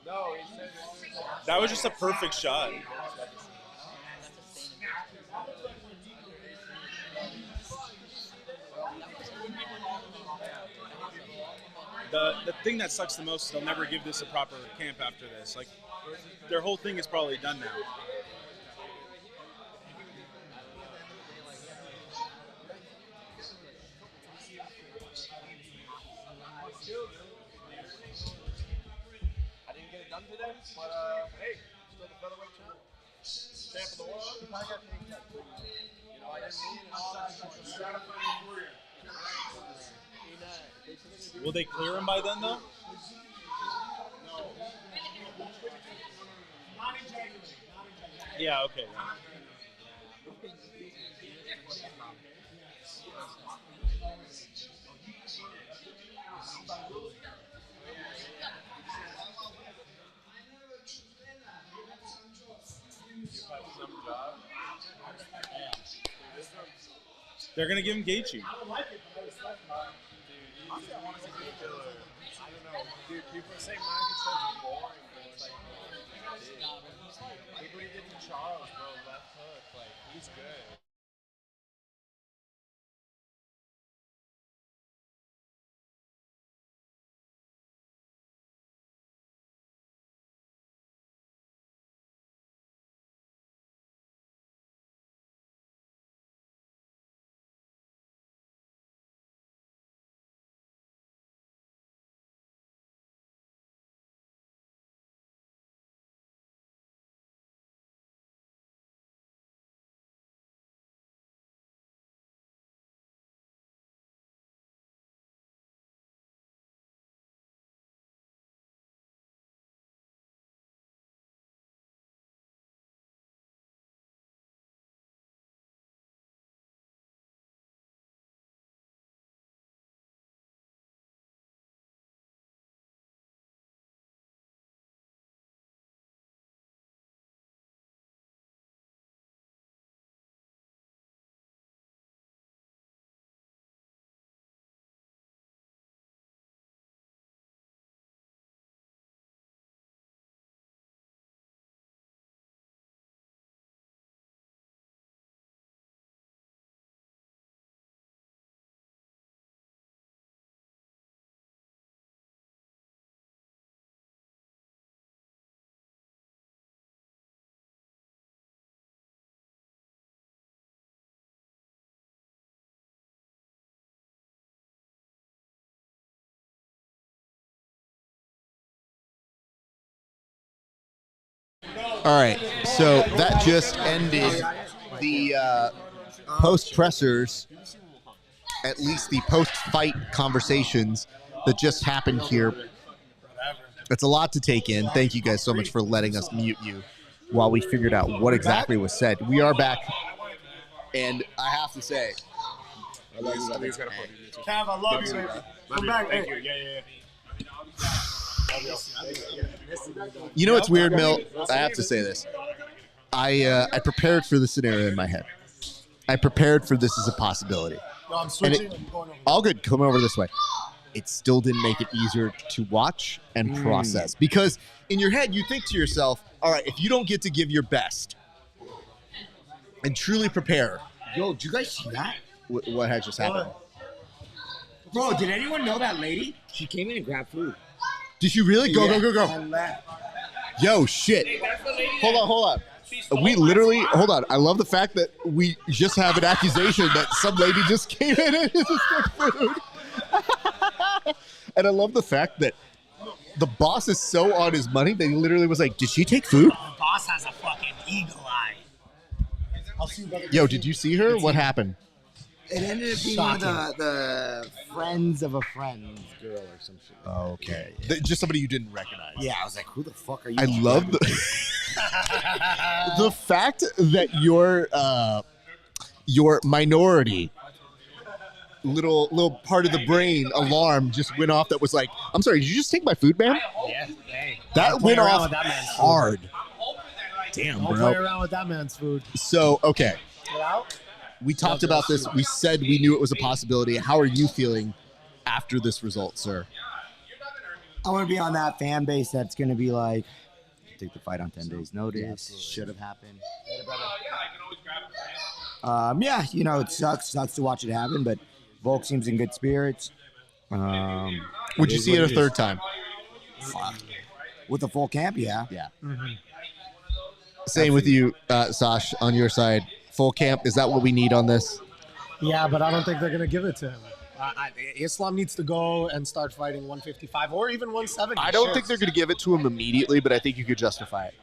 No, he said That was just a perfect shot. The thing that sucks the most is they'll never give this a proper camp after this. Like, their whole thing is probably done now. I didn't get it done today, but hey, still the featherweight champ of the world. You know, I didn't mean and all that. Will they clear him by then, though? Yeah, okay. They're going to give him Gaethje. Honestly, I want to see killer. I don't know, dude. People say Mike is boring, but it's like, look what he did to Charles, bro. Left hook, like he's good. All right, so that just ended the post pressers, at least the post fight conversations that just happened here. It's a lot to take in. Thank you guys so much for letting us mute you while we figured out what exactly was said. We are back, and I have to say, I love you. Cav, I love you, baby. Come back. Thank you. Yeah. You know what's weird, Mill? I have to say this. I prepared for the scenario in my head. I prepared for this as a possibility. No, I'm switching. I'm going over. All good. Come over this way. It still didn't make it easier to watch and process. Because in your head, you think to yourself, all right, if you don't get to give your best and truly prepare. Yo, did you guys see that? What had just happened? Bro, did anyone know that lady? She came in and grabbed food. Did you really? Go. I left. Yo, shit. Hold on. We literally, hold on. I love the fact that we just have an accusation that some lady just came in and just took food. And I love the fact that the boss is so on his money that he literally was like, did she take food? The boss has a fucking eagle eye. I'll see you, brother. Yo, did you see her? What happened? It ended up being one of the friends of a friend's girl or some shit. Okay. Just somebody you didn't recognize. Yeah, I was like, who the fuck are you? I love the fact that your minority little part of the brain alarm just went off that was like, I'm sorry, did you just take my food, man? Yeah, hey. That went off that man's hard. Damn, Don't bro. play around with that man's food. So, okay. Get out. We talked about this. We said we knew it was a possibility. How are you feeling after this result, sir? I want to be on that fan base that's going to be like, take the fight on 10 days notice. Should have happened. Yeah, you know, it sucks to watch it happen, but Volk seems in good spirits. Would you see it a third time? With a full camp, yeah. Yeah. Mm-hmm. Same with you, Sash, on your side. Full camp, is that what we need on this? Yeah, but I don't think they're going to give it to him. Islam needs to go and start fighting 155 or even 170. I don't think they're going to give it to him immediately, but I think you could justify it.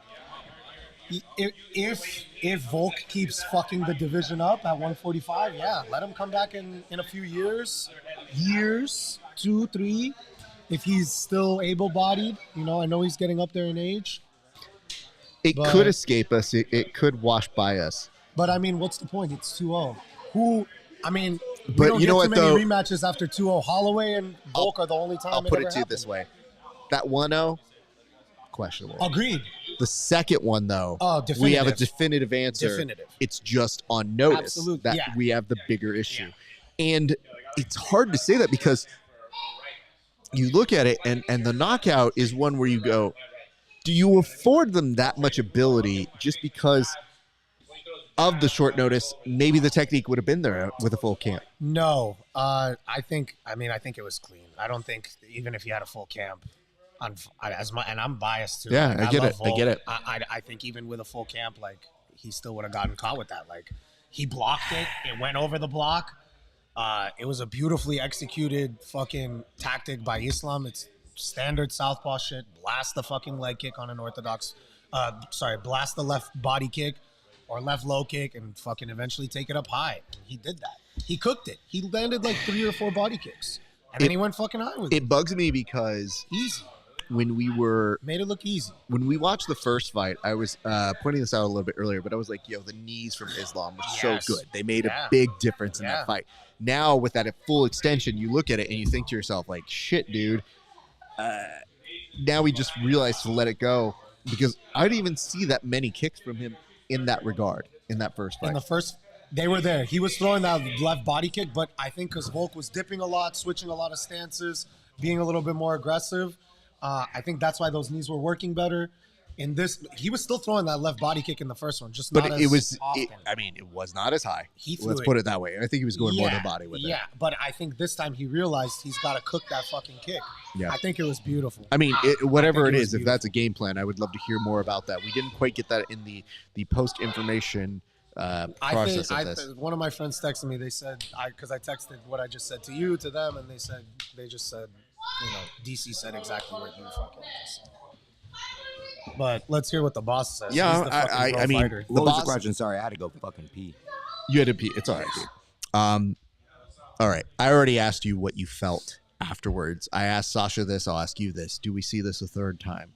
If Volk keeps fucking the division up at 145, yeah, let him come back in a few years, 2, 3, if he's still able-bodied. You know, I know he's getting up there in age. It could escape us. It could wash by us. But I mean, what's the point? It's 2-0. We But don't you know get what, too many though? rematches after 2-0. Holloway and Volk are the only time I'll put ever it to you happened. this way. That 1-0, questionable. Agreed. The second one, though, definitive. we have a definitive answer. Definitive. It's just on notice Absolutely, that yeah. we have the bigger issue. And it's hard to say that because you look at it, and the knockout is one where you go, do you afford them that much ability just because of the short notice? Maybe the technique would have been there with a full camp. No, I think it was clean. I don't think even if he had a full camp, and I'm biased too. Yeah, Like, I get love it. I Volk. get it. I think even with a full camp, like he still would have gotten caught with that. Like he blocked it. It went over the block. It was a beautifully executed fucking tactic by Islam. It's standard southpaw shit. Blast the fucking leg kick on an orthodox. Blast the left body kick or left low kick and fucking eventually take it up high. He did that. He cooked it. He landed like 3 or 4 body kicks. And then he went fucking high with it. It bugs me because Easy. when we look easy. When we watched the first fight, I was pointing this out a little bit earlier, but I was like, yo, the knees from Islam were so good. They made a big difference in that fight. Now with that at full extension, you look at it and you think to yourself, like, shit, dude. Now we just realized to let it go because I didn't even see that many kicks from him in that regard in that first fight. In the first, they were there. He was throwing that left body kick, but I think because Volk was dipping a lot, switching a lot of stances, being a little bit more aggressive, I think that's why those knees were working better. In this, he was still throwing that left body kick in the first one, just not as often. It was not as high. Let's it. put it that way. I think he was going more than body with it. Yeah, but I think this time he realized he's got to cook that fucking kick. Yeah. I think it was beautiful. I mean, whatever it is, if beautiful. that's a game plan, I would love to hear more about that. We didn't quite get that in the post information process of this. One of my friends texted me. They said, because I texted what I just said to you, to them, and they just said, DC said exactly what you fucking just said. But let's hear what the boss says. Yeah, He's the fucking I mean, fighter. What was the question? Sorry, I had to go fucking pee. You had to pee. It's all right, dude. All right. I already asked you what you felt afterwards. I asked Sasha this. I'll ask you this. Do we see this a third time?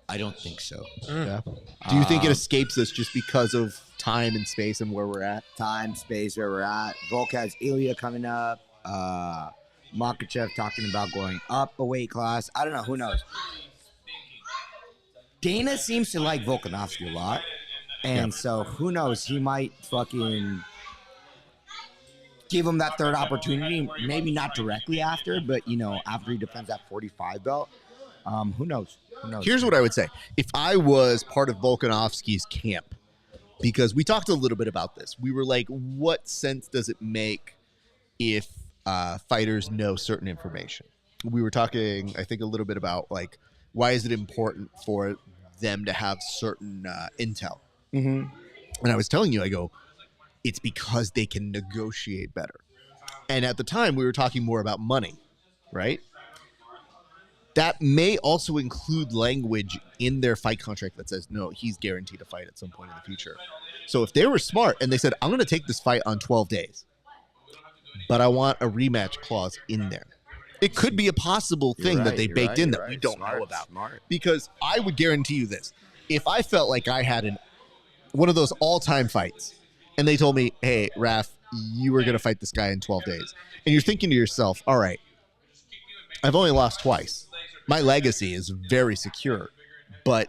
I don't think so. Yeah. Do you think it escapes us just because of time and space and where we're at? Time, space, where we're at. Volk has Ilya coming up. Makachev talking about going up a weight class. I don't know. Who knows? Dana seems to like Volkanovski a lot. And so who knows? He might fucking give him that third opportunity. Maybe not directly after, but, after he defends that 45 belt. Who knows? Here's what I would say. If I was part of Volkanovski's camp, because we talked a little bit about this, we were like, what sense does it make if fighters know certain information? We were talking, I think, a little bit about, like, why is it important for them to have certain intel? Mm-hmm. And I was telling you, I go, it's because they can negotiate better. And at the time, we were talking more about money, right? that may also include language in their fight contract that says, no, he's guaranteed to fight at some point in the future. So if they were smart and they said, I'm going to take this fight on 12 days, but I want a rematch clause in there. It could be a possible thing that they baked in that we don't know about. Because I would guarantee you this. If I felt like I had one of those all-time fights and they told me, hey, Raf, you were going to fight this guy in 12 days. And you're thinking to yourself, all right, I've only lost twice. My legacy is very secure, but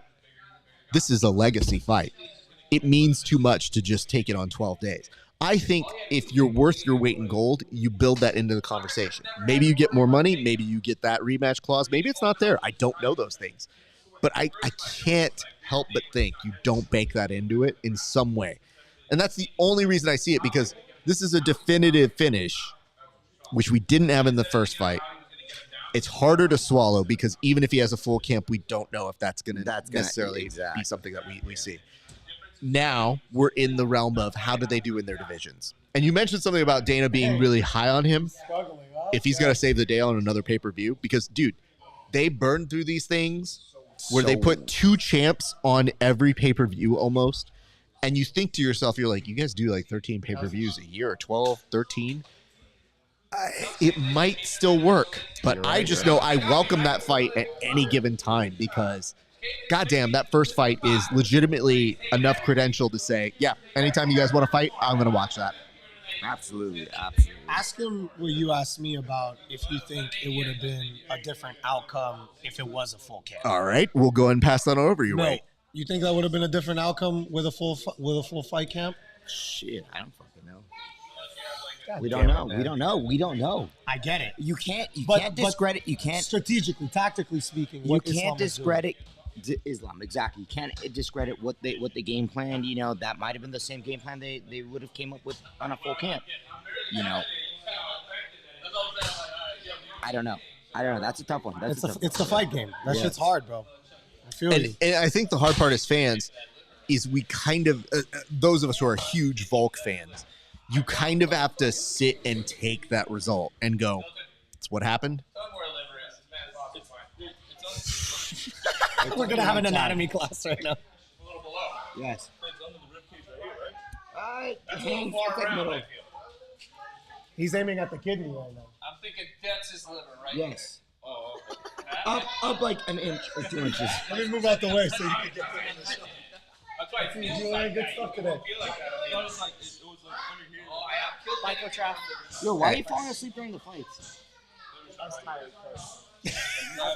this is a legacy fight. It means too much to just take it on 12 days. I think if you're worth your weight in gold, you build that into the conversation. Maybe you get more money. Maybe you get that rematch clause. Maybe it's not there. I don't know those things. But I can't help but think you don't bake that into it in some way. And that's the only reason I see it, because this is a definitive finish, which we didn't have in the first fight. It's harder to swallow because even if he has a full camp, we don't know if that's going to necessarily be something that we see. Now we're in the realm of how do they do in their divisions. And you mentioned something about Dana being really high on him. If he's going to save the day on another pay-per-view, because, dude, they burn through these things where they put 2 champs on every pay-per-view almost. And you think to yourself, you're like, you guys do like 13 pay-per-views a year, or 12, 13. It might still work, but I just know I welcome that fight at any given time because, goddamn, that first fight is legitimately enough credential to say, yeah, anytime you guys want to fight, I'm going to watch that. Absolutely. Ask him what you asked me about if you think it would have been a different outcome if it was a full camp. All right, we'll go and pass that over your way. You think that would have been a different outcome with a full fight camp? Shit, I don't fucking know. We don't know. We don't know. I get it. You can't discredit. You can't strategically, tactically speaking. You can't discredit Islam. Exactly. You can't discredit what they game planned. You know, that might have been the same game plan they would have came up with on a full camp. You know, I don't know. That's a tough one. It's the fight game. That shit's hard, bro. I feel you. And I think the hard part as fans is we kind of those of us who are huge Volk fans. You kind of have to sit and take that result and go, it's what happened. We're going to have an anatomy class right now. Yes. He's aiming at the kidney right now. I'm thinking that's his liver, right? Yes. Oh, okay. Up like an inch or 2 inches. Let me move out the way so you can get That's why to you learning good stuff today. Yo, why are you falling asleep during the fights? I was tired first.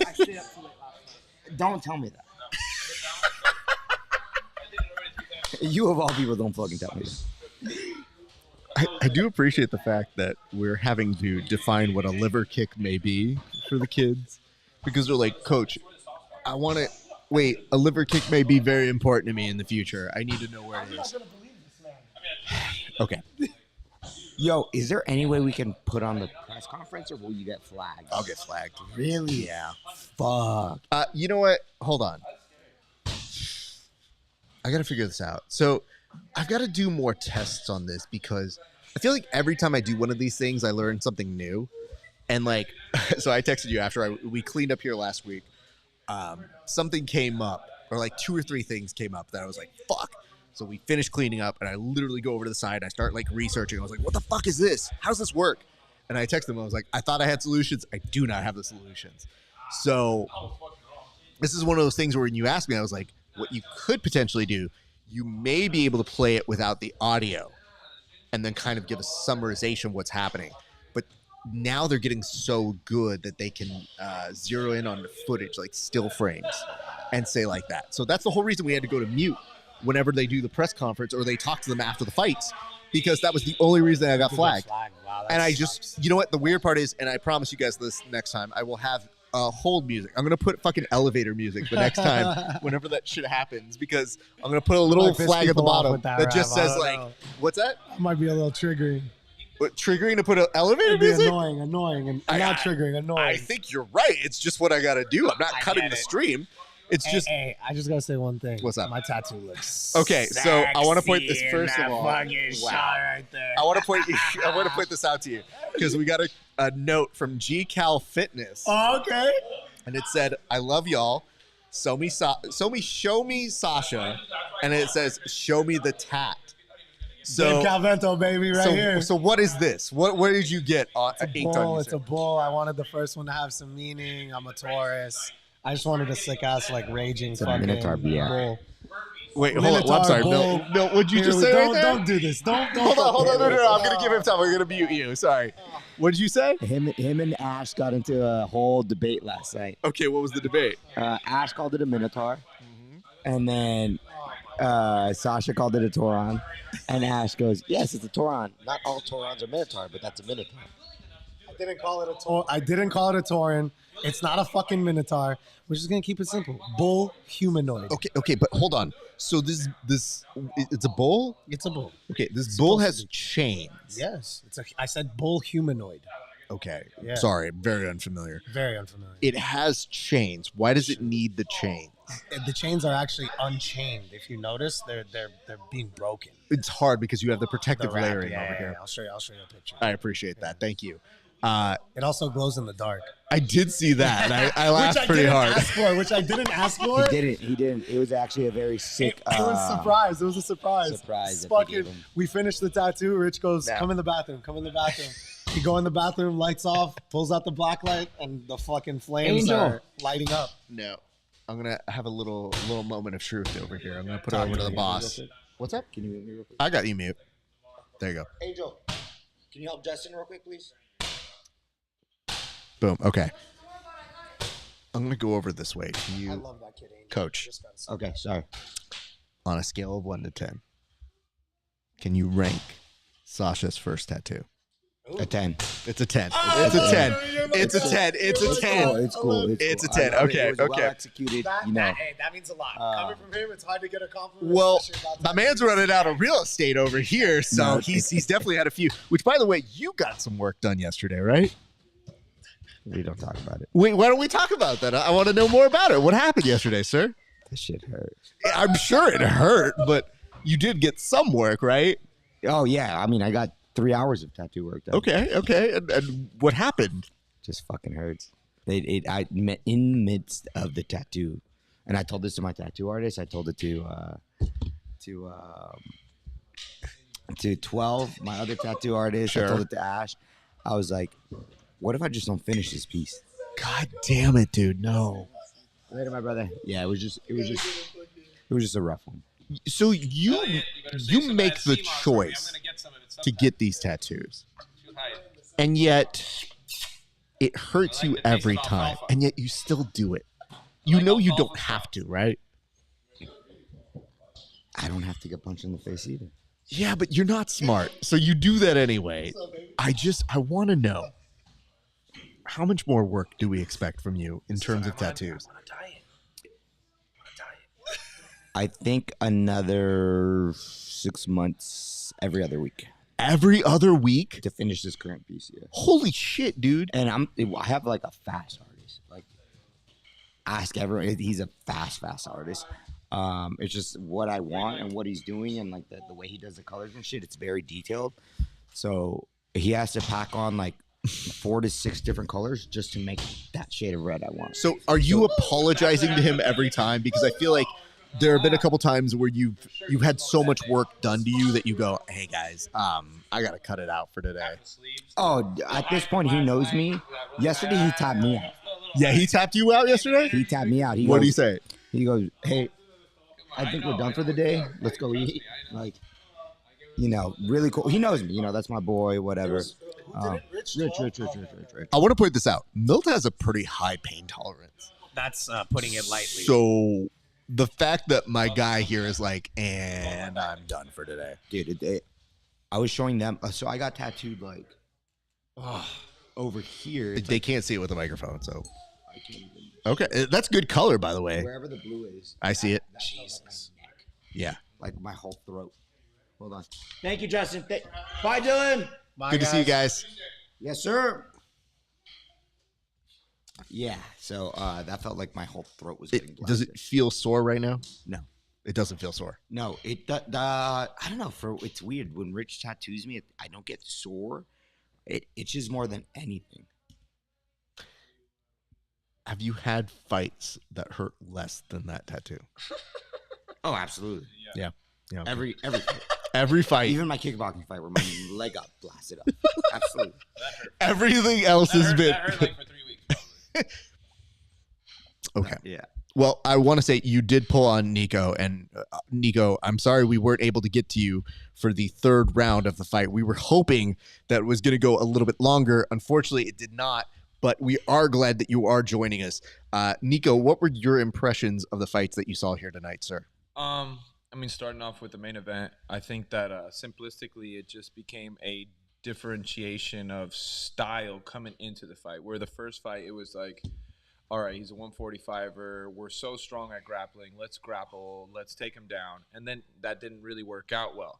I stayed up too late last night. Don't tell me that. You of all people don't fucking tell me that. I do appreciate the fact that we're having to define what a liver kick may be for the kids, because they're like, Coach, I want to wait. A liver kick may be very important to me in the future. I need to know where it is. Okay. Yo, is there any way we can put on the press conference, or will you get flagged? I'll get flagged. Really? Yeah. Fuck. You know what? Hold on. I got to figure this out. So I've got to do more tests on this because I feel like every time I do one of these things, I learn something new. And like, so I texted you after we cleaned up here last week. Something came up, or like 2 or 3 things came up that I was like, fuck. So we finished cleaning up, and I literally go over to the side. I start like researching. I was like, what the fuck is this? How does this work? And I texted him. I was like, I thought I had solutions. I do not have the solutions. So this is one of those things where when you asked me, I was like, what you could potentially do, you may be able to play it without the audio and then kind of give a summarization of what's happening. But now they're getting so good that they can zero in on the footage, like still frames, and say like that. So that's the whole reason we had to go to mute whenever they do the press conference or they talk to them after the fights, because that was the only reason I got flagged. Wow, and I just, you know what, the weird part is, and I promise you guys this next time, I will have hold music. I'm going to put fucking elevator music the next time whenever that shit happens, because I'm going to put a little flag at the bottom that just says like, what's that? That might be a little triggering. What, triggering to put an elevator It'd be music? annoying, and not triggering, annoying. I think you're right. It's just what I got to do. I'm not cutting the stream. It's just. Hey, I just gotta say one thing. What's up? My tattoo looks. Okay, so I want to point this first of all. Wow. Right there. I want to point this out to you because we got a note from GCal Fitness. Oh, okay. and it said, "I love y'all. Show me Sasha," and it says, "Show me the tat." Dave Calvento, baby, right here. So what is this? What did you get? It's a bull. I wanted the first one to have some meaning. I'm a Taurus. I just wanted a sick ass like raging fucking bull. Wait, hold on. I'm sorry, Bill. Bill, what'd you just say right there? Don't do this. Don't. Hold on. No. I'm gonna give him time. We're gonna mute you. Sorry. What did you say? Him and Ash got into a whole debate last night. Okay, what was the debate? Ash called it a Minotaur, and then Sasha called it a Tauron, and Ash goes, "Yes, it's a Tauron. Not all Taurons are Minotaur, but that's a Minotaur." I didn't call it a Tauron. It's not a fucking Minotaur. We're just gonna keep it simple. Bull humanoid. Okay, but hold on. So this it's a bull? It's a bull. Okay, this bull has chains. Yes. I said bull humanoid. Okay. Yeah. Sorry, very unfamiliar. Very unfamiliar. It has chains. Why does it need the chains? The chains are actually unchained. If you notice, they're being broken. It's hard because you have the protective layering over here. I'll show you a picture. I appreciate that. Thank you. It also glows in the dark. I did see that. I laughed pretty hard. Which I didn't ask for. He didn't. It was actually a very sick. It was a surprise. It was a surprise. Surprise. We finished the tattoo. Rich goes, "Come in the bathroom. Come in the bathroom." You go in the bathroom, lights off, pulls out the black light, and the fucking flames are lighting up. No. I'm going to have a little moment of truth over here. I'm going to put it over to the boss. What's up? Can you mute me real quick? I got you mute. There you go. Angel, can you help Justin real quick, please? Boom. Okay. I'm going to go over this way. Can you, I love that kid, Angel. Coach, Okay, sorry. on a scale of 1 to 10, can you rank Sasha's first tattoo? A 10. It's a 10. It's a 10. It's a 10. It's a 10. It's cool. It's a 10. Okay. Well executed. That means a lot. Coming from him, it's hard to get a compliment. Well, my man's running out of real estate over here, so No, he's definitely had a few. Which, by the way, you got some work done yesterday, right? We don't talk about it. Wait, why don't we talk about that? I want to know more about it. What happened yesterday, sir? This shit hurt. I'm sure it hurt, but you did get some work, right? Oh, yeah. I mean, I got 3 hours of tattoo work done. Okay. And what happened? Just fucking hurts. I met in the midst of the tattoo, and I told this to my tattoo artist. I told it to 12, my other tattoo artist. Sure. I told it to Ash. I was like, what if I just don't finish this piece? God damn it, dude. No. Later, my brother. Yeah, it was just a rough one. So you make the choice to get these tattoos, and yet it hurts you every time, and yet you still do it. You know you don't have to, right? I don't have to get punched in the face either. Yeah, but you're not smart, so you do that anyway. I want to know, how much more work do we expect from you in terms of tattoos? I think another 6 months every other week. Every other week? To finish this current piece, yeah. Holy shit, dude. And I have like a fast artist. Like, ask everyone. He's a fast artist. It's just what I want and what he's doing, and like the way he does the colors and shit. It's very detailed. So he has to pack on like 4 to 6 different colors just to make that shade of red I want. So are you apologizing to him every time? Because I feel like there have been a couple times where you've had so much work done to you that you go, hey guys, I gotta cut it out for today. Oh, at this point he knows me. Yesterday he tapped me out. Yeah, he tapped you out yesterday? He tapped me out. What did he say? He goes, hey, I think we're done for the day. Let's go eat. Like, really cool. He knows me. That's my boy, whatever. Rich. I want to point this out. Milt has a pretty high pain tolerance. That's putting it lightly. So the fact that my guy here is like, and I'm done for today. Dude, I was showing them. So I got tattooed like over here. They can't see it with the microphone, so. I can't even. Okay, that's good color, by the way. Wherever the blue is. I see it. Jesus. Yeah. Like my whole throat. Hold on. Thank you, Justin. Bye, Dylan. Bye, good to see you guys. Yes, sir. Yeah, so that felt like my whole throat was getting blasted. Does it feel sore right now? No. It doesn't feel sore? No. I don't know. It's weird. When Rich tattoos me, I don't get sore. It itches more than anything. have you had fights that hurt less than that tattoo? Oh, absolutely. Yeah. Yeah. Okay. Every fight. Fight. Even my kickboxing fight where my leg got blasted up. Absolutely. Everything else has been. That hurt like for 3 weeks. Probably. Okay. Yeah. Well, I want to say you did pull on Nico, and Nico, I'm sorry we weren't able to get to you for the third round of the fight. We were hoping that it was going to go a little bit longer. Unfortunately, it did not, but we are glad that you are joining us. Nico, what were your impressions of the fights that you saw here tonight, sir? I mean, starting off with the main event, I think that simplistically it just became a differentiation of style coming into the fight, where the first fight it was like, all right, he's a 145er. We're so strong at grappling. Let's grapple. Let's take him down. And then that didn't really work out well.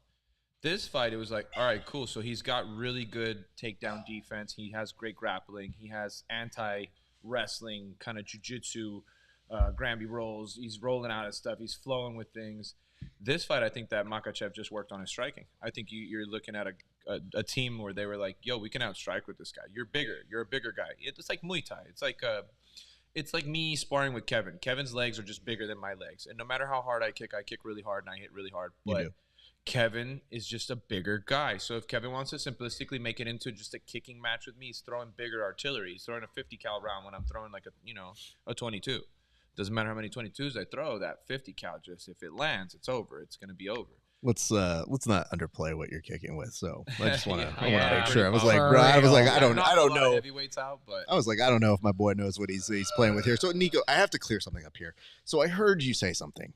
This fight, it was like, all right, cool. So he's got really good takedown defense. He has great grappling. He has anti-wrestling kind of jiu-jitsu, Granby rolls. He's rolling out his stuff. He's flowing with things. This fight, I think that Makhachev just worked on his striking. I think you're looking at a team where they were like, yo, we can outstrike with this guy. You're bigger. You're a bigger guy. It's like Muay Thai. It's like me sparring with Kevin. Kevin's legs are just bigger than my legs. And no matter how hard I kick really hard and I hit really hard. But Kevin is just a bigger guy. So if Kevin wants to simplistically make it into just a kicking match with me, he's throwing bigger artillery. He's throwing a 50 cal round when I'm throwing like a 22. Doesn't matter how many 22s I throw, that 50 cal, just if it lands, it's over. It's going to be over. Let's not underplay what you're kicking with. So I just want to Yeah. make sure. I was like, bro, I don't know. Heavyweights out, but I was like, I don't know if my boy knows what he's playing with here. So Nico, I have to clear something up here. So I heard you say something.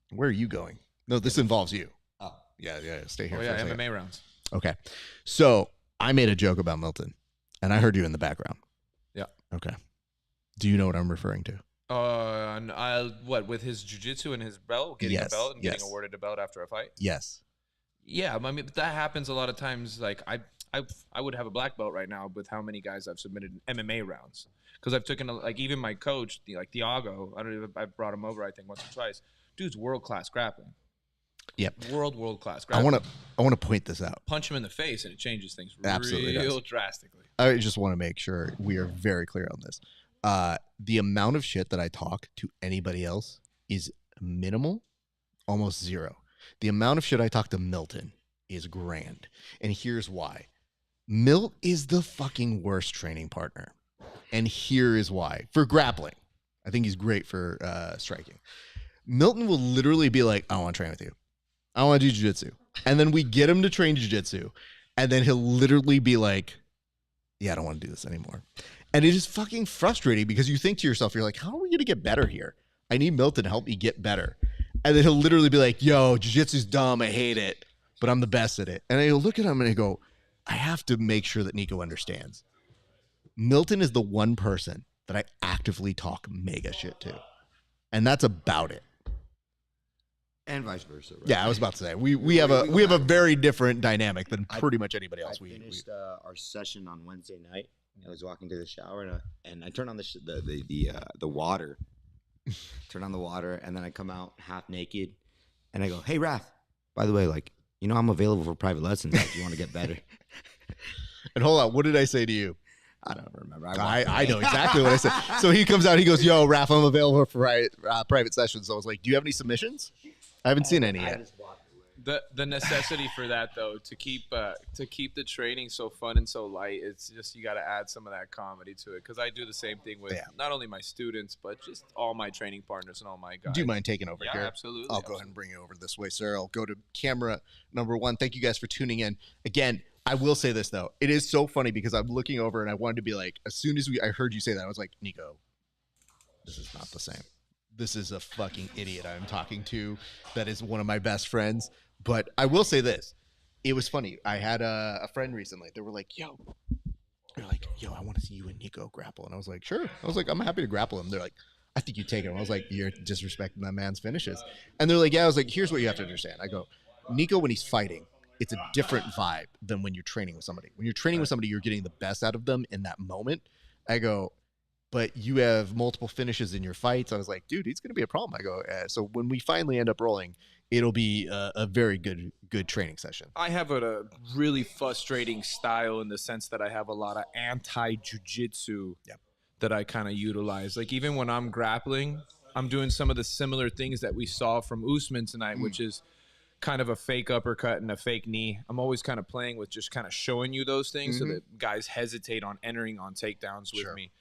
Where are you going? No, this involves you. Oh. Yeah. Stay here. Oh for yeah, a second. MMA rounds. Okay. So I made a joke about Milton, and I heard you in the background. Yeah. Okay. Do you know what I'm referring to? What, with his jiu-jitsu and his belt, getting a belt and getting awarded a belt after a fight? Yes. Yeah, I mean that happens a lot of times. Like I would have a black belt right now with how many guys I've submitted in MMA rounds, because I've taken like even my coach, like Thiago. I don't know if I brought him over. I think once or twice. Dude's world class grappling. Yep. World class grappling. I want to point this out. Punch him in the face and it changes things Absolutely real drastically. I just want to make sure we are very clear on this. The amount of shit that I talk to anybody else is minimal, almost zero. The amount of shit I talk to Milton is grand. And here's why. Milt is the fucking worst training partner. And here is why. For grappling. I think he's great for striking. Milton will literally be like, I don't want to train with you. I want to do jiu-jitsu. And then we get him to train jiu-jitsu. And then he'll literally be like, yeah, I don't want to do this anymore. And it is fucking frustrating because you think to yourself, you're like, how are we going to get better here? I need Milton to help me get better. And then he'll literally be like, yo, jiu-jitsu's dumb. I hate it, but I'm the best at it. And I look at him and I go, I have to make sure that Nico understands. Milton is the one person that I actively talk mega shit to. And that's about it. And vice versa. Right? Yeah, I was about to say we have a very different dynamic than pretty much anybody else. I finished our session on Wednesday night. I was walking to the shower and I turned on the water. Turn on the water and then I come out half naked and I go, "Hey, Raph, by the way, like, you know, I'm available for private lessons if you want to get better." And hold on, what did I say to you? I don't remember. I know exactly what I said. So he comes out, he goes, "Yo, Raph, I'm available for private sessions." So I was like, "Do you have any submissions?" I haven't seen any yet. The necessity for that though, to keep the training so fun and so light, it's just you got to add some of that comedy to it, because I do the same thing with not only my students but just all my training partners and all my guys. Do you mind taking over here? Absolutely. I'll go ahead and bring you over this way, sir. I'll go to camera number 1. Thank you guys for tuning in. Again, I will say this though, it is so funny because I'm looking over and I wanted to be like, as soon as I heard you say that, I was like, Nico, this is not the same. This is a fucking idiot I'm talking to that is one of my best friends. But I will say this. It was funny. I had a friend recently. They were like, yo, I want to see you and Nico grapple. And I was like, sure. I was like, I'm happy to grapple him. They're like, I think you take him. I was like, you're disrespecting that man's finishes. And they're like, yeah. I was like, here's what you have to understand. I go, Nico, when he's fighting, it's a different vibe than when you're training with somebody. When you're training with somebody, you're getting the best out of them in that moment. I go, but you have multiple finishes in your fights. I was like, dude, he's going to be a problem. I go, so when we finally end up rolling, it'll be a very good training session. I have a really frustrating style in the sense that I have a lot of anti-jiu-jitsu that I kind of utilize. Like even when I'm grappling, I'm doing some of the similar things that we saw from Usman tonight, which is kind of a fake uppercut and a fake knee. I'm always kind of playing with just kind of showing you those things so that guys hesitate on entering on takedowns with me.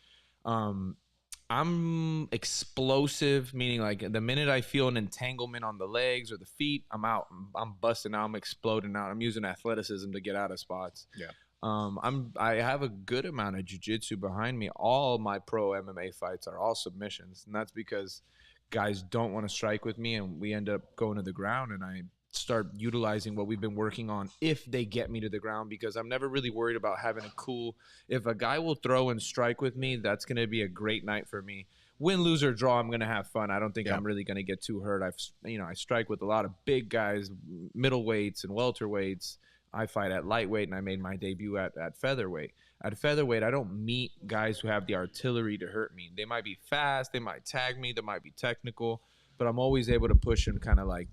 I'm explosive, meaning like the minute I feel an entanglement on the legs or the feet, I'm out. I'm busting out. I'm exploding out. I'm using athleticism to get out of spots. Yeah. I have a good amount of jiu-jitsu behind me. All my pro MMA fights are all submissions, and that's because guys don't want to strike with me, and we end up going to the ground, and I start utilizing what we've been working on if they get me to the ground, because I'm never really worried about having a cool. If a guy will throw and strike with me, that's going to be a great night for me. Win, lose, or draw, I'm going to have fun. I don't think I'm really going to get too hurt. I strike with a lot of big guys, middleweights and welterweights. I fight at lightweight, and I made my debut at featherweight. At featherweight, I don't meet guys who have the artillery to hurt me. They might be fast, they might tag me, they might be technical, but I'm always able to push and kind of like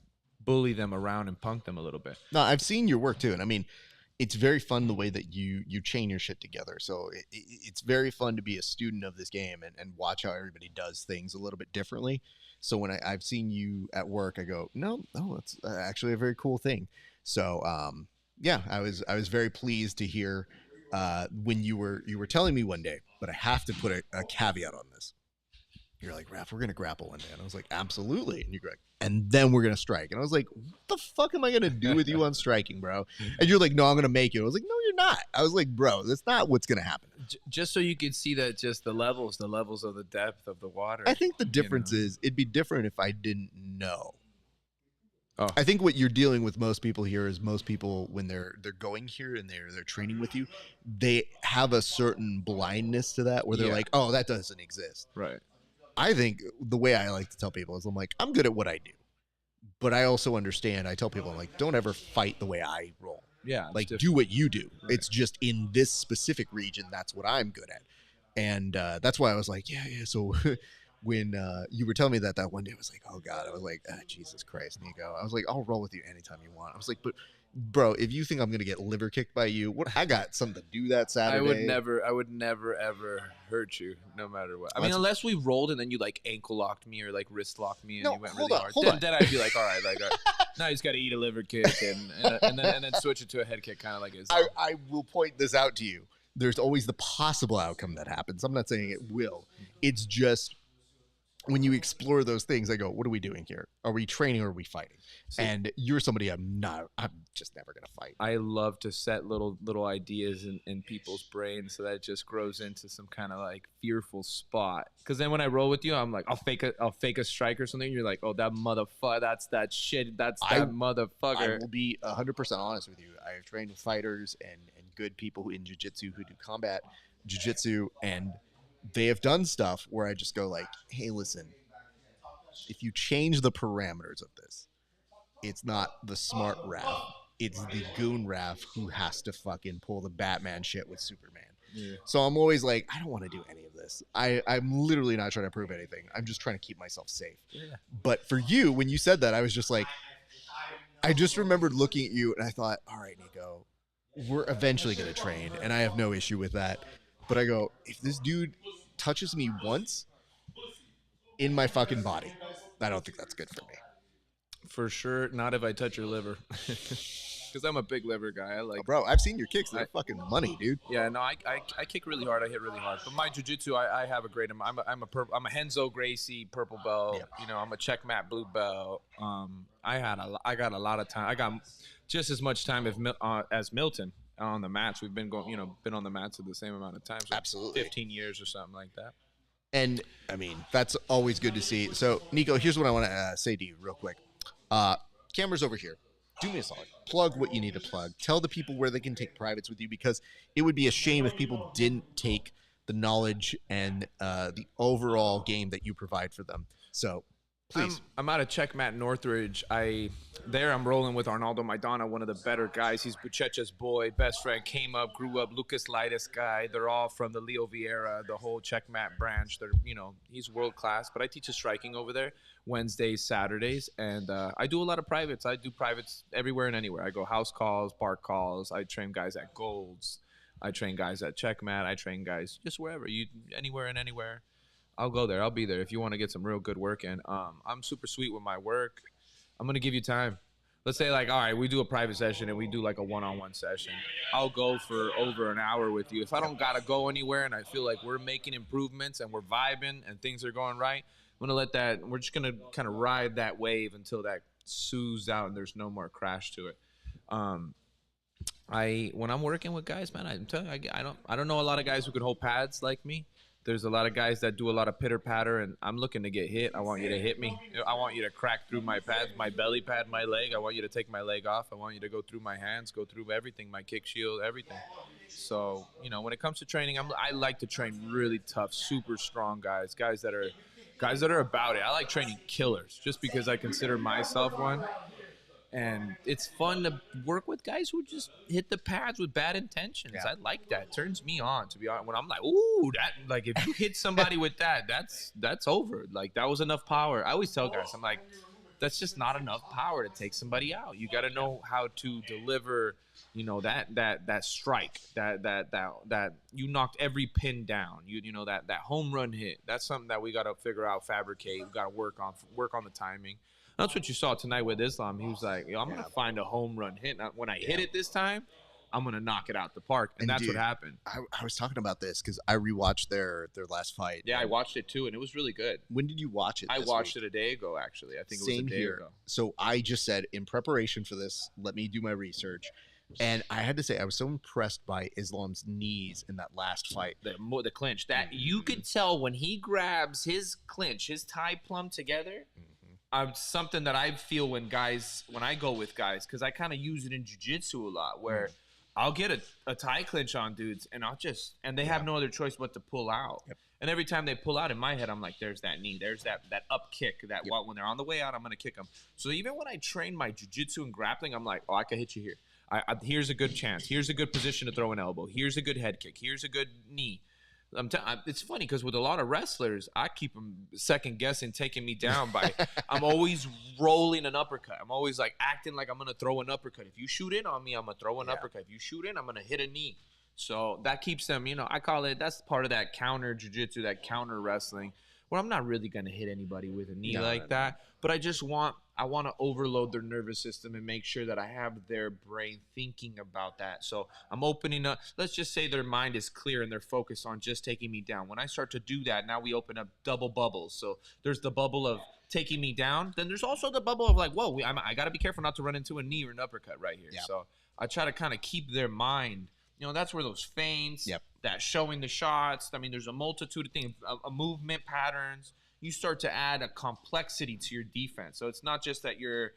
bully them around and punk them a little bit. No, I've seen your work too, and I mean, it's very fun the way that you chain your shit together. So it's very fun to be a student of this game and watch how everybody does things a little bit differently. So when I've seen you at work, I go, no, it's actually a very cool thing. So yeah, I was very pleased to hear when you were telling me one day, but I have to put a caveat on this. You're like, Raph, we're going to grapple one day. And I was like, absolutely. And you're like, and then we're going to strike. And I was like, what the fuck am I going to do with you on striking, bro? And you're like, no, I'm going to make you. I was like, no, you're not. I was like, bro, that's not what's going to happen. Just so you could see that just the levels of the depth of the water. I think the difference is it'd be different if I didn't know. Oh. I think what you're dealing with most people here is most people when they're going here and they're training with you, they have a certain blindness to that where they're like, oh, that doesn't exist. Right. I think the way I like to tell people is I'm like, I'm good at what I do, but I also understand. I tell people, I'm like, don't ever fight the way I roll. Yeah. Like do what you do. Right. It's just in this specific region, that's what I'm good at. And that's why I was like, yeah. So when you were telling me that one day, I was like, oh God, I was like, Jesus Christ, Nico. I was like, I'll roll with you anytime you want. I was like, but bro, if you think I'm going to get liver kicked by you, I got something to do that Saturday. I would never ever hurt you no matter what. I mean, unless we rolled and then you like ankle locked me or like wrist locked me and you went really hard. Then I'd be like, all right, now he's got to eat a liver kick and then switch it to a head kick, kind of like his. I will point this out to you. There's always the possible outcome that happens. I'm not saying it will. It's just when you explore those things, I go, what are we doing here? Are we training or are we fighting? And you're somebody I'm just never going to fight. I love to set little ideas in people's brains so that it just grows into some kind of like fearful spot. Because then when I roll with you, I'm like, I'll fake a strike or something. You're like, oh, that motherfucker, that's that shit. That's that motherfucker. I will be 100% honest with you. I have trained with fighters and good people in jiu-jitsu who do combat jiu-jitsu, and they have done stuff where I just go like, hey, listen, if you change the parameters of this, it's not the smart Raph. It's the goon Raph who has to fucking pull the Batman shit with Superman. Yeah. So I'm always like, I don't want to do any of this. I'm literally not trying to prove anything. I'm just trying to keep myself safe. Yeah. But for you, when you said that, I was just like, I just remembered looking at you and I thought, all right, Nico, we're eventually going to train. And I have no issue with that. But I go, if this dude touches me once in my fucking body, I don't think that's good for me. For sure, not if I touch your liver. Because I'm a big liver guy. Bro, I've seen your kicks. They're fucking money, dude. Yeah, no, I kick really hard. I hit really hard. But my jiu-jitsu, I have a great amount. I'm a Henzo Gracie purple belt. Yep. You know, I'm a checkmat blue belt. I got a lot of time. I got just as much time as Milton on the mats. We've been been on the mats at the same amount of time. So absolutely. 15 years or something like that. And I mean, that's always good to see. So, Nico, here's what I want to say to you real quick. Camera's over here. Do me a solid. Plug what you need to plug. Tell the people where they can take privates with you, because it would be a shame if people didn't take the knowledge and the overall game that you provide for them. So, please. I'm out of Checkmat Northridge. I'm rolling with Arnaldo Maidana, one of the better guys. He's Buchecha's boy, best friend, came up, grew up, Lucas Leitis guy. They're all from the Leo Vieira, the whole Checkmat branch. He's world class, but I teach a striking over there Wednesdays, Saturdays, and I do a lot of privates. I do privates everywhere and anywhere. I go house calls, park calls. I train guys at Golds. I train guys at Checkmat. I train guys just wherever, anywhere and anywhere. I'll go there. I'll be there if you want to get some real good work in. I'm super sweet with my work. I'm going to give you time. Let's say, like, all right, we do a private session and we do like a one-on-one session. I'll go for over an hour with you. If I don't got to go anywhere and I feel like we're making improvements and we're vibing and things are going right, I'm going to we're just going to kind of ride that wave until that soothes out and there's no more crash to it. When I'm working with guys, man, I'm telling you, I don't know a lot of guys who can hold pads like me. There's a lot of guys that do a lot of pitter patter, and I'm looking to get hit. I want you to hit me. I want you to crack through my pads, my belly pad, my leg. I want you to take my leg off. I want you to go through my hands, go through everything, my kick shield, everything. So, when it comes to training, I like to train really tough, super strong guys that are about it. I like training killers just because I consider myself one. And it's fun to work with guys who just hit the pads with bad intentions. I like that. It turns me on, to be honest. When I'm like, ooh, like if you hit somebody with that's over. Like that was enough power. I always tell guys, I'm like, that's just not enough power to take somebody out. You got to know how to deliver, that strike, that you knocked every pin down. That home run hit. That's something that we got to figure out, fabricate. We got to work on the timing. That's what you saw tonight with Islam. He was like, I'm going to find a home run hit. Now, when I hit it this time, I'm going to knock it out the park. And that's what happened. I was talking about this because I rewatched their last fight. Yeah, I watched it too, and it was really good. When did you watch it? I watched it a day ago, actually. I think it was a day ago. So I just said, in preparation for this, let me do my research. And I had to say, I was so impressed by Islam's knees in that last fight. The clinch. That you could tell when he grabs his clinch, his tie plumb together. Something that I feel when I go with guys, because I kind of use it in jiu-jitsu a lot, where I'll get a tie clinch on dudes, and they have no other choice but to pull out. Yep. And every time they pull out, in my head, I'm like, there's that knee, there's that up kick, when they're on the way out, I'm going to kick them. So even when I train my jiu-jitsu and grappling, I'm like, oh, I can hit you here. Here's a good chance. Here's a good position to throw an elbow. Here's a good head kick. Here's a good knee. It's funny because with a lot of wrestlers, I keep them second guessing, taking me down by I'm always rolling an uppercut. I'm always like acting like I'm going to throw an uppercut. If you shoot in on me, I'm going to throw an uppercut. If you shoot in, I'm going to hit a knee. So that keeps them, I call it, that's part of that counter jiu-jitsu, that counter wrestling, where I'm not really going to hit anybody with a knee that. But I want to overload their nervous system and make sure that I have their brain thinking about that. So I'm opening up. Let's just say their mind is clear and they're focused on just taking me down. When I start to do that, now we open up double bubbles. So there's the bubble of taking me down. Then there's also the bubble of like, whoa, I got to be careful not to run into a knee or an uppercut right here. Yeah. So I try to kind of keep their mind. That's where those feints, that showing the shots. I mean, there's a multitude of things, a movement patterns. You start to add a complexity to your defense. So it's not just that you're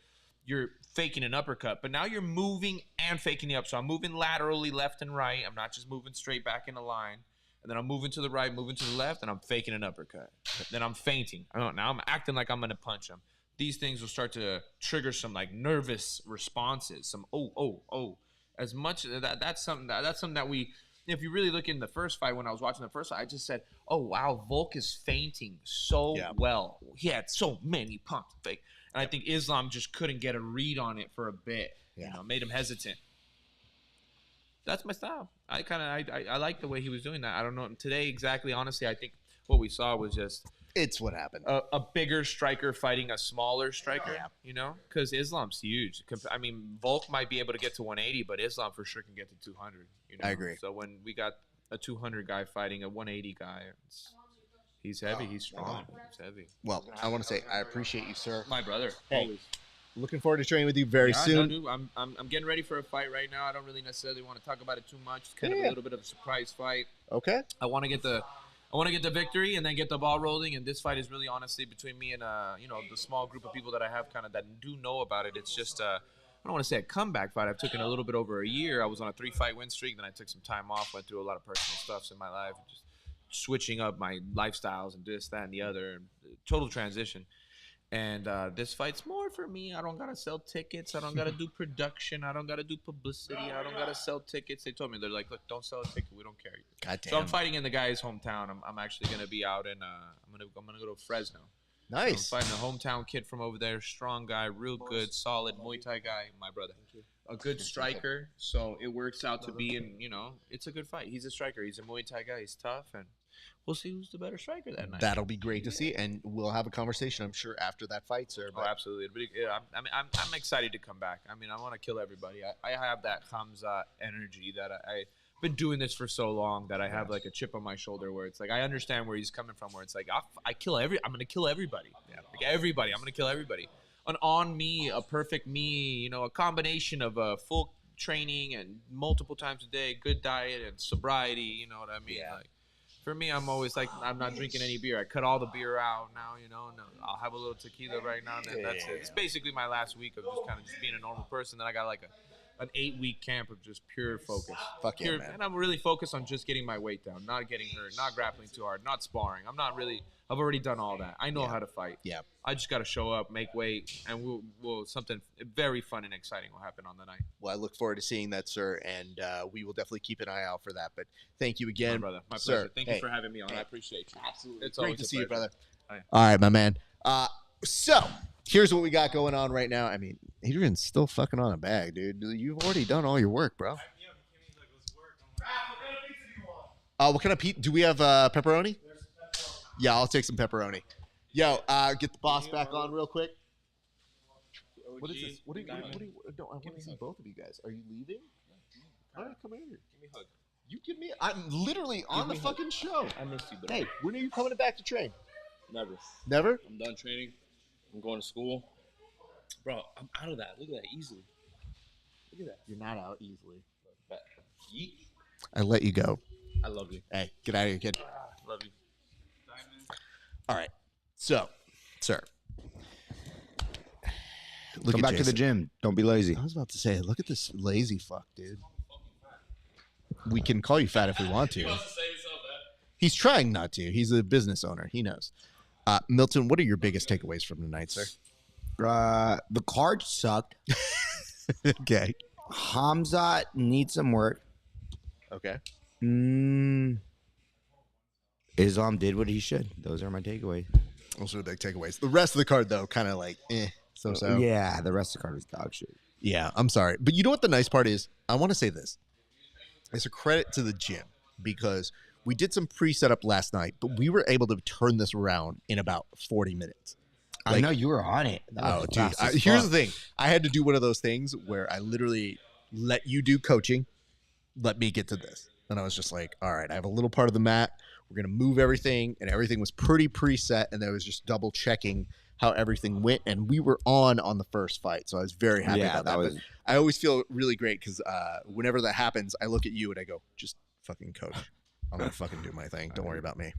faking an uppercut, but now you're moving and faking the up. So I'm moving laterally left and right. I'm not just moving straight back in a line. And then I'm moving to the right, moving to the left, and I'm faking an uppercut. Then I'm feinting. Now I'm acting like I'm going to punch him. These things will start to trigger some like nervous responses. Some oh. As much that's something that we. If you really look in the first fight, when I was watching the first fight, I just said, oh, wow, Volk is feinting so well. He had so many pumps fake. And I think Islam just couldn't get a read on it for a bit. Made him hesitant. That's my style. I like the way he was doing that. I don't know. Today, exactly, honestly, I think what we saw was just It's what happened. A bigger striker fighting a smaller striker, you know, because Islam's huge. I mean, Volk might be able to get to 180, but Islam for sure can get to 200. You know? I agree. So when we got a 200 guy fighting a 180 guy, he's heavy, he's strong, he's heavy. Well, I want to say I appreciate you, sir. My brother. Hey, always. Looking forward to training with you very soon. No, dude, I'm getting ready for a fight right now. I don't really necessarily want to talk about it too much. It's kind of a little bit of a surprise fight. Okay. I want to get the victory and then get the ball rolling. And this fight is really honestly between me and the small group of people that I have kind of that do know about it. It's just I don't want to say a comeback fight. I've taken a little bit over a year. I was on a 3-fight win streak. Then I took some time off. Went through a lot of personal stuff in my life, just switching up my lifestyles and this, that, and the other. Total transition. And this fight's more for me. I don't got to sell tickets. I don't got to do production. I don't got to do publicity. I don't got to sell tickets. They told me, they're like, look, don't sell a ticket. We don't care. God damn. So I'm fighting in the guy's hometown. I'm actually going to be out in I'm gonna go to Fresno. Nice. So I'm fighting a hometown kid from over there. Strong guy, real good, solid Muay Thai guy. My brother. a good striker, so it works out to be, and it's a good fight. He's a striker. He's a Muay Thai guy. He's tough, and we'll see who's the better striker that night. That'll be great to see, and we'll have a conversation, I'm sure, after that fight, sir. Oh, absolutely. I'm excited to come back. I mean, I want to kill everybody. I have that Hamza energy that I've been doing this for so long that I have like a chip on my shoulder where it's like I understand where he's coming from. Where it's like I'm gonna kill everybody. Yeah, like everybody. I'm gonna kill everybody. On me, a perfect me. A combination of a full training and multiple times a day, good diet and sobriety. You know what I mean? Yeah. Like, for me, I'm always like, I'm not drinking any beer. I cut all the beer out now, No, I'll have a little tequila right now, and then that's it. It's basically my last week of just being a normal person. Then I got like an 8-week camp of just pure focus. Fuck yeah, man. And I'm really focused on just getting my weight down, not getting hurt, not grappling too hard, not sparring. I've already done all that. I know how to fight. Yeah. I just got to show up, make weight, and we'll something very fun and exciting will happen on the night. Well, I look forward to seeing that, sir, and we will definitely keep an eye out for that. But thank you again, my brother. My sir. pleasure. Thank you for having me on. I appreciate you. Absolutely. It's great to see you, brother. All right, my man. So here's what we got going on right now. I mean, Adrian's still fucking on a bag, dude. You've already done all your work, bro. What kind of pizza? Do we have pepperoni? Yeah, I'll take some pepperoni. Yo, get the boss back on real quick. What is this? What do you? No, I want to see both of you guys. Are you leaving? All right, come here. Give me a hug. You give me. I'm literally on the fucking show. I missed you, bro. Hey, when are you coming back to train? Never. Never? I'm done training. I'm going to school. Bro, I'm out of that. Look at that, easily. Look at that. You're not out easily. Yeet. I let you go. I love you. Hey, get out of here, kid. Love you. All right. So, sir. Come back to the gym. Don't be lazy. I was about to say, look at this lazy fuck, dude. We can call you fat if we want to. He wants to say himself, man. He's trying not to. He's a business owner. He knows. Milton, what are your biggest takeaways from tonight, sir? The card sucked. Okay. Hamzat needs some work. Okay. Islam did what he should. Those are my takeaways. Those are the big takeaways. The rest of the card, though, kind of like, so. Yeah, the rest of the card was dog shit. Yeah, I'm sorry. But you know what the nice part is? I want to say this. It's a credit to the gym because we did some pre-setup last night, but we were able to turn this around in about 40 minutes. I know you were on it. Oh, dude. Here's the thing. I had to do one of those things where I literally let you do coaching, let me get to this. And I was just like, all right, I have a little part of the mat. We're going to move everything. And everything was pretty preset. And there was just double checking how everything went. And we were on the first fight. So I was very happy about that. But I always feel really great because whenever that happens, I look at you and I go, just fucking coach. I'm going to fucking do my thing. Don't worry about me.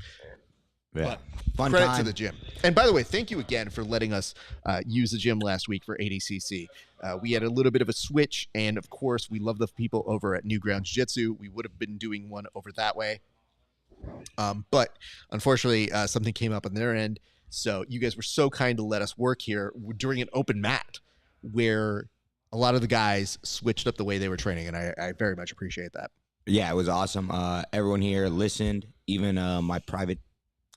Yeah. But credit to the gym. And by the way, thank you again for letting us use the gym last week for ADCC. We had a little bit of a switch. And of course, we love the people over at New Ground Jiu-Jitsu. We would have been doing one over that way. But unfortunately, something came up on their end. So you guys were so kind to let us work here during an open mat where a lot of the guys switched up the way they were training. And I very much appreciate that. Yeah, it was awesome. Everyone here listened. Even my private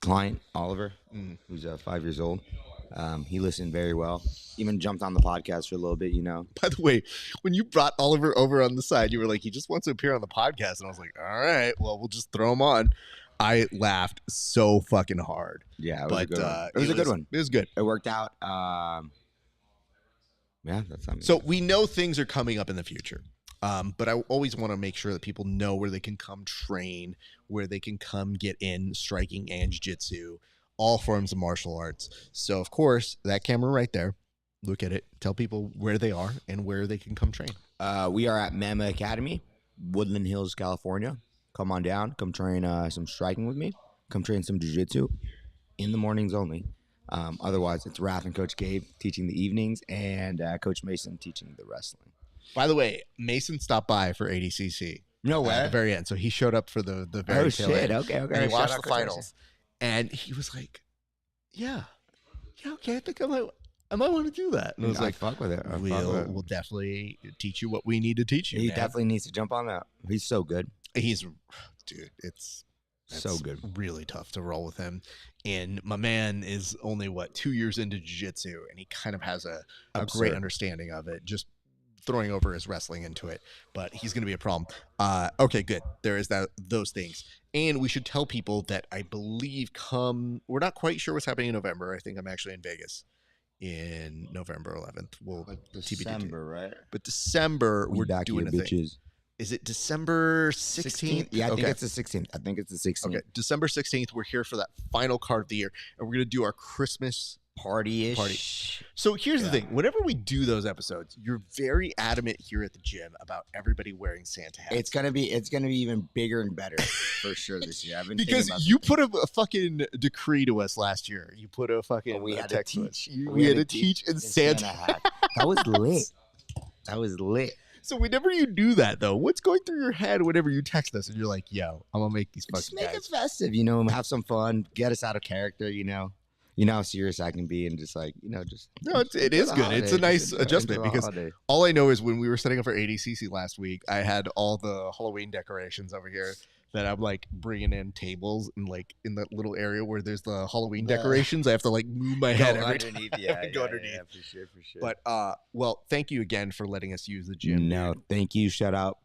client, Oliver, who's 5 years old. He listened very well. Even jumped on the podcast for a little bit, By the way, when you brought Oliver over on the side, you were like, he just wants to appear on the podcast. And I was like, all right, well, we'll just throw him on. I laughed so fucking hard. Yeah, it was a good one. It was a good one. It was good. It worked out. Yeah, that's something. So we know things are coming up in the future. But I always want to make sure that people know where they can come train, where they can come get in striking and jiu-jitsu, all forms of martial arts. So, of course, that camera right there, look at it, tell people where they are and where they can come train. We are at Mama Academy, Woodland Hills, California. Come on down. Come train some striking with me. Come train some jiu-jitsu in the mornings only. Otherwise, it's Raph and Coach Gabe teaching the evenings and Coach Mason teaching the wrestling. By the way, Mason stopped by for ADCC. No way. At the very end. So he showed up for the very tail end. Okay. And he watched the finals. And he was like, yeah, okay, I think I might want to do that. And I was like, fuck with it. We'll definitely teach you what we need to teach you. He definitely needs to jump on that. He's so good. Dude, it's so good. Really tough to roll with him. And my man is only 2 years into jiu-jitsu, and he kind of has a great understanding of it. Just throwing over his wrestling into it, but he's going to be a problem. Okay, good. There is those things. And we should tell people that I believe we're not quite sure what's happening in November. I think I'm actually in Vegas in November 11th. We'll December, right? But December, we're doing a thing. Is it December 16th? Yeah, I think it's the 16th. I think it's the 16th. Okay, December 16th, we're here for that final card of the year, and we're going to do our Christmas party. So here's the thing. Whenever we do those episodes, you're very adamant here at the gym about everybody wearing Santa hats. It's gonna be even bigger and better for sure this year. I've been because you put a fucking decree to us last year. You put a fucking we had to teach. We had to teach in Santa hat. That was lit. That was lit. So whenever you do that, though, what's going through your head whenever you text us and you're like, yo, I'm going to make these fucking guys. Just make it festive, you know, have some fun, get us out of character, you know. You know how serious I can be and just like, you know, just. No, it is good. It's a nice adjustment because all I know is when we were setting up for ADCC last week, I had all the Halloween decorations over here that I'm like bringing in tables and like in that little area where there's the Halloween decorations. I have to like move my head every underneath. time. Go underneath. Yeah, for sure. But well, thank you again for letting us use the gym. No, thank you. Shout out.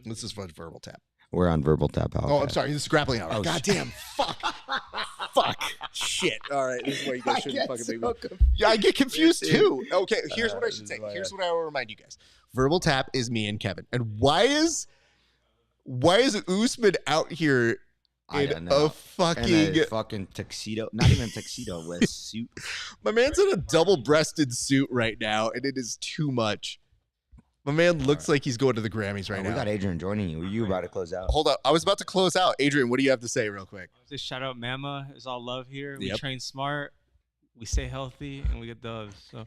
This is for Verbal Tap. We're on Verbal Tap. Oh, I'm sorry. This is Grappling Hour. Oh, God damn. Fuck. Shit. All right. This is why you guys shouldn't fucking make me. Yeah, I get confused too. Okay, here's what I should say. Here's what I will remind you guys. Verbal Tap is me and Kevin. And why is Usman out here in a fucking tuxedo? Not even tuxedo, with a suit. My man's in a double-breasted suit right now, and it is too much. My man looks like he's going to the Grammys right now. We got Adrian joining you. Were you about to close out? Hold up. I was about to close out. Adrian, what do you have to say real quick? Just shout out Mama. It's all love here. We Yep. train smart. We stay healthy, and we get doves. So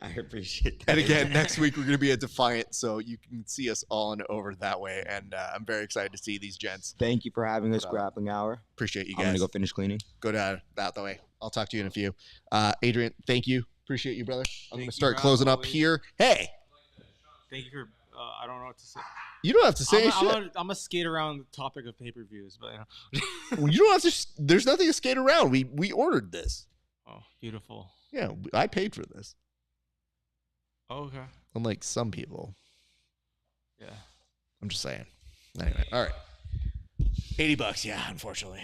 I appreciate that. And again, next week we're going to be at Defiant, so you can see us on over that way. And I'm very excited to see these gents. Thank you for having us, Grappling Hour. Appreciate you guys. I'm going to go finish cleaning. Go down that way. I'll talk to you in a few. Adrian, thank you. Appreciate you, brother. I'm going to start closing up here. Hey. thank you for. I don't know what to say. You don't have to say shit. I'm gonna skate around the topic of pay-per-views, but Well, you don't have to. There's nothing to skate around. We ordered this. Oh, beautiful. Yeah, I paid for this. Oh, okay. Unlike some people. Yeah. I'm just saying. Anyway, all right. $80, yeah, unfortunately.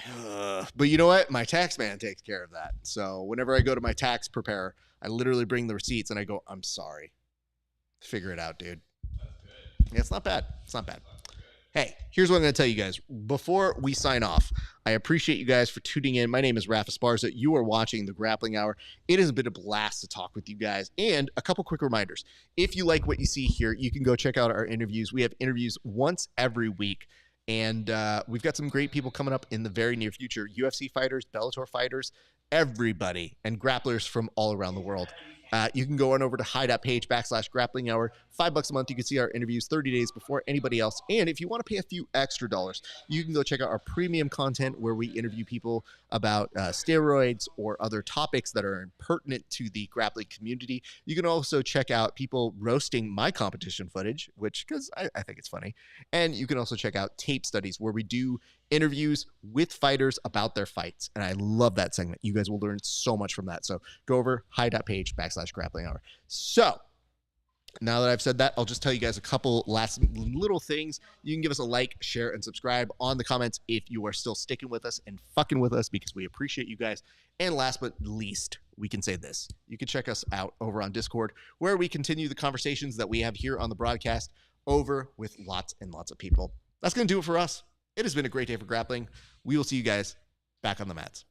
But you know what? My tax man takes care of that. So whenever I go to my tax preparer, I literally bring the receipts and I go, I'm sorry. Figure it out, dude. Yeah, it's not bad. It's not bad. Hey, here's what I'm going to tell you guys. Before we sign off, I appreciate you guys for tuning in. My name is Rafa Esparza. You are watching The Grappling Hour. It has been a blast to talk with you guys. And a couple quick reminders. If you like what you see here, you can go check out our interviews. We have interviews once every week. And we've got some great people coming up in the very near future. UFC fighters, Bellator fighters, everybody, and grapplers from all around the world. You can go on over to hi.page/grappling hour. $5 a month. You can see our interviews 30 days before anybody else. And if you want to pay a few extra dollars, you can go check out our premium content where we interview people about steroids or other topics that are pertinent to the grappling community. You can also check out people roasting my competition footage, because I think it's funny. And you can also check out tape studies where we do interviews with fighters about their fights. And I love that segment. You guys will learn so much from that. So go over hi.page/grappling hour. So now that I've said that, I'll just tell you guys a couple last little things. You can give us a like, share, and subscribe on the comments if you are still sticking with us and fucking with us, because we appreciate you guys. And last but least, we can say this. You can check us out over on Discord, where we continue the conversations that we have here on the broadcast over with lots and lots of people. That's going to do it for us. It has been a great day for grappling. We will see you guys back on the mats.